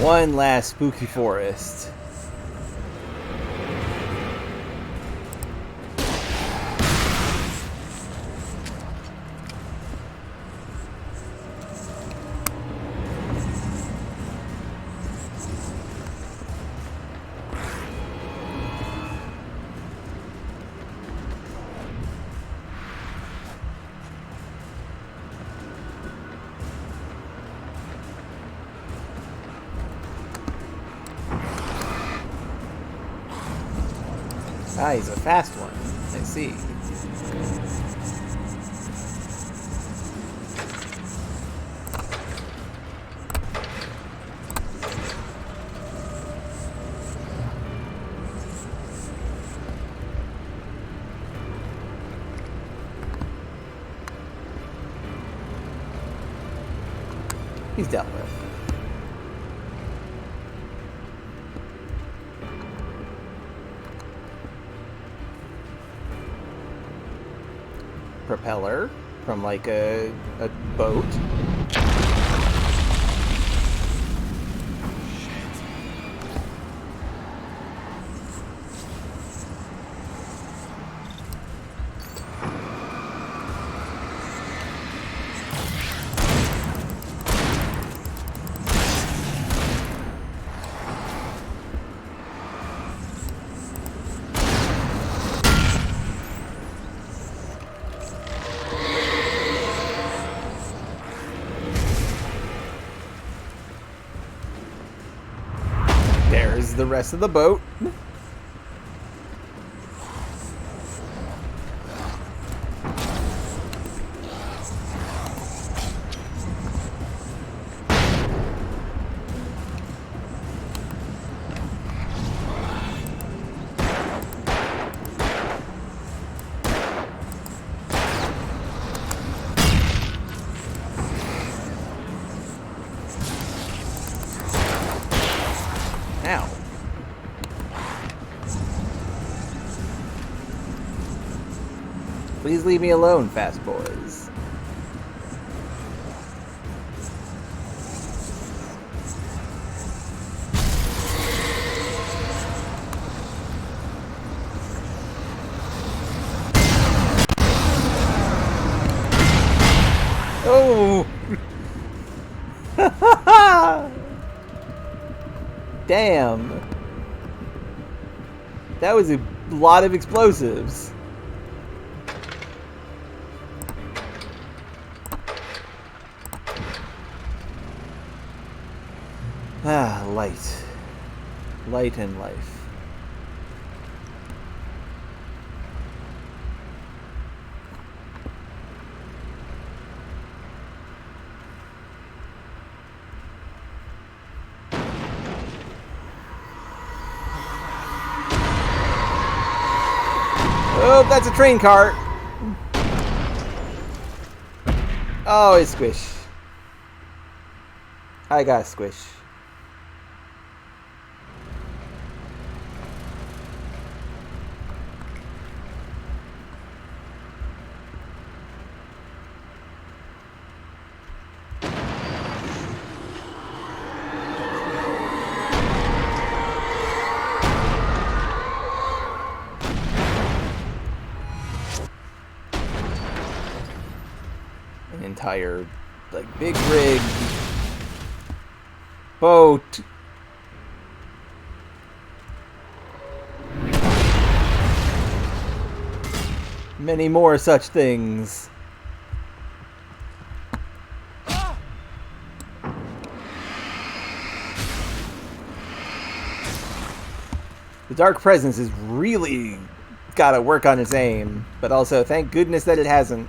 One last spooky forest. Ah, he's a fast one. I see. He's dealt with. Propeller from like a boat. There's the rest of the boat. Ow. Please leave me alone, fast boys. Oh! Damn. That was a lot of explosives. Ah, light. Light and life. Oh, that's a train cart. Oh, it's squish. I got squish. Entire, like, big rig boat. Many more such things. The Dark Presence has really got to work on its aim, but also thank goodness that it hasn't.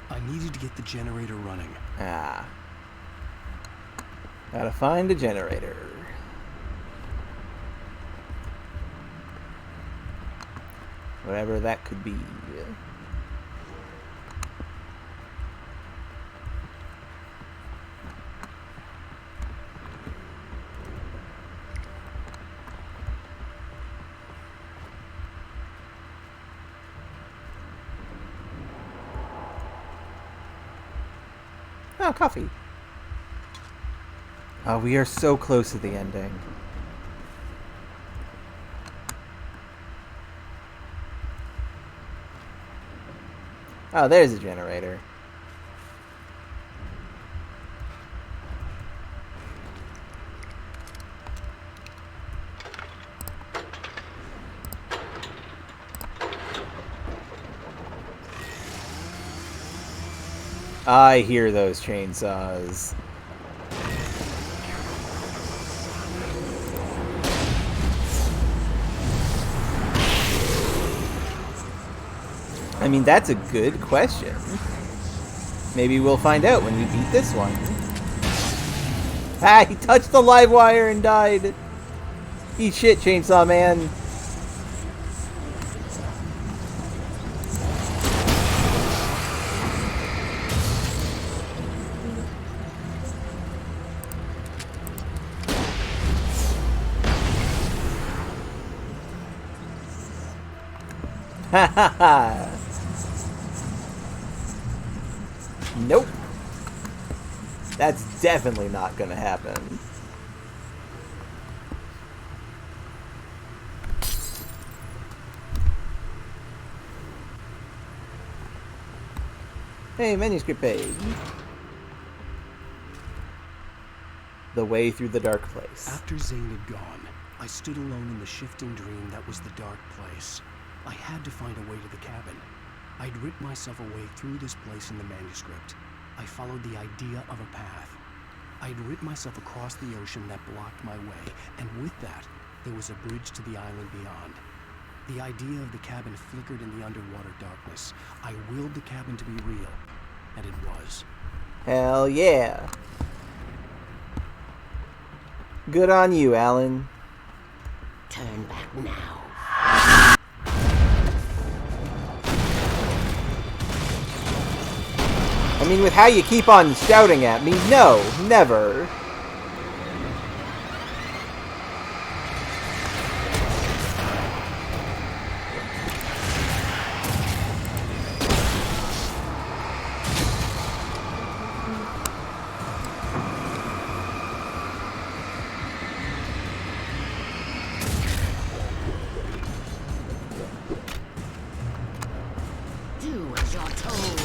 I needed to get the generator running. Ah. Gotta find a generator. Whatever that could be. Oh, coffee. Oh, we are so close to the ending. Oh, there's a generator. I hear those chainsaws. I mean, that's a good question. Maybe we'll find out when we beat this one. Ah, he touched the live wire and died. Eat shit, Chainsaw Man. Ha ha ha. Nope. That's definitely not gonna happen. Hey, manuscript page. The way through the dark place. After Zane had gone, I stood alone in the shifting dream that was the dark place. I had to find a way to the cabin. I'd writ myself a way through this place in the manuscript. I followed the idea of a path. I'd writ myself across the ocean that blocked my way, and with that, there was a bridge to the island beyond. The idea of the cabin flickered in the underwater darkness. I willed the cabin to be real, and it was. Hell yeah. Good on you, Alan. Turn back now. I mean, with how you keep on shouting at me, no, never. Do as you're told.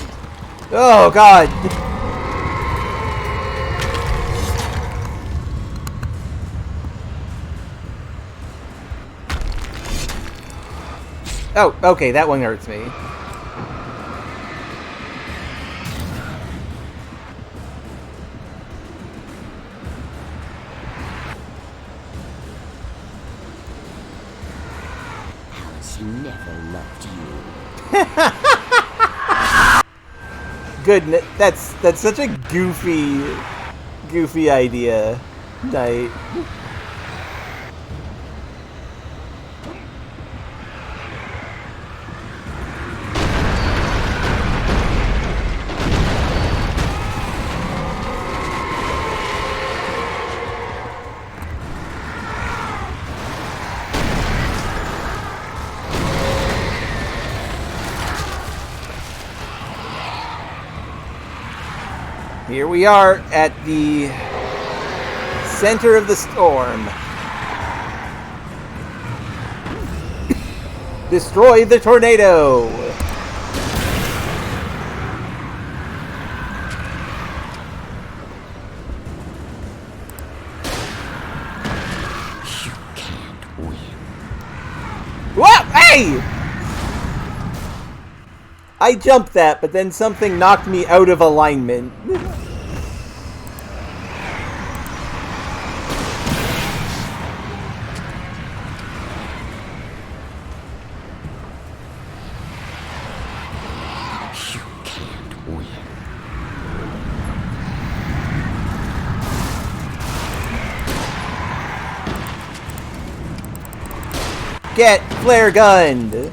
Oh, God. Oh, okay, that one hurts me. Alice never loved you. Goodness, that's such a goofy idea. Night. Here we are at the center of the storm. Destroy the tornado! You can't win. Whoa! Hey! I jumped that, but then something knocked me out of alignment. You can't win. Get flare gunned!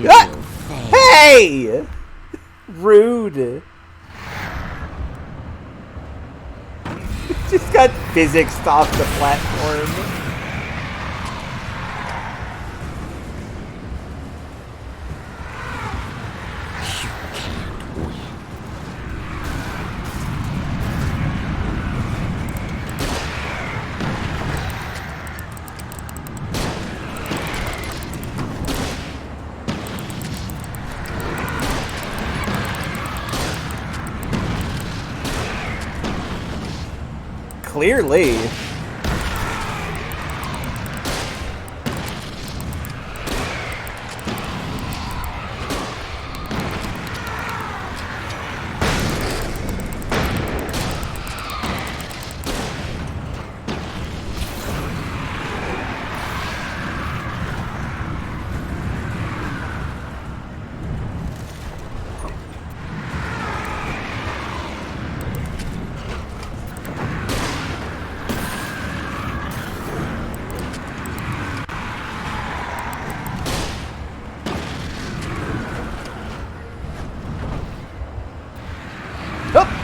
Ah! Hey! Rude. Just got physics off the platform. Clearly.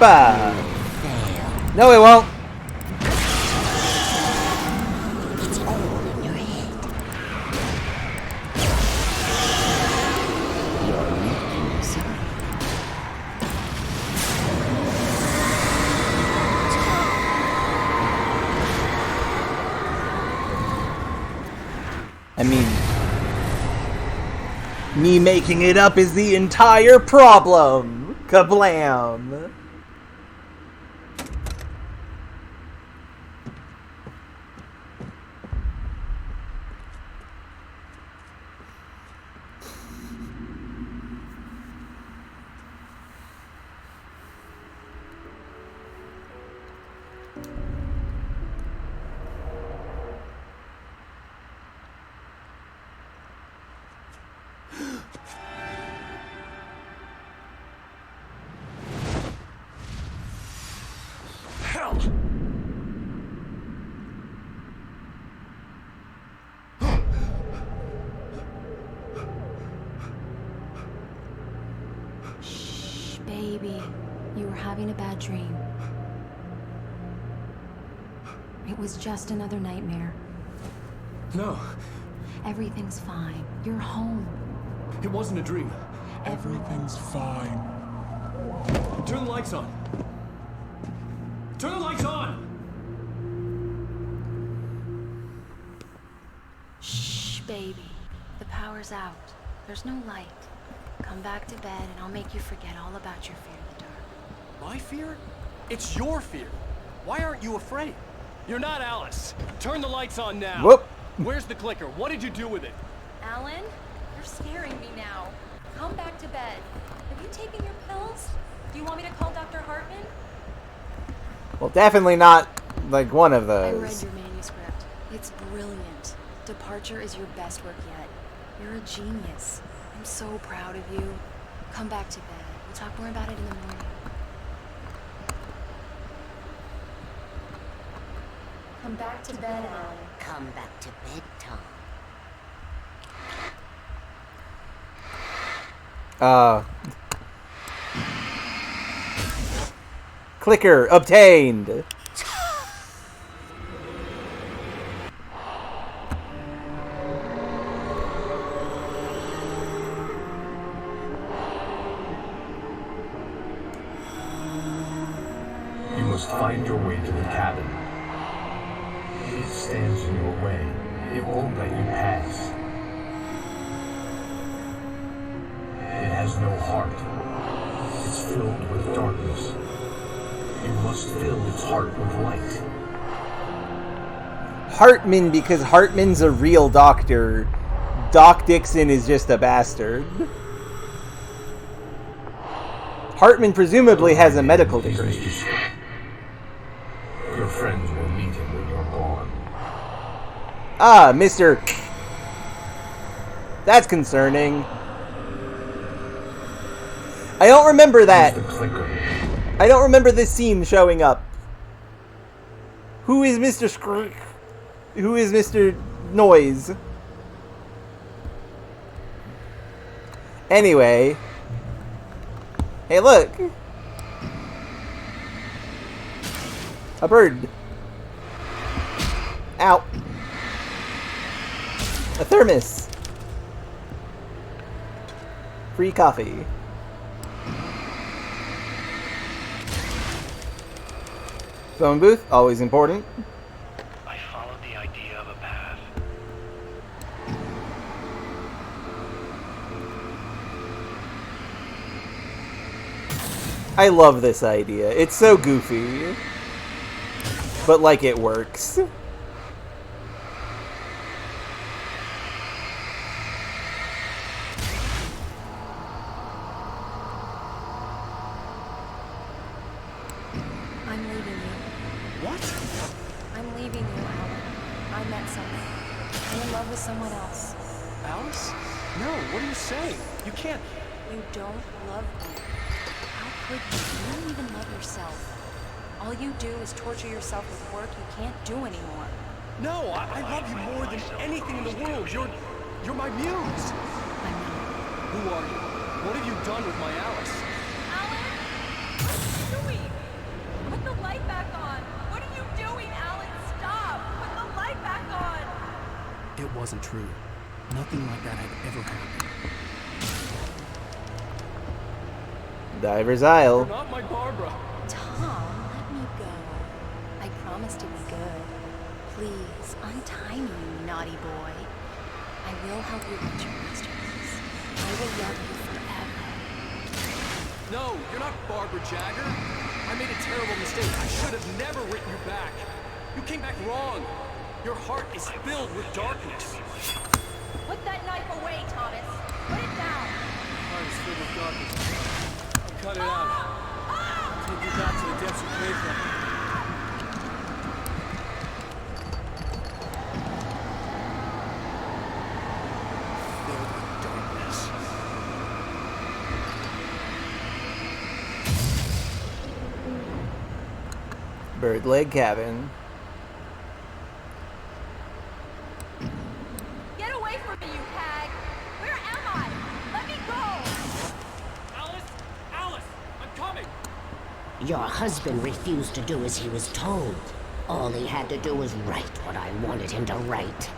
Bah. No, it won't. It's all in your head. You're making yourself. I mean, me making it up is the entire problem. Kablam. Hell! Shh, baby. You were having a bad dream. It was just another nightmare. No, Everything's fine. You're home. it wasn't a dream. Everything's fine. Turn the lights on. Turn the lights on! Shh, baby. The power's out. There's no light. Come back to bed and I'll make you forget all about your fear of the dark. My fear? It's your fear. Why aren't you afraid? You're not Alice. Turn the lights on now. Whoop. Where's the clicker? What did you do with it? Alan, you're scaring me now. Come back to bed. Have you taken your pills? Do you want me to call Dr. Hartman? Well, definitely not like one of I read those. your manuscript. It's brilliant. Departure is your best work yet. You're a genius. I'm so proud of you. Come back to bed. We'll talk more about it in the morning. Come back to bed, Alan. Come back to bed, Tom. Clicker obtained. You must find your way to the cabin. It stands in your way. It won't let you pass. It has no heart. It's filled with darkness. You must fill its heart with light. Hartman, because Hartman's a real doctor. Doc Dixon is just a bastard. Hartman presumably has a medical degree. Your friends will meet him when you're gone. Ah, Mr. That's concerning. I don't remember that. I don't remember this scene showing up. Who is Mr. Screek? Who is Mr. Noise? Anyway. Hey, look. A bird. Ow. A thermos. Free coffee. Phone booth, always important. I followed the idea of a path. I love this idea. It's so goofy. But, like, it works. I'm leaving you. What? I'm leaving you, Alan. I met someone. I'm in love with someone else. Alice? No, what are you saying? You can't. You don't love me. How could you? You don't even love yourself. All you do is torture yourself with work you can't do anymore. No, I love you more than anything in the world. You're my muse. I'm not. Who are you? What have you done with my Alice? Alan? What are you doing? It wasn't true. Nothing like that had ever happened. Diver's Isle. You're not my Barbara. Tom, let me go. I promise to be good. Please, untie me, you naughty boy. I will help you reach your masterpiece. I will love you forever. No, you're not Barbara Jagger. I made a terrible mistake. I should have never written you back. You came back wrong. Your heart is filled with darkness. Put that knife away, Thomas. Put it down. Heart is filled with darkness. I'll cut it out. Take you back to the depths you came from. Filled with darkness. Bird Leg Cabin. Get away from me, you hag! Where am I? Let me go! Alice! Alice! I'm coming! Your husband refused to do as he was told. All he had to do was write what I wanted him to write.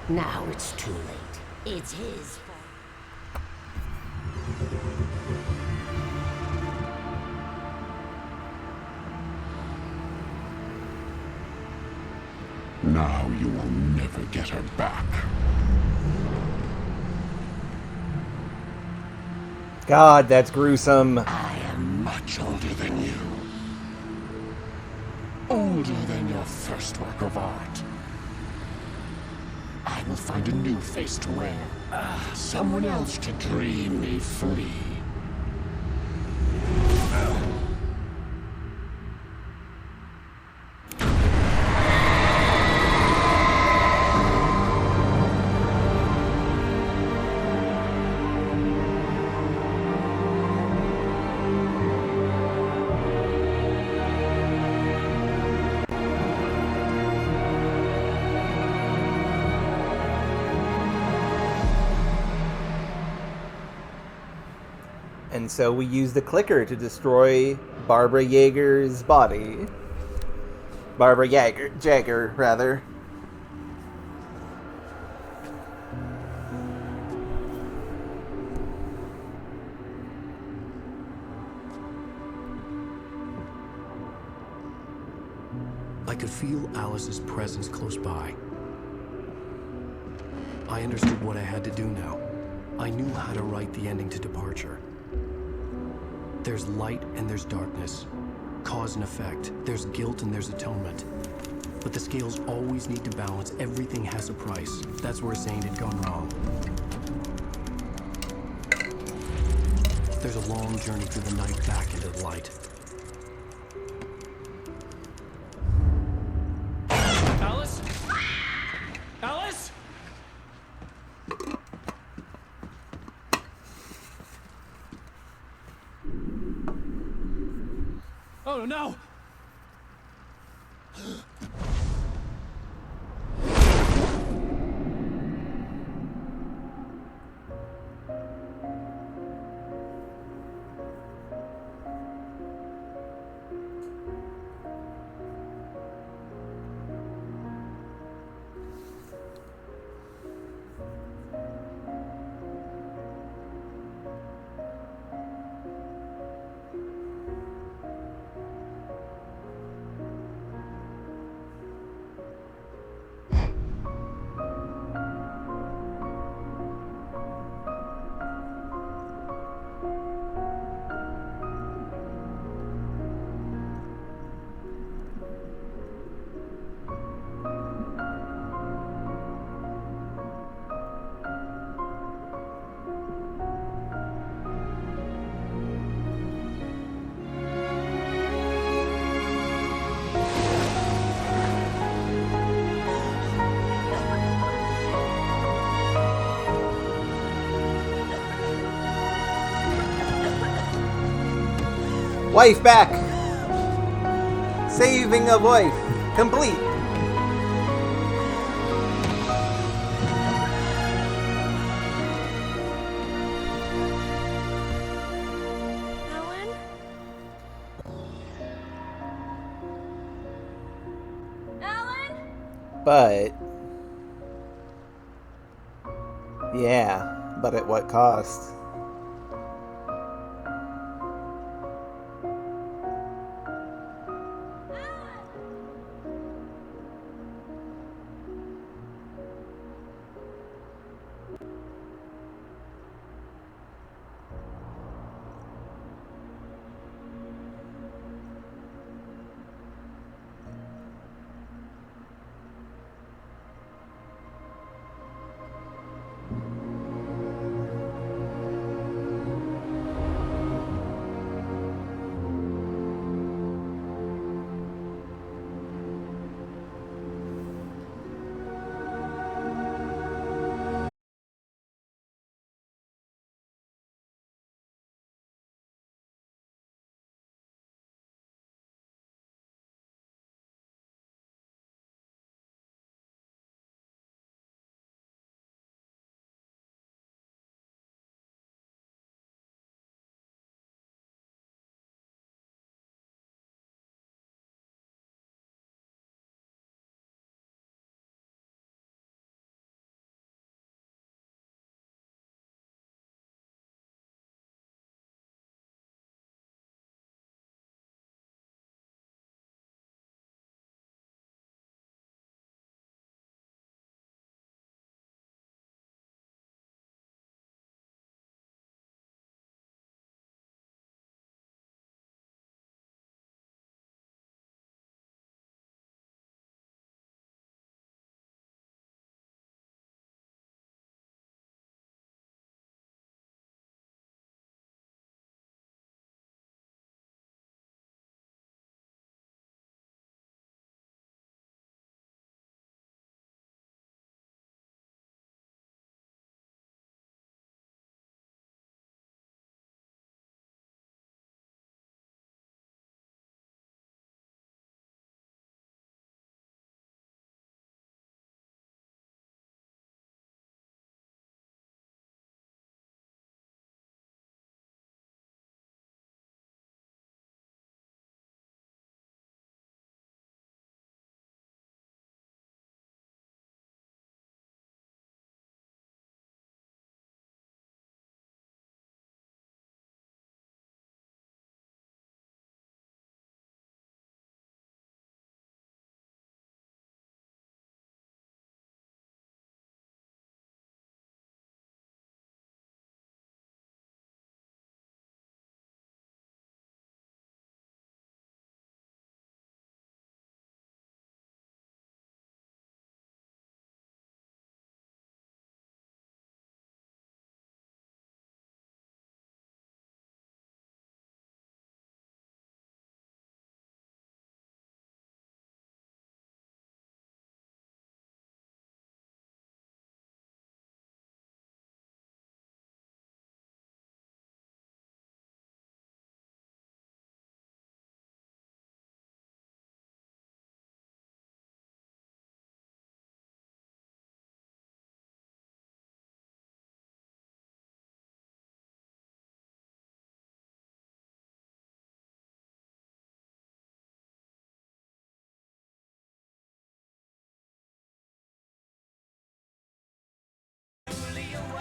Now it's too late. It's his fault. Now you will never get her back. God, that's gruesome. I am much older than you. Older than your first work of art. I will find a new face to wear. Someone else to dream me free. And so we use the clicker to destroy Barbara Yeager's body. Barbara Jagger, rather. I could feel Alice's presence close by. I understood what I had to do now. I knew how to write the ending to Departure. There's light and there's darkness. Cause and effect. There's guilt and there's atonement. But the scales always need to balance. Everything has a price. That's where Zane had gone wrong. There's a long journey through the night back into the light. Alice? Alice? Oh no! Wife back! Saving of wife. Complete. Alan? Alan? But Yeah, but at what cost?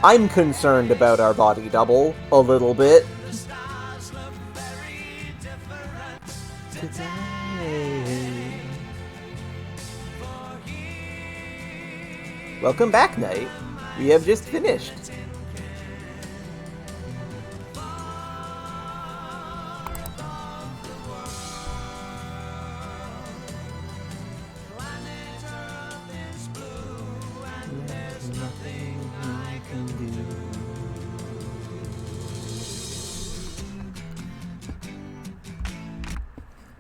I'm concerned about our body double a little bit. Welcome back, Knight. We have just finished.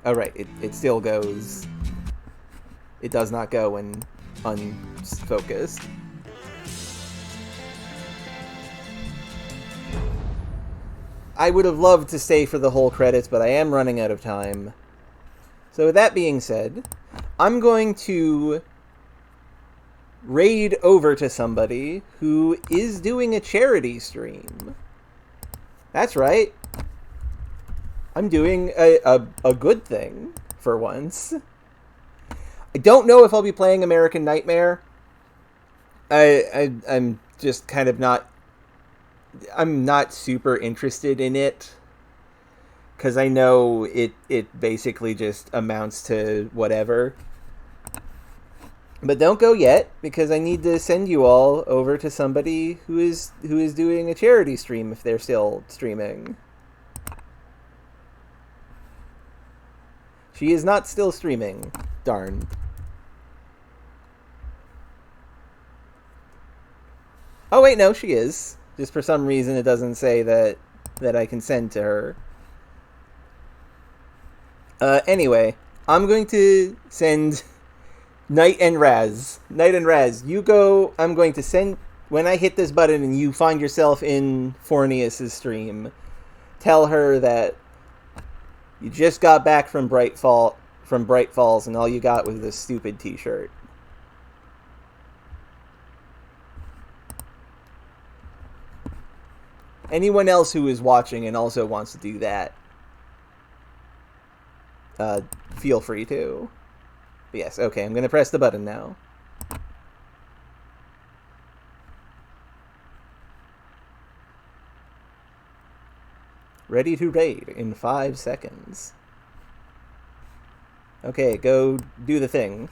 Oh, right, it still goes. It does not go when unfocused. I would have loved to stay for the whole credits, but I am running out of time. So with that being said, I'm going to raid over to somebody who is doing a charity stream. That's right. I'm doing a good thing for once. I don't know if I'll be playing American Nightmare. I'm just kind of not... I'm not super interested in it. Because I know it basically just amounts to whatever. But don't go yet, because I need to send you all over to somebody who is doing a charity stream if they're still streaming. She is not still streaming. Darn. Oh wait, no, she is. Just for some reason it doesn't say that I can send to her. Anyway, I'm going to send Knight and Raz. Knight and Raz, you go. I'm going to send... When I hit this button and you find yourself in Fornius' stream, tell her that you just got back from Bright Falls and all you got was this stupid t-shirt. Anyone else who is watching and also wants to do that, feel free to. But yes, okay, I'm going to press the button now. Ready to raid in 5 seconds. Okay, go do the thing.